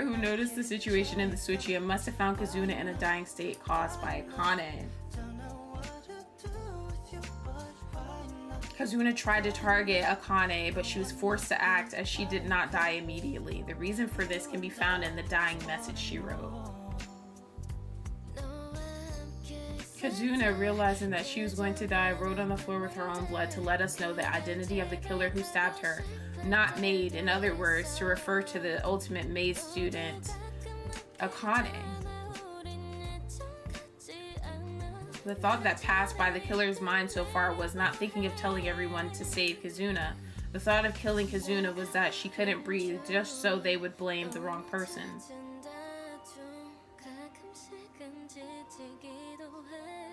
who noticed the situation in the Switchium must have found Kazuna in a dying state caused by Akane. Kazuna tried to target Akane, but she was forced to act as she did not die immediately. The reason for this can be found in the dying message she wrote. Kazuna, realizing that she was going to die, wrote on the floor with her own blood to let us know the identity of the killer who stabbed her. Not maid, in other words, to refer to the ultimate maid student, Akane. The thought that passed by the killer's mind so far was not thinking of telling everyone to save Kazuna. The thought of killing Kazuna was that she couldn't breathe, just so they would blame the wrong person.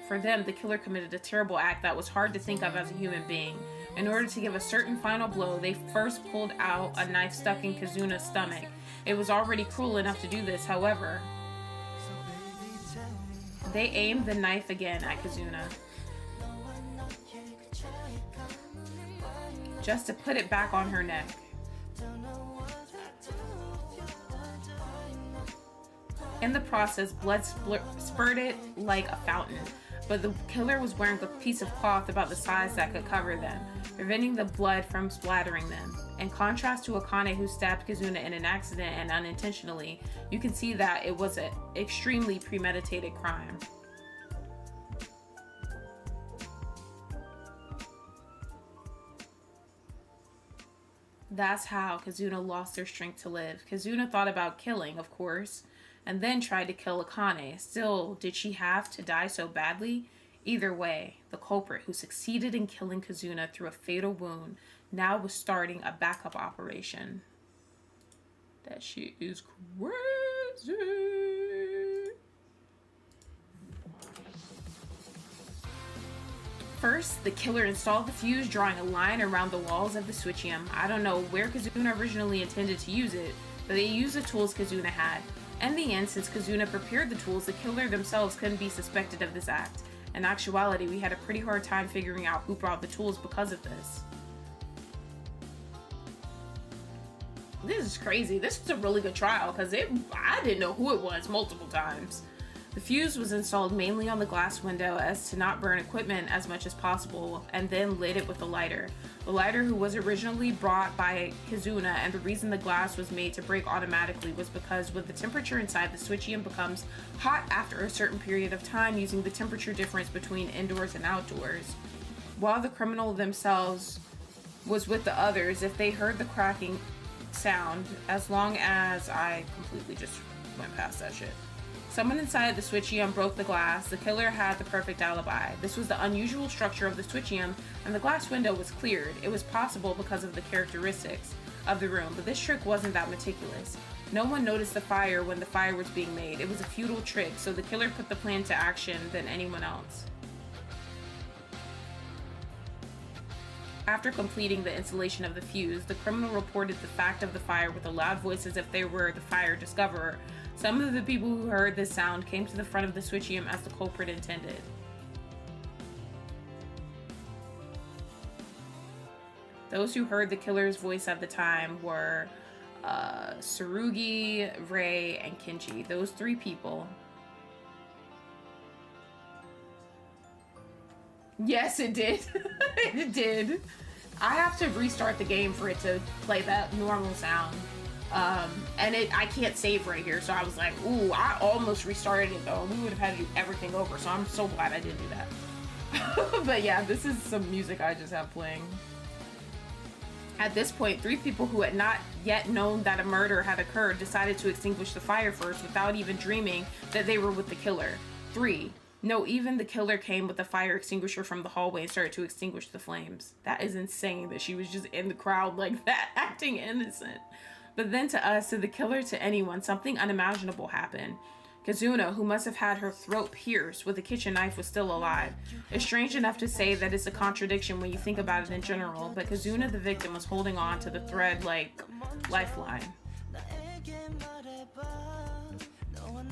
For them, the killer committed a terrible act that was hard to think of as a human being. In order to give a certain final blow, they first pulled out a knife stuck in Kazuna's stomach. It was already cruel enough to do this, however. They aimed the knife again at Kazuna, just to put it back on her neck. In the process, blood spurted like a fountain, but the killer was wearing a piece of cloth about the size that could cover them, preventing the blood from splattering them. In contrast to Akane, who stabbed Kazuna in an accident and unintentionally, you can see that it was an extremely premeditated crime. That's how Kazuna lost their strength to live. Kazuna thought about killing, of course, and then tried to kill Akane. Still, did she have to die so badly? Either way, the culprit who succeeded in killing Kazuna through a fatal wound now was starting a backup operation. That shit is crazy. First, the killer installed the fuse, drawing a line around the walls of the switchium. I don't know where Kazuna originally intended to use it, but they used the tools Kazuna had. In the end, since Kazuna prepared the tools, the killer themselves couldn't be suspected of this act. In actuality, we had a pretty hard time figuring out who brought the tools because of this. This is crazy. This was a really good trial because I didn't know who it was multiple times. The fuse was installed mainly on the glass window as to not burn equipment as much as possible, and then lit it with a lighter. The lighter, who was originally brought by Kazuna, and the reason the glass was made to break automatically was because when the temperature inside the switchium becomes hot after a certain period of time, using the temperature difference between indoors and outdoors. While the criminal themselves was with the others, if they heard the cracking sound, as long as I completely just went past that shit. Someone inside the switchium broke the glass. The killer had the perfect alibi. This was the unusual structure of the switchium, and the glass window was cleared. It was possible because of the characteristics of the room, but this trick wasn't that meticulous. No one noticed the fire when the fire was being made. It was a futile trick, so the killer put the plan to action than anyone else. After completing the installation of the fuse, the criminal reported the fact of the fire with a loud voice as if they were the fire discoverer. Some of the people who heard this sound came to the front of the switchium as the culprit intended. Those who heard the killer's voice at the time were Tsurugi, Rei, and Kenji. Those three people. Yes, it did. It did. I have to restart the game for it to play that normal sound. And I can't save right here, so I was like, ooh, I almost restarted it though. We would have had to do everything over, so I'm so glad I didn't do that. But yeah, this is some music I just have playing. At this point, three people who had not yet known that a murder had occurred decided to extinguish the fire first without even dreaming that they were with the killer. 3. No, even the killer came with a fire extinguisher from the hallway and started to extinguish the flames. That is insane that she was just in the crowd like that, acting innocent. But then to us, to the killer, to anyone, something unimaginable happened. Kazuna, who must have had her throat pierced with a kitchen knife, was still alive. It's strange enough to say that it's a contradiction when you think about it in general, but Kazuna, the victim, was holding on to the thread like lifeline.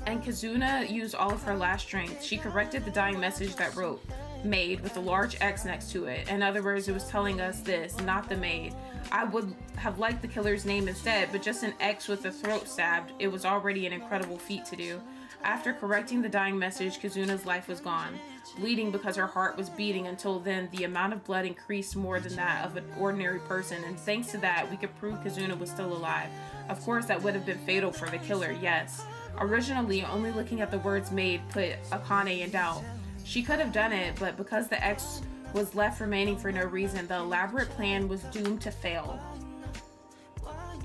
And Kazuna used all of her last strength. She corrected the dying message that wrote "maid" with a large X next to it. In other words, it was telling us this, not the maid. I would have liked the killer's name instead, but just an X with the throat stabbed. It was already an incredible feat to do. After correcting the dying message, Kazuna's life was gone, bleeding because her heart was beating. Until then, the amount of blood increased more than that of an ordinary person, and thanks to that, we could prove Kazuna was still alive. Of course, that would have been fatal for the killer, yes. Originally, only looking at the words made put Akane in doubt. She could have done it, but because the X was left remaining for no reason, the elaborate plan was doomed to fail.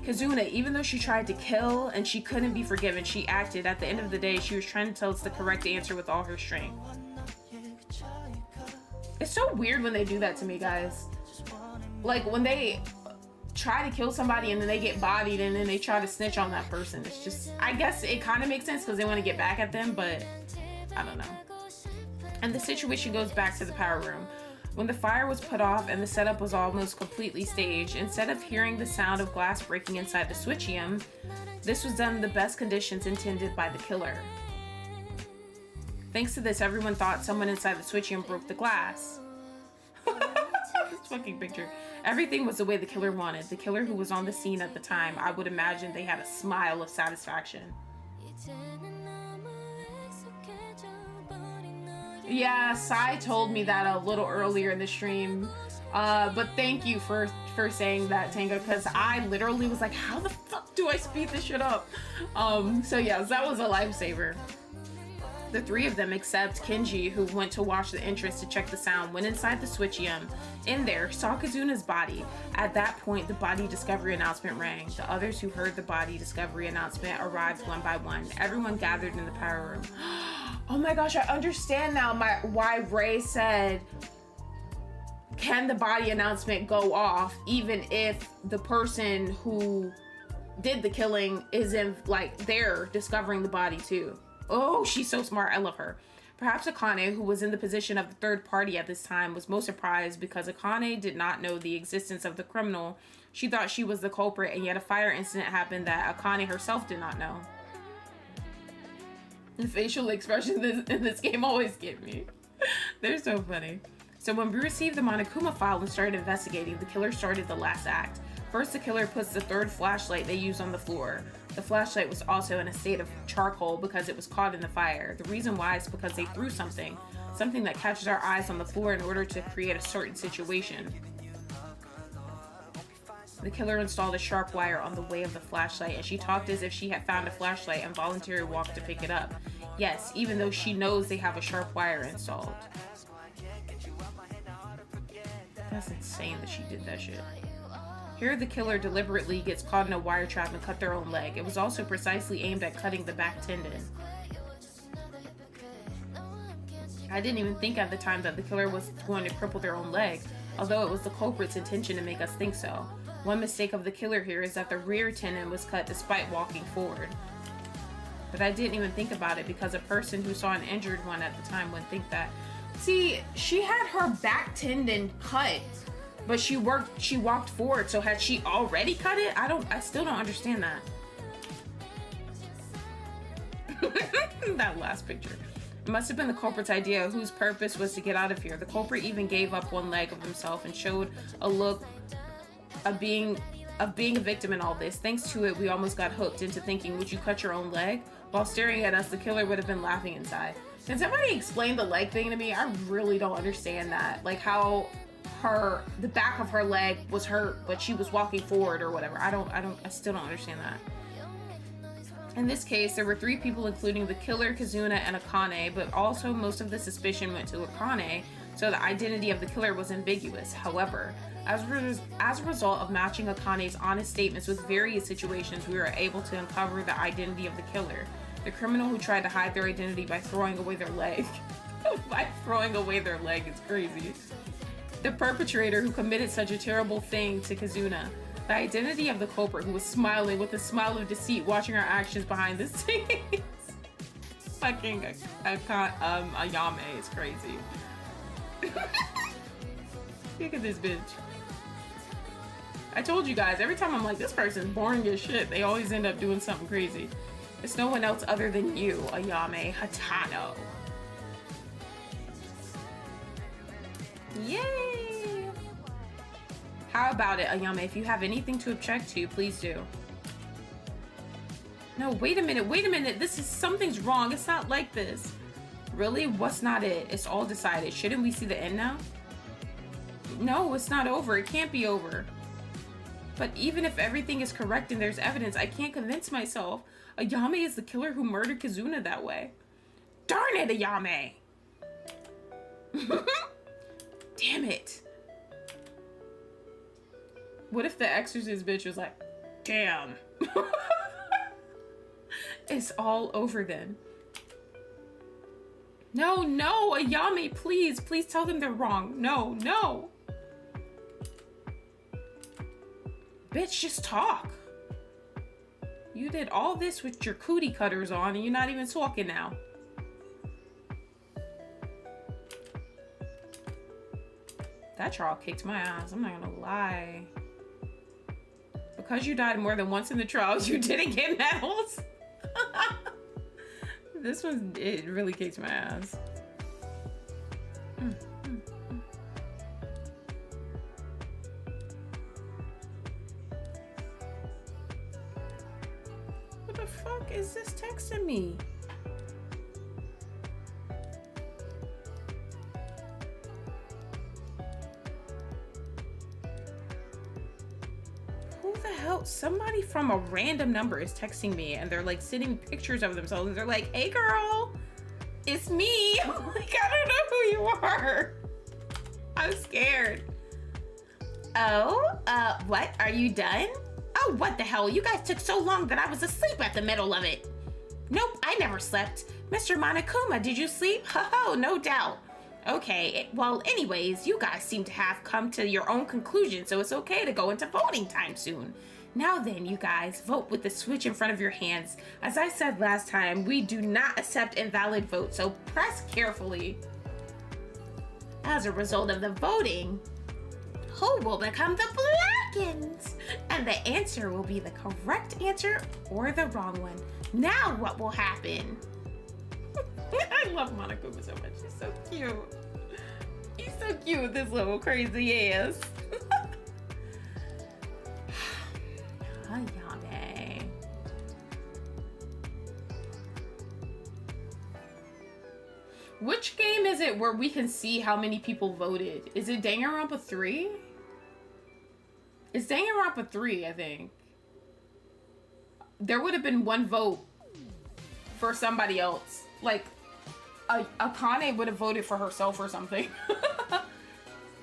Kazuna, even though she tried to kill and she couldn't be forgiven, she acted. At the end of the day, she was trying to tell us the correct answer with all her strength. It's so weird when they do that to me, guys. Like, when they try to kill somebody and then they get bodied and then they try to snitch on that person. It's just, I guess it kind of makes sense because they want to get back at them, but I don't know. And the situation goes back to the power room. When the fire was put off and the setup was almost completely staged, instead of hearing the sound of glass breaking inside the switchium, this was done in the best conditions intended by the killer. Thanks to this, everyone thought someone inside the switchium broke the glass. This fucking picture. Everything was the way the killer wanted. The killer who was on the scene at the time, I would imagine they had a smile of satisfaction. Yeah, Sai told me that a little earlier in the stream, but thank you for saying that, Tango, because I literally was like, how the fuck do I speed this shit up? So yeah, that was a lifesaver. The three of them, except Kenji, who went to watch the entrance to check the sound, went inside the switchium. In there, saw Kazuna's body. At that point, the body discovery announcement rang. The others who heard the body discovery announcement arrived one by one. Everyone gathered in the power room. Oh my gosh, I understand now why Ray said, can the body announcement go off even if the person who did the killing isn't like there discovering the body too. Oh, she's so smart. I love her. Perhaps Akane, who was in the position of the third party at this time, was most surprised because Akane did not know the existence of the criminal. She thought she was the culprit, and yet a fire incident happened that Akane herself did not know. The facial expressions in this game always get me. They're so funny. So when we received the Monokuma file and started investigating, the killer started the last act. First, the killer puts the third flashlight they used on the floor. The flashlight was also in a state of charcoal because it was caught in the fire. The reason why is because they threw something that catches our eyes on the floor in order to create a certain situation. The killer installed a sharp wire on the way of the flashlight, and she talked as if she had found a flashlight and voluntarily walked to pick it up. Yes, even though she knows they have a sharp wire installed. That's insane that she did that shit. Here, the killer deliberately gets caught in a wire trap and cut their own leg. It was also precisely aimed at cutting the back tendon. I didn't even think at the time that the killer was going to cripple their own leg, although it was the culprit's intention to make us think so. One mistake of the killer here is that the rear tendon was cut despite walking forward. But I didn't even think about it because a person who saw an injured one at the time wouldn't think that. See, she had her back tendon cut, but she walked forward, so had she already cut it? I still don't understand that. That last picture. It must have been the culprit's idea, whose purpose was to get out of here. The culprit even gave up one leg of himself and showed a look of being a victim in all this. Thanks to it, we almost got hooked into thinking, would you cut your own leg? While staring at us, the killer would have been laughing inside. Can somebody explain the leg thing to me? I really don't understand that. Like how the back of her leg was hurt, but she was walking forward or whatever. I still don't understand that. In this case, there were three people, including the killer, Kazuna, and Akane, but also most of the suspicion went to Akane, so the identity of the killer was ambiguous. However, as a result of matching Akane's honest statements with various situations, we were able to uncover the identity of the killer. The criminal who tried to hide their identity by throwing away their leg. By throwing away their leg is crazy. The perpetrator who committed such a terrible thing to Kazuna. The identity of the culprit who was smiling with a smile of deceit watching our actions behind the scenes. Fucking Ayame is crazy. Look at this bitch. I told you guys, every time I'm like, this person's boring as shit, they always end up doing something crazy. It's no one else other than you, Ayame Hatano. Yay! How about it, Ayame? If you have anything to object to, please do. No, wait a minute. Something's wrong. It's not like this. Really? What's not it? It's all decided. Shouldn't we see the end now? No, it's not over. It can't be over. But even if everything is correct and there's evidence, I can't convince myself. Ayame is the killer who murdered Kizuna that way. Darn it, Ayame! Damn it. What if the exorcist bitch was like, damn. It's all over then. No, Ayame, please tell them they're wrong. No. Bitch, just talk. You did all this with your cootie cutters on and you're not even talking now. That trial kicked my ass, I'm not gonna lie. Because you died more than once in the trials, you didn't get medals? This one, it really kicked my ass. What the fuck is this texting me? Somebody from a random number is texting me and they're like sending pictures of themselves and they're like, hey girl, it's me. I'm like, I don't know who you are. I'm scared. Oh, what? Are you done? Oh, what the hell? You guys took so long that I was asleep at the middle of it. Nope, I never slept. Mr. Monokuma, did you sleep? Ho, no doubt. Okay, well, anyways, you guys seem to have come to your own conclusion, so it's okay to go into voting time soon. Now then, you guys, vote with the switch in front of your hands. As I said last time, we do not accept invalid votes, so press carefully. As a result of the voting, who will become the Blackens? And the answer will be the correct answer or the wrong one. Now what will happen? I love Monokuma so much. He's so cute. He's so cute with his little crazy ass. Ayame. Which game is it where we can see how many people voted? Is it Danganronpa 3? It's Danganronpa 3, I think. There would have been one vote for somebody else. Like, Akane would have voted for herself or something.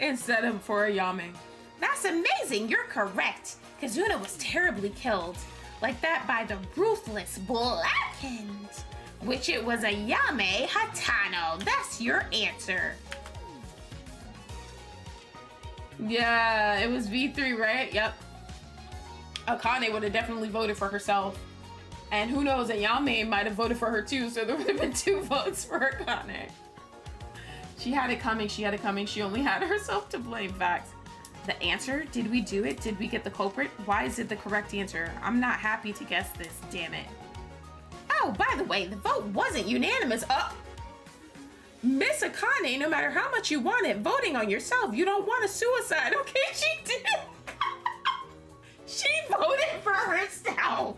Instead of for Ayame. That's amazing, you're correct. Kizuna was terribly killed. Like that by the ruthless Blackened. Which it was Ayame Hatano. That's your answer. Yeah, it was V3, right? Yep. Akane would have definitely voted for herself. And who knows, Ayame might have voted for her too, so there would have been 2 votes for Akane. She had it coming, she only had herself to blame. Facts. The answer? Did we do it? Did we get the culprit? Why is it the correct answer? I'm not happy to guess this, damn it. Oh, by the way, the vote wasn't unanimous. Miss Akane, no matter how much you want it, voting on yourself, you don't want a suicide. Okay, she did. She voted for herself.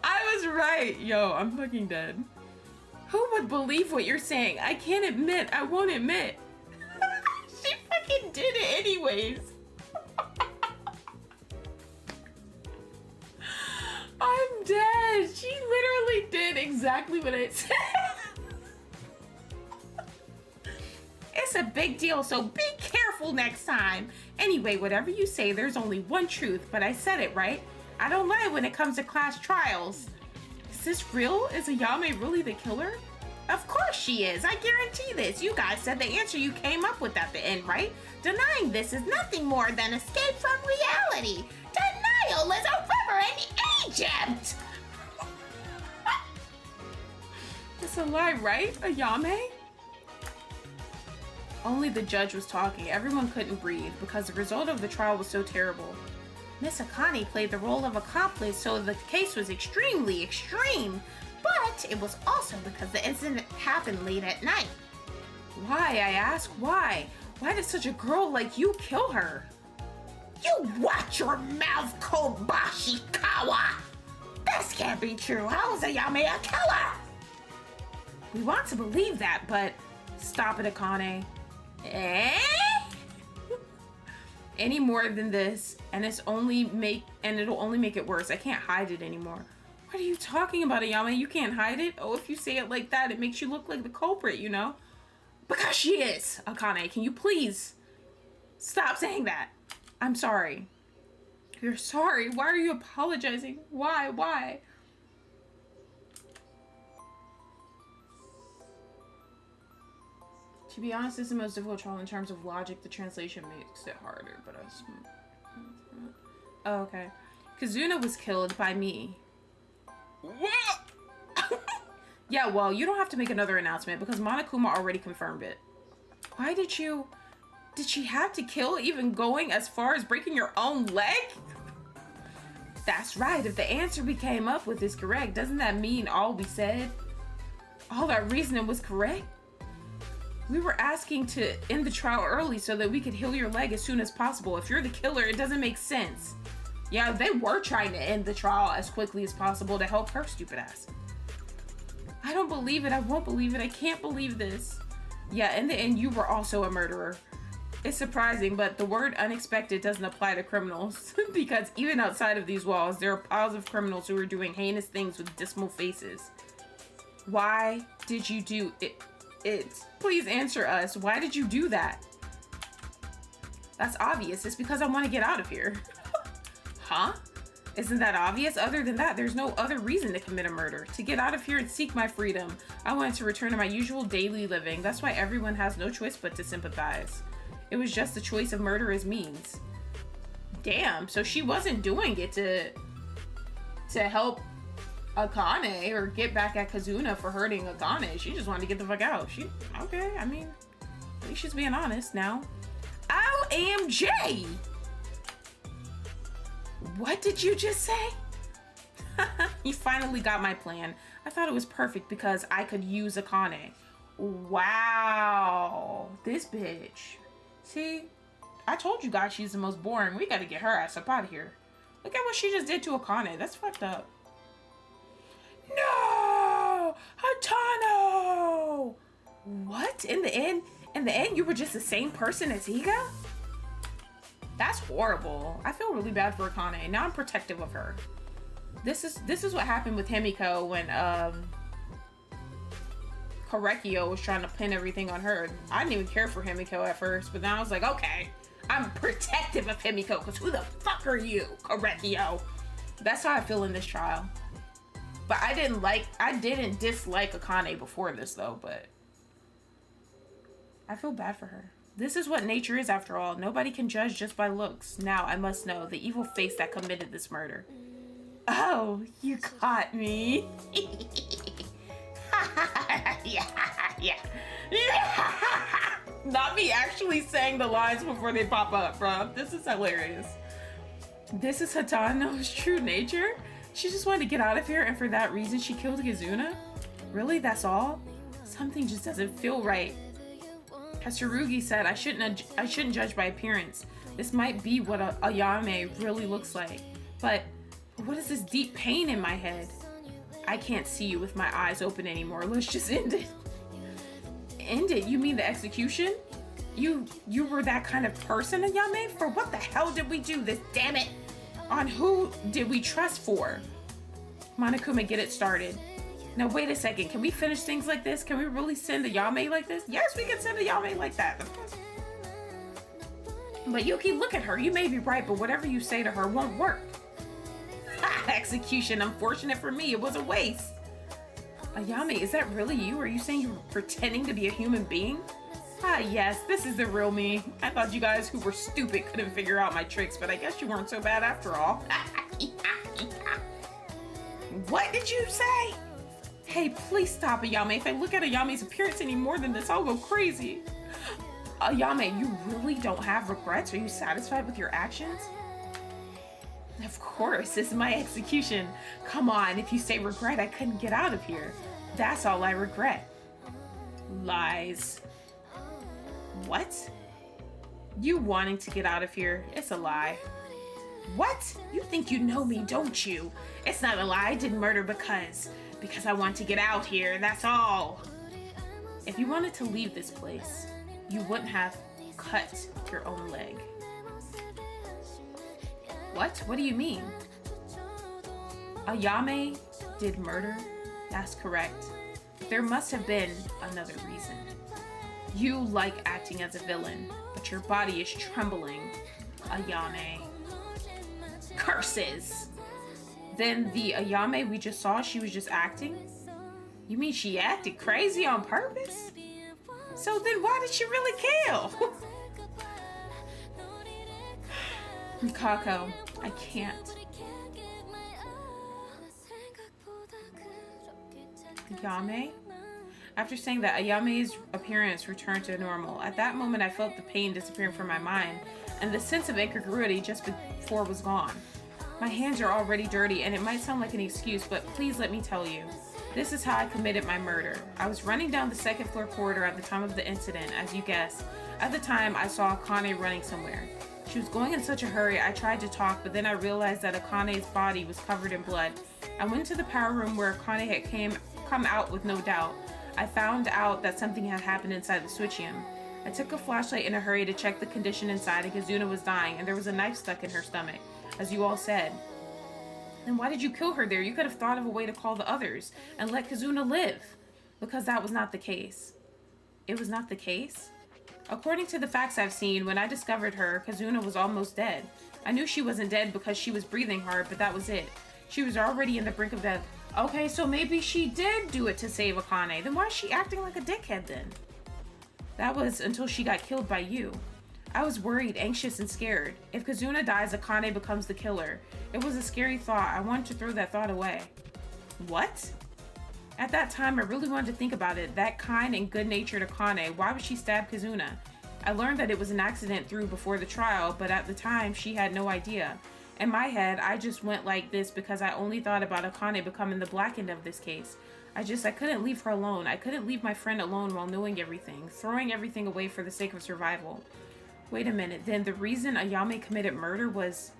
I was right. Yo, I'm fucking dead. Who would believe what you're saying? I can't admit. I won't admit. She fucking did it anyways. I'm dead. She literally did exactly what I said. It's a big deal, so be careful next time. Anyway, whatever you say, there's only one truth, but I said it, right? I don't lie when it comes to class trials. Is this real? Is Ayame really the killer? Of course she is. I guarantee this. You guys said the answer you came up with at the end, right? Denying this is nothing more than escape from reality. Denial is a river in Egypt. It's a lie, right, Ayame? Only the judge was talking. Everyone couldn't breathe because the result of the trial was so terrible. Miss Akane played the role of accomplice, so the case was extremely extreme. But it was also because the incident happened late at night. Why, I ask, why? Why did such a girl like you kill her? You watch your mouth, Kobashikawa! This can't be true. How is Ayame a killer? We want to believe that, but stop it, Akane. Eh? Any more than this, and it'll only make it worse. I can't hide it anymore. What are you talking about, Ayame? You can't hide it? Oh, if you say it like that, it makes you look like the culprit, you know? Because she is. Akane, can you please stop saying that? I'm sorry. You're sorry? Why are you apologizing? Why? To be honest, this is the most difficult trial in terms of logic. The translation makes it harder, but oh, okay. Kazuna was killed by me. What? Yeah, well, you don't have to make another announcement because Monokuma already confirmed it. Why did she have to kill, even going as far as breaking your own leg? That's right. If the answer we came up with is correct, doesn't that mean all we said, all that reasoning was correct? We were asking to end the trial early so that we could heal your leg as soon as possible. If you're the killer, it doesn't make sense. Yeah, they were trying to end the trial as quickly as possible to help her stupid ass. I don't believe it. I won't believe it. I can't believe this. Yeah, in the end, you were also a murderer. It's surprising, but the word unexpected doesn't apply to criminals because even outside of these walls, there are piles of criminals who are doing heinous things with dismal faces. Why did you do it? Please answer us. Why did you do that? That's obvious. It's because I want to get out of here. Huh? Isn't that obvious? Other than that, there's no other reason to commit a murder. To get out of here and seek my freedom. I wanted to return to my usual daily living. That's why everyone has no choice but to sympathize. It was just the choice of murder as means. Damn, so she wasn't doing it to help Akane or get back at Kazuna for hurting Akane. She just wanted to get the fuck out. Okay, I mean, at least she's being honest now. OMG! What did you just say? You finally got my plan. I thought it was perfect because I could use Akane. Wow, this bitch. See, I told you guys she's the most boring. We gotta get her ass up out of here. Look at what she just did to Akane. That's fucked up. No! Hatano! What? In the end, you were just the same person as Higa? That's horrible. I feel really bad for Akane. Now I'm protective of her. This is what happened with Himiko when Korekio was trying to pin everything on her. I didn't even care for Himiko at first, but now I was like, okay, I'm protective of Himiko because who the fuck are you, Korekio? That's how I feel in this trial. But I didn't dislike Akane before this though, but I feel bad for her. This is what nature is after all. Nobody can judge just by looks. Now I must know the evil face that committed this murder. Oh, you caught me. yeah. Not me actually saying the lines before they pop up, bro. This is hilarious. This is Hatano's true nature? She just wanted to get out of here, and for that reason she killed Kazuna? Really? That's all? Something just doesn't feel right. As Tsurugi said, I shouldn't judge by appearance. This might be what Ayame really looks like. But what is this deep pain in my head? I can't see you with my eyes open anymore. Let's just end it. End it? You mean the execution? You were that kind of person, Ayame? For what the hell did we do this? Damn it! On who did we trust for? Monokuma, get it started. Now wait a second, can we finish things like this? Can we really send Ayame like this? Yes, we can send Ayame like that. But Yuki, look at her. You may be right, but whatever you say to her won't work. Execution, unfortunate for me, it was a waste. Ayame, is that really you? Are you saying you're pretending to be a human being? Ah, yes, this is the real me. I thought you guys who were stupid couldn't figure out my tricks, but I guess you weren't so bad after all. What did you say? Hey, please stop, Ayame. If I look at Ayame's appearance any more than this, I'll go crazy. Ayame, you really don't have regrets? Are you satisfied with your actions? Of course, this is my execution. Come on, if you say regret, I couldn't get out of here. That's all I regret. Lies. What? You wanting to get out of here? It's a lie. What? You think you know me, don't you? It's not a lie. I didn't murder because I want to get out here, that's all. If you wanted to leave this place, you wouldn't have cut your own leg. What? What do you mean? Ayame did murder? That's correct. There must have been another reason. You like acting as a villain, but your body is trembling, Ayame. Curses! Then the Ayame we just saw, she was just acting? You mean she acted crazy on purpose? So then why did she really kill? Kako, I can't. Ayame? After saying that, Ayame's appearance returned to normal. At that moment, I felt the pain disappearing from my mind, and the sense of incongruity just before was gone. My hands are already dirty, and it might sound like an excuse, but please let me tell you. This is how I committed my murder. I was running down the second floor corridor at the time of the incident, as you guessed. At the time, I saw Akane running somewhere. She was going in such a hurry, I tried to talk, but then I realized that Akane's body was covered in blood. I went to the power room where Akane had come out with no doubt. I found out that something had happened inside the switchium. I took a flashlight in a hurry to check the condition inside, and Kazuna was dying, and there was a knife stuck in her stomach, as you all said. Then why did you kill her there? You could have thought of a way to call the others and let Kazuna live. Because that was not the case. It was not the case? According to the facts I've seen, when I discovered her, Kazuna was almost dead. I knew she wasn't dead because she was breathing hard, but that was it. She was already in the brink of death. Okay, so maybe she did do it to save Akane. Then why is she acting like a dickhead then? That was until she got killed by you. I was worried, anxious, and scared. If Kazuna dies, Akane becomes the killer. It was a scary thought. I wanted to throw that thought away. What? At that time, I really wanted to think about it. That kind and good-natured Akane, why would she stab Kazuna? I learned that it was an accident before the trial, but at the time, she had no idea. In my head, I just went like this because I only thought about Akane becoming the black end of this case. I couldn't leave her alone. I couldn't leave my friend alone while knowing everything, throwing everything away for the sake of survival. Wait a minute, then the reason Ayame committed murder was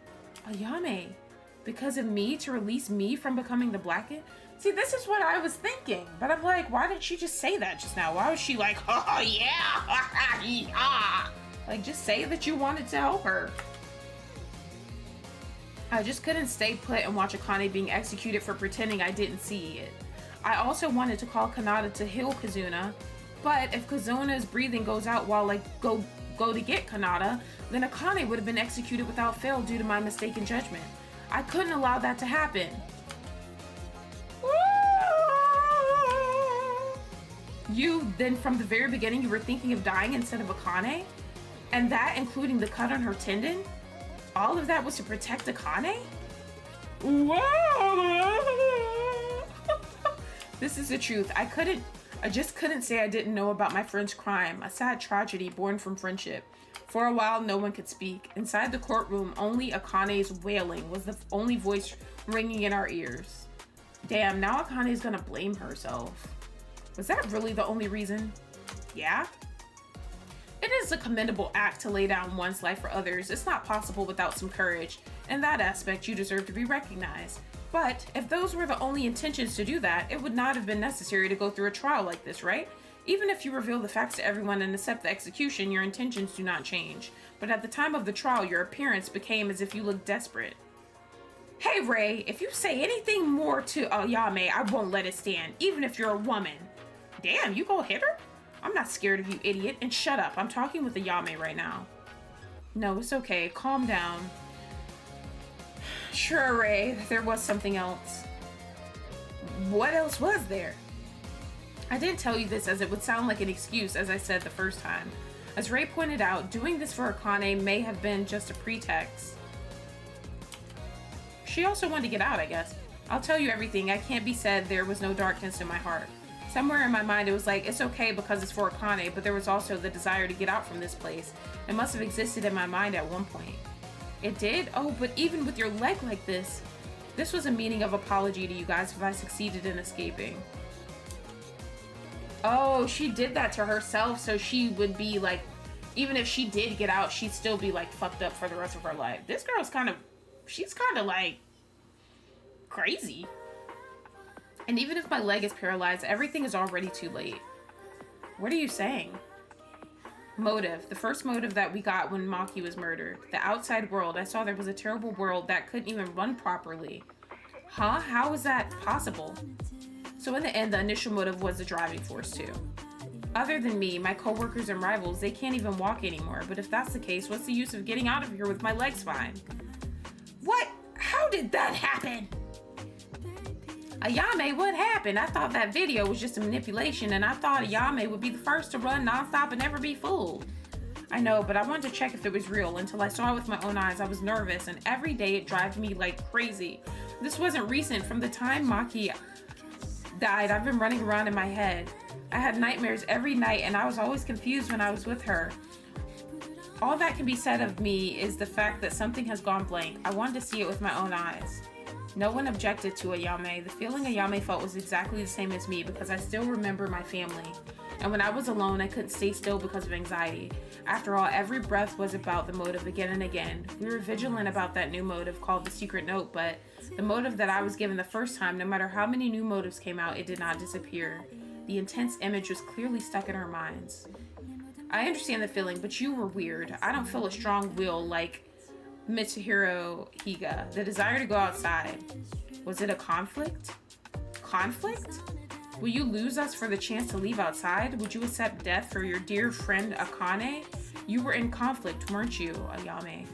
Ayame? Because of me, to release me from becoming the black end? See, this is what I was thinking, but I'm like, why did she just say that just now? Why was she like, oh yeah, yeah? Like, just say that you wanted to help her. I just couldn't stay put and watch Akane being executed for pretending I didn't see it. I also wanted to call Kanata to heal Kazuna, but if Kazuna's breathing goes out while I go to get Kanata, then Akane would have been executed without fail due to my mistaken judgment. I couldn't allow that to happen. You, then from the very beginning, you were thinking of dying instead of Akane? And that including the cut on her tendon? All of that was to protect Akane? This is the truth. I just couldn't say I didn't know about my friend's crime, a sad tragedy born from friendship. For a while, no one could speak. Inside the courtroom, only Akane's wailing was the only voice ringing in our ears. Damn, now Akane's gonna blame herself. Was that really the only reason? Yeah? It is a commendable act to lay down one's life for others. It's not possible without some courage. In that aspect, you deserve to be recognized. But if those were the only intentions to do that, it would not have been necessary to go through a trial like this, right? Even if you reveal the facts to everyone and accept the execution, your intentions do not change. But at the time of the trial, your appearance became as if you looked desperate. Hey Ray, if you say anything more to Ayame, I won't let it stand, even if you're a woman. Damn, you go hit her? I'm not scared of you, idiot, and shut up. I'm talking with Ayame right now. No, it's okay. Calm down. Sure, Ray, there was something else. What else was there? I didn't tell you this as it would sound like an excuse, as I said the first time. As Ray pointed out, doing this for Akane may have been just a pretext. She also wanted to get out, I guess. I'll tell you everything. I can't be said there was no darkness in my heart. Somewhere in my mind it was like, it's okay because it's for Akane, but there was also the desire to get out from this place. It must have existed in my mind at one point. It did? Oh, but even with your leg like this. This was a meaning of apology to you guys if I succeeded in escaping. Oh, she did that to herself so she would be like, even if she did get out, she'd still be like fucked up for the rest of her life. This girl's kind of she's kind of like crazy. And even if my leg is paralyzed, everything is already too late. What are you saying? Motive. The first motive that we got when Maki was murdered. The outside world. I saw there was a terrible world that couldn't even run properly. Huh? How is that possible? So in the end, the initial motive was the driving force too. Other than me, my coworkers and rivals, they can't even walk anymore. But if that's the case, what's the use of getting out of here with my legs fine? What? How did that happen? Ayame, what happened? I thought that video was just a manipulation, and I thought Ayame would be the first to run nonstop and never be fooled. I know, but I wanted to check if it was real. Until I saw it with my own eyes, I was nervous, and every day it drives me like crazy. This wasn't recent. From the time Maki died, I've been running around in my head. I had nightmares every night, and I was always confused when I was with her. All that can be said of me is the fact that something has gone blank. I wanted to see it with my own eyes. No one objected to Ayame. The feeling Ayame felt was exactly the same as me because I still remember my family. And when I was alone, I couldn't stay still because of anxiety. After all, every breath was about the motive again and again. We were vigilant about that new motive called the secret note, but the motive that I was given the first time, no matter how many new motives came out, it did not disappear. The intense image was clearly stuck in our minds. I understand the feeling, but you were weird. I don't feel a strong will like Mitsuhiro Higa. The desire to go outside. Was it a conflict? Conflict? Will you lose us for the chance to leave outside? Would you accept death for your dear friend Akane? You were in conflict, weren't you, Ayame?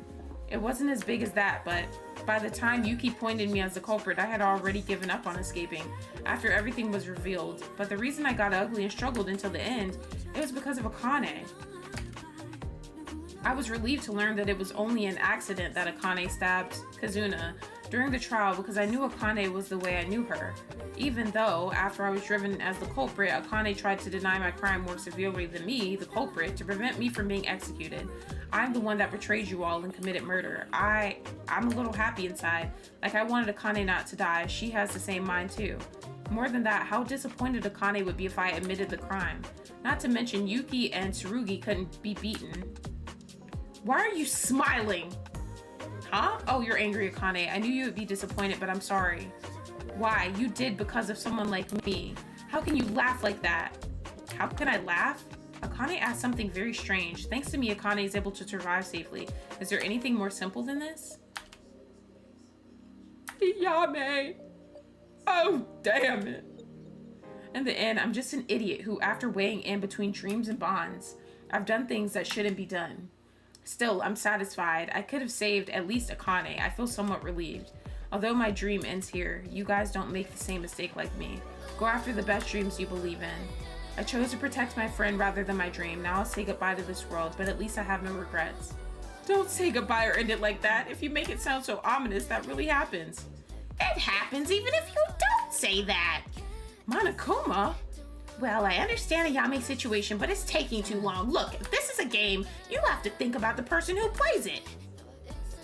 It wasn't as big as that, but by the time Yuki pointed me as the culprit, I had already given up on escaping after everything was revealed. But the reason I got ugly and struggled until the end, it was because of Akane. I was relieved to learn that it was only an accident that Akane stabbed Kazuna during the trial because I knew Akane was the way I knew her. Even though, after I was driven as the culprit, Akane tried to deny my crime more severely than me, the culprit, to prevent me from being executed. I'm the one that betrayed you all and committed murder. I'm a little happy inside. Like I wanted Akane not to die. She has the same mind too. More than that, how disappointed Akane would be if I admitted the crime. Not to mention Yuki and Tsurugi couldn't be beaten. Why are you smiling? Huh? Oh, you're angry, Akane. I knew you would be disappointed, but I'm sorry. Why? You did because of someone like me. How can you laugh like that? How can I laugh? Akane asked something very strange. Thanks to me, Akane is able to survive safely. Is there anything more simple than this? Yame. Oh, damn it. In the end, I'm just an idiot who, after weighing in between dreams and bonds, I've done things that shouldn't be done. Still, I'm satisfied. I could have saved at least Akane. I feel somewhat relieved. Although my dream ends here, you guys don't make the same mistake like me. Go after the best dreams you believe in. I chose to protect my friend rather than my dream. Now I'll say goodbye to this world, but at least I have no regrets. Don't say goodbye or end it like that. If you make it sound so ominous, that really happens. It happens even if you don't say that. Monokuma? Well, I understand Ayame's situation, but it's taking too long. Look, if this is a game, you have to think about the person who plays it.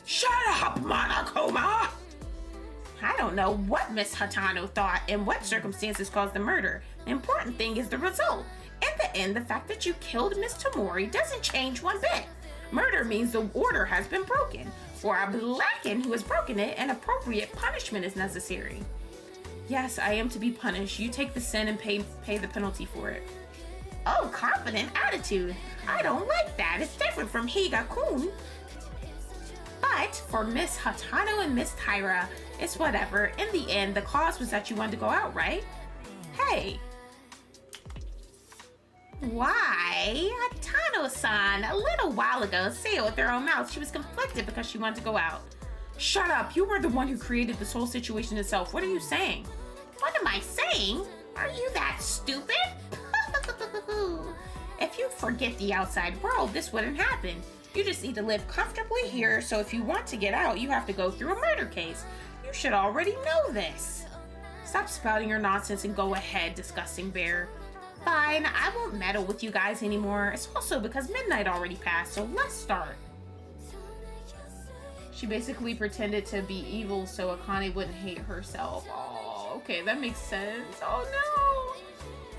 Shut up, Monokuma! I don't know what Miss Hatano thought and what circumstances caused the murder. The important thing is the result. In the end, the fact that you killed Miss Tamori doesn't change one bit. Murder means the order has been broken. For a Blackened who has broken it, an appropriate punishment is necessary. Yes, I am to be punished. You take the sin and pay the penalty for it. Oh, confident attitude. I don't like that. It's different from Higa-kun. But for Miss Hatano and Miss Taira, it's whatever. In the end, the cause was that you wanted to go out, right? Hey. Why? Hatano-san, a little while ago, say it with her own mouth, she was conflicted because she wanted to go out. Shut up. You were the one who created this whole situation itself. What are you saying? What am I saying? Are you that stupid? If you forget the outside world, this wouldn't happen. You just need to live comfortably here, so if you want to get out, you have to go through a murder case. You should already know this. Stop spouting your nonsense and go ahead, disgusting bear. Fine, I won't meddle with you guys anymore. It's also because midnight already passed, so let's start. She basically pretended to be evil so Akane wouldn't hate herself. Oh, okay, that makes sense. Oh no!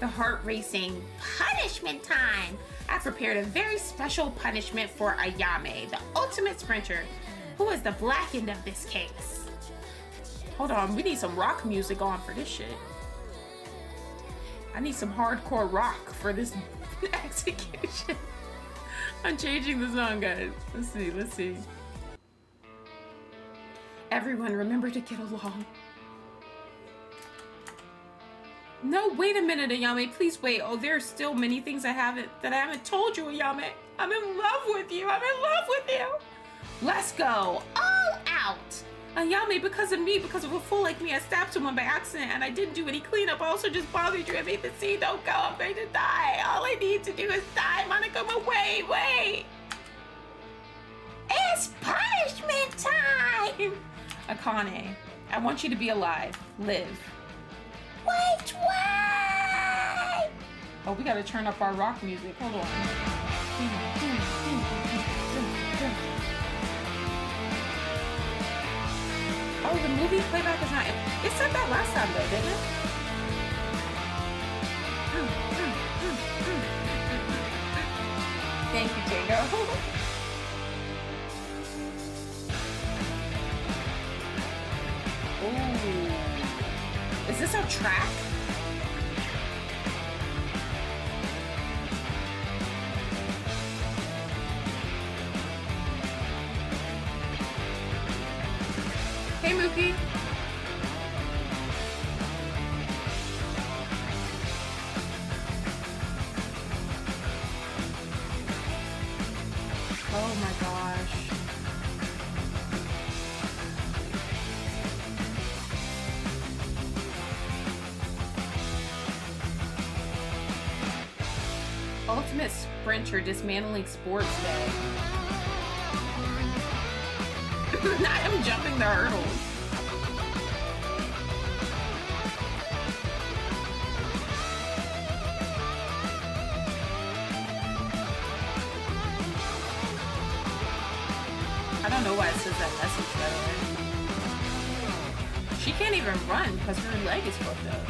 The heart racing. Punishment time! I've prepared a very special punishment for Ayame, the ultimate sprinter. Who is the black end of this case? Hold on, we need some rock music on for this shit. I need some hardcore rock for this execution. I'm changing the song, guys. Let's see. Everyone, remember to get along. No, wait a minute, Ayame. Please wait. Oh, there's still many things that I haven't told you, Ayame. I'm in love with you. I'm in love with you. Let's go. All out. Ayame, because of me, because of a fool like me, I stabbed someone by accident and I didn't do any cleanup. I also just bothered you. I made the scene. Don't go. I'm going to die. All I need to do is die. Monica, wait. It's punishment time. Akane, I want you to be alive. Live. Wait! Oh, we gotta turn up our rock music. Hold on. Oh, the movie playback is not... It said that last time though, didn't it? Thank you, Tango. Ooh. Is this our track? Hey, Mookie. Oh my gosh. Ultimate Sprinter Dismantling Sports Day. I am jumping the hurdles. I don't know why it says that message, by the way. She can't even run because her leg is fucked up.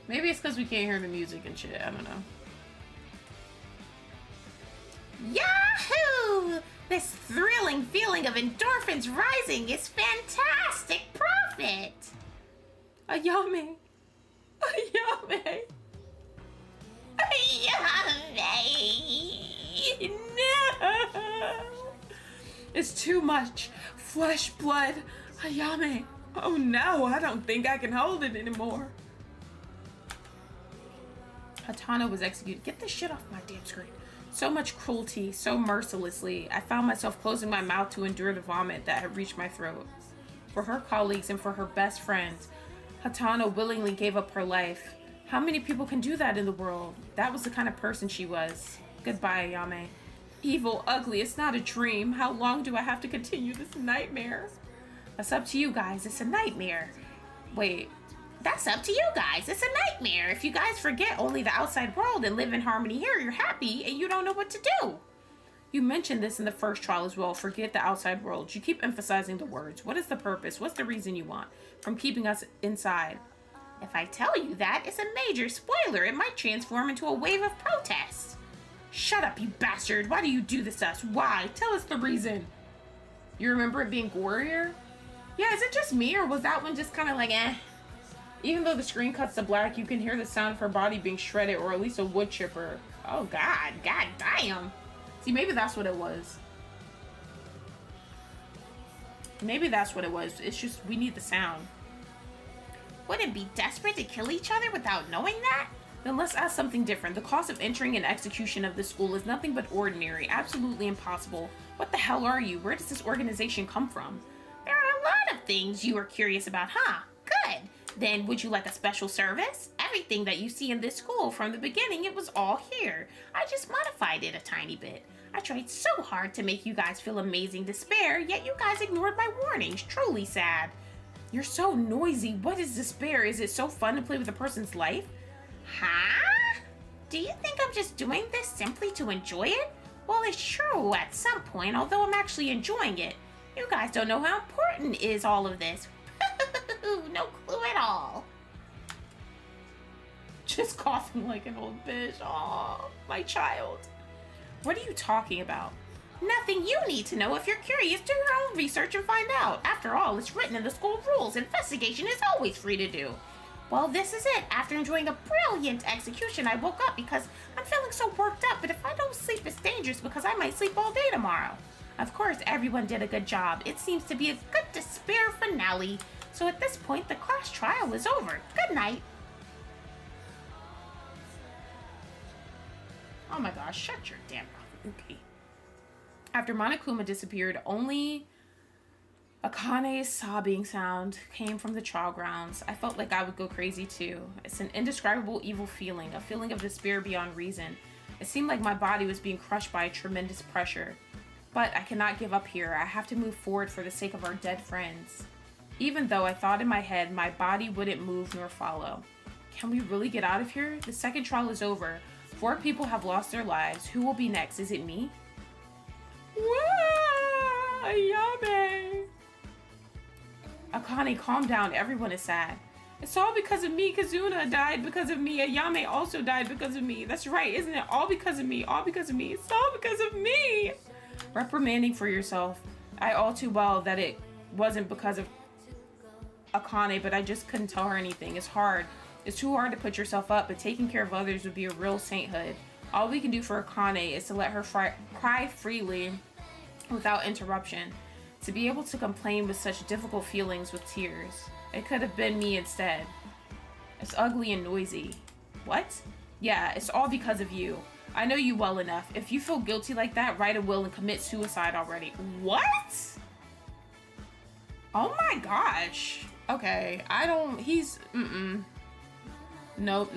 Maybe it's because we can't hear the music and shit. I don't know. Yahoo! This thrilling feeling of endorphins rising is fantastic profit! Ayame! Ayame! Ayame! No! It's too much. Flesh, blood. Ayame! Oh no, I don't think I can hold it anymore. Hatano was executed. Get this shit off my damn screen. So much cruelty, so mercilessly. I found myself closing my mouth to endure the vomit that had reached my throat. For her colleagues and for her best friends, Hatano willingly gave up her life. How many people can do that in the world? That was the kind of person she was. Goodbye, Ayame. Evil, ugly, it's not a dream. How long do I have to continue this nightmare? That's up to you guys. It's a nightmare. Wait. That's up to you guys. It's a nightmare. If you guys forget only the outside world and live in harmony here, you're happy and you don't know what to do. You mentioned this in the first trial as well. Forget the outside world. You keep emphasizing the words. What is the purpose? What's the reason you want from keeping us inside? If I tell you that, it's a major spoiler. It might transform into a wave of protests. Shut up, you bastard. Why do you do this to us? Why? Tell us the reason. You remember it being gorier? Yeah, is it just me or was that one just kind of like, eh? Even though the screen cuts to black, you can hear the sound of her body being shredded or at least a wood chipper. Oh god, god damn. See, maybe that's what it was. Maybe that's what it was. It's just, we need the sound. Wouldn't it be desperate to kill each other without knowing that? Then let's ask something different. The cost of entering and execution of this school is nothing but ordinary, absolutely impossible. What the hell are you? Where does this organization come from? There are a lot of things you are curious about, huh? Good. Then would you like a special service? everything that you see in this school from the beginning. It was all here. I just modified it a tiny bit. I tried so hard to make you guys feel amazing despair, yet you guys ignored my warnings. Truly sad. You're so noisy. What is despair? Is it so fun to play with a person's life? Huh? Do you think I'm just doing this simply to enjoy it? Well, it's true at some point, although I'm actually enjoying it. You guys don't know how important is all of this. No clue at all. Just coughing like an old bitch. Aw, my child. What are you talking about? Nothing you need to know. If you're curious, do your own research and find out. After all, it's written in the school rules. Investigation is always free to do. Well, this is it. After enjoying a brilliant execution, I woke up because I'm feeling so worked up, but if I don't sleep, it's dangerous because I might sleep all day tomorrow. Of course, everyone did a good job. It seems to be a good despair finale. So at this point, the class trial is over. Good night. Oh my gosh, shut your damn mouth. Okay. After Monokuma disappeared, only Akane's sobbing sound came from the trial grounds. I felt like I would go crazy too. It's an indescribable evil feeling, a feeling of despair beyond reason. It seemed like my body was being crushed by a tremendous pressure. But I cannot give up here. I have to move forward for the sake of our dead friends. Even though I thought in my head my body wouldn't move nor follow. Can we really get out of here? The second trial is over. 4 people have lost their lives. Who will be next? Is it me? Ayame. Akane, calm down. Everyone is sad. It's all because of me. Kazuna died because of me. Ayame also died because of me. That's right, isn't it? All because of me. All because of me. It's all because of me. Reprimanding for yourself. I all too well that it wasn't because of Akane, but I just couldn't tell her anything. It's hard. It's too hard to put yourself up, but taking care of others would be a real sainthood. All we can do for Akane is to let her cry freely without interruption. To be able to complain with such difficult feelings with tears. It could have been me instead. It's ugly and noisy. What? Yeah, it's all because of you. I know you well enough. If you feel guilty like that, write a will and commit suicide already. What? Oh my gosh. Okay, Nope.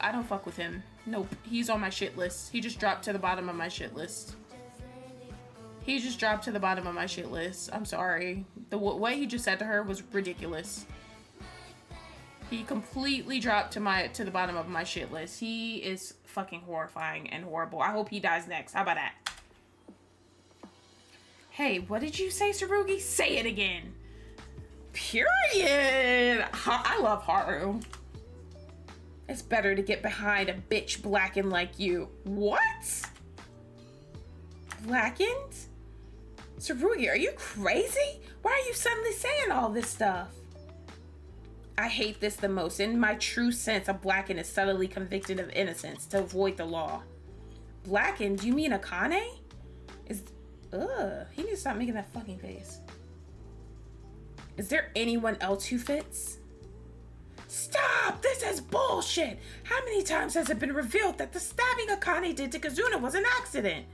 I don't fuck with him. Nope, he's on my shit list. He just dropped to the bottom of my shit list. I'm sorry. What he just said to her was ridiculous. He completely dropped to the bottom of my shit list. He is fucking horrifying and horrible. I hope he dies next. How about that? Hey, what did you say, Tsurugi? Say it again. Period. I love Haru. It's better to get behind a bitch blackened like you. What? Blackened? Tsurugi, are you crazy? Why are you suddenly saying all this stuff? I hate this the most. In my true sense, a blackened is subtly convicted of innocence to avoid the law. Blackened? You mean Akane? He needs to stop making that fucking face. Is there anyone else who fits? Stop! This is bullshit! How many times has it been revealed that the stabbing Akane did to Kazuna was an accident?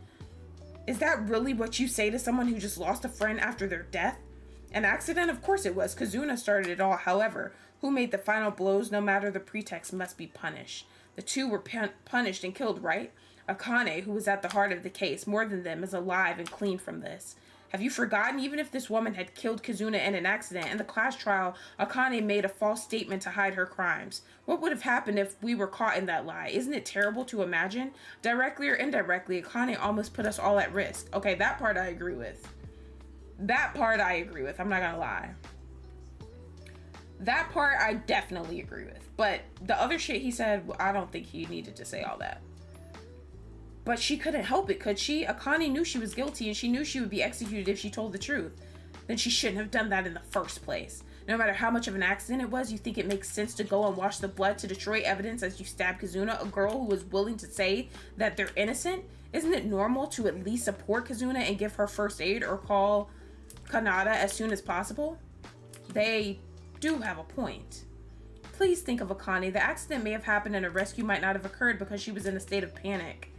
Is that really what you say to someone who just lost a friend after their death? An accident? Of course it was. Kazuna started it all. However, who made the final blows? No matter the pretext, must be punished. The two were punished and killed, right? Akane, who was at the heart of the case, more than them, is alive and clean from this. Have you forgotten? Even if this woman had killed Kazuna in an accident, in the class trial, Akane made a false statement to hide her crimes. What would have happened if we were caught in that lie? Isn't it terrible to imagine? Directly or indirectly, Akane almost put us all at risk. Okay, that part I agree with. I'm not gonna lie. That part I definitely agree with. But the other shit he said, I don't think he needed to say all that. But she couldn't help it, could she? Akane knew she was guilty and she knew she would be executed if she told the truth. Then she shouldn't have done that in the first place. No matter how much of an accident it was, you think it makes sense to go and wash the blood to destroy evidence as you stab Kazuna, a girl who was willing to say that they're innocent? Isn't it normal to at least support Kazuna and give her first aid or call Kanada as soon as possible? They do have a point. Please think of Akane. The accident may have happened and a rescue might not have occurred because she was in a state of panic.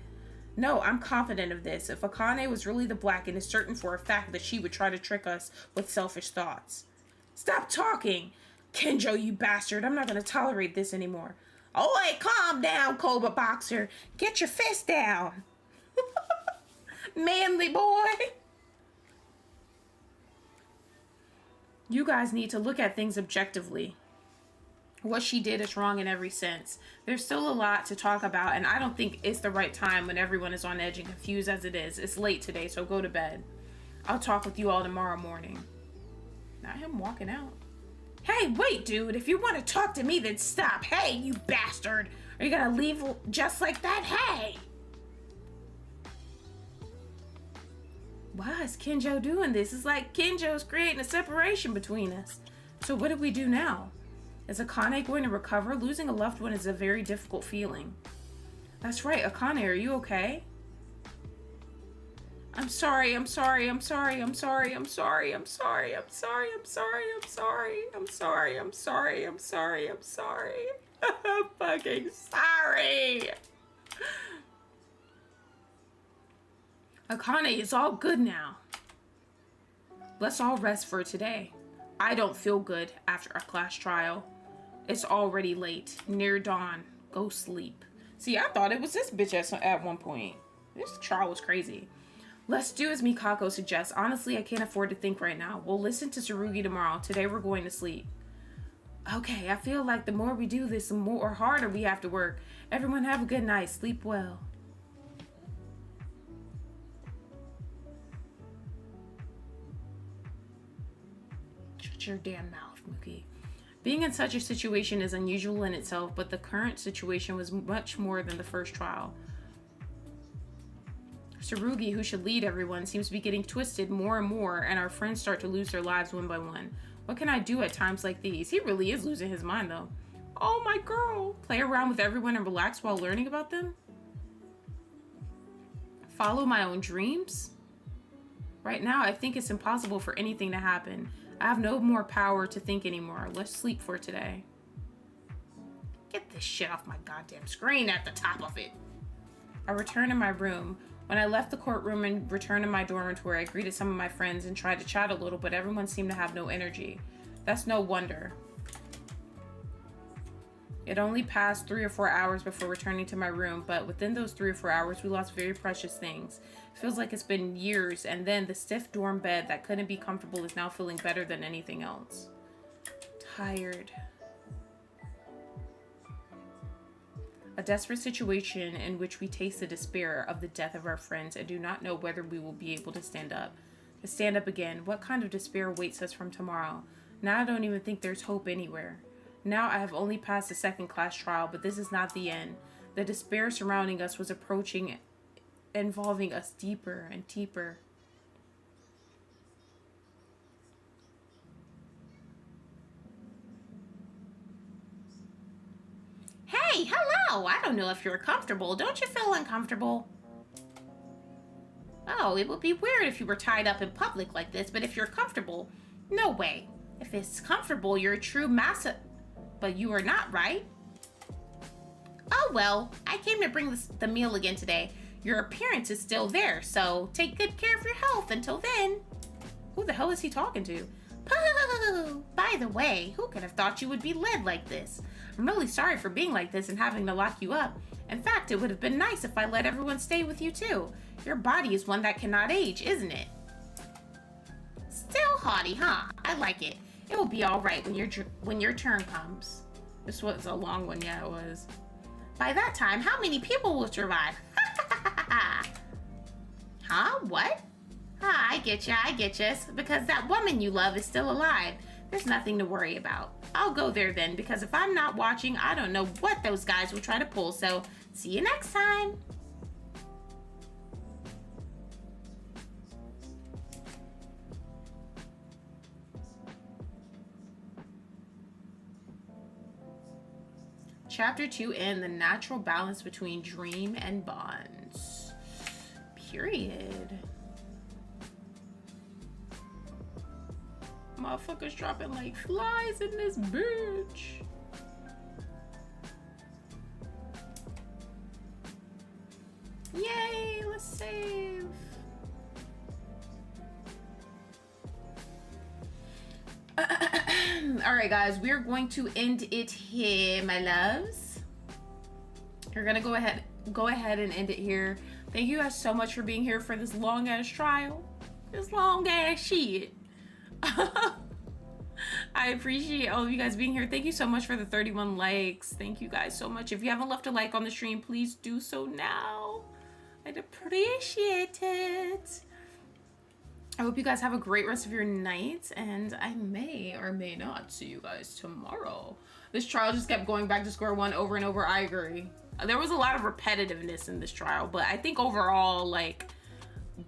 No, I'm confident of this. If Akane was really the Black, and is certain for a fact that she would try to trick us with selfish thoughts. Stop talking! Kenjo, you bastard. I'm not going to tolerate this anymore. Oh, hey, calm down, Cobra Boxer. Get your fist down. Manly boy. You guys need to look at things objectively. What she did is wrong in every sense. There's still a lot to talk about, and I don't think it's the right time when everyone is on edge and confused as it is. It's late today, so go to bed. I'll talk with you all tomorrow morning. Not him walking out. Hey, wait, dude. If you want to talk to me, then stop. Hey, you bastard. Are you gonna leave just like that? Hey! Why is Kenjo doing this? It's like Kenjo's creating a separation between us. So what do we do now? Is Akane going to recover? Losing a loved one is a very difficult feeling. That's right, Akane, are you okay? I'm sorry, I'm sorry, I'm sorry, I'm sorry, I'm sorry, I'm sorry, I'm sorry, I'm sorry, I'm sorry, I'm sorry, I'm sorry, I'm sorry, I'm sorry. I'm fucking sorry. Akane, it's all good now. Let's all rest for today. I don't feel good after a class trial. It's already late, near dawn. Go sleep. See, I thought it was this bitch at one point. This trial was crazy. Let's do as Mikako suggests. Honestly, I can't afford to think right now. We'll listen to Tsurugi tomorrow. Today we're going to sleep. Okay, I feel like the more we do this, the more harder we have to work. Everyone have a good night. Sleep well. Shut your damn mouth, Mookie. Being in such a situation is unusual in itself, but the current situation was much more than the first trial. Tsurugi, who should lead everyone, seems to be getting twisted more and more, and our friends start to lose their lives one by one. What can I do at times like these? He really is losing his mind, though. Oh, my girl. Play around with everyone and relax while learning about them? Follow my own dreams? Right now, I think it's impossible for anything to happen. I have no more power to think anymore. Let's sleep for today. Get this shit off my goddamn screen at the top of it. I returned to my room. When I left the courtroom and returned to my dormitory, I greeted some of my friends and tried to chat a little, but everyone seemed to have no energy. That's no wonder. It only passed 3 or 4 hours before returning to my room, but within those 3 or 4 hours, we lost very precious things. It feels like it's been years, and then the stiff dorm bed that couldn't be comfortable is now feeling better than anything else. Tired. A desperate situation in which we taste the despair of the death of our friends and do not know whether we will be able to stand up. To stand up again, what kind of despair awaits us from tomorrow? Now I don't even think there's hope anywhere. Now I have only passed the second class trial, but this is not the end. The despair surrounding us was approaching, involving us deeper and deeper. Hey, hello! I don't know if you're comfortable. Don't you feel uncomfortable? Oh, it would be weird if you were tied up in public like this, but if you're comfortable, no way. If it's comfortable, you're a true massa... But you are not, right? Oh, well, I came to bring the meal again today. Your appearance is still there, so take good care of your health until then. Who the hell is he talking to? Pooh! By the way, who could have thought you would be led like this? I'm really sorry for being like this and having to lock you up. In fact, it would have been nice if I let everyone stay with you too. Your body is one that cannot age, isn't it? Still haughty, huh? I like it. It will be all right when your turn comes. This was a long one, yeah, it was. By that time, how many people will survive? Huh? What? Ah, I get ya. It's because that woman you love is still alive. There's nothing to worry about. I'll go there then, because if I'm not watching, I don't know what those guys will try to pull, so see you next time. Chapter 2 and the natural balance between dream and bonds. Period. Motherfuckers dropping like flies in this bitch. Yay, let's save. All right, guys, we're going to end it here, my loves. We're gonna go ahead and end it here. Thank you guys so much for being here for this long ass trial, this long ass shit. I appreciate all of you guys being here. Thank you so much for the 31 likes. Thank you guys so much. If you haven't left a like on the stream, please do so now. I'd appreciate it. I hope you guys have a great rest of your night, and I may or may not see you guys tomorrow. This trial just kept going back to square one over and over. I agree. There was a lot of repetitiveness in this trial, but I think overall, like,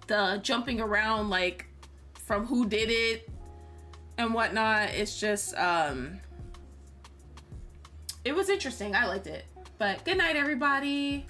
the jumping around, like, from who did it and whatnot, it's just, it was interesting. I liked it. But good night, everybody.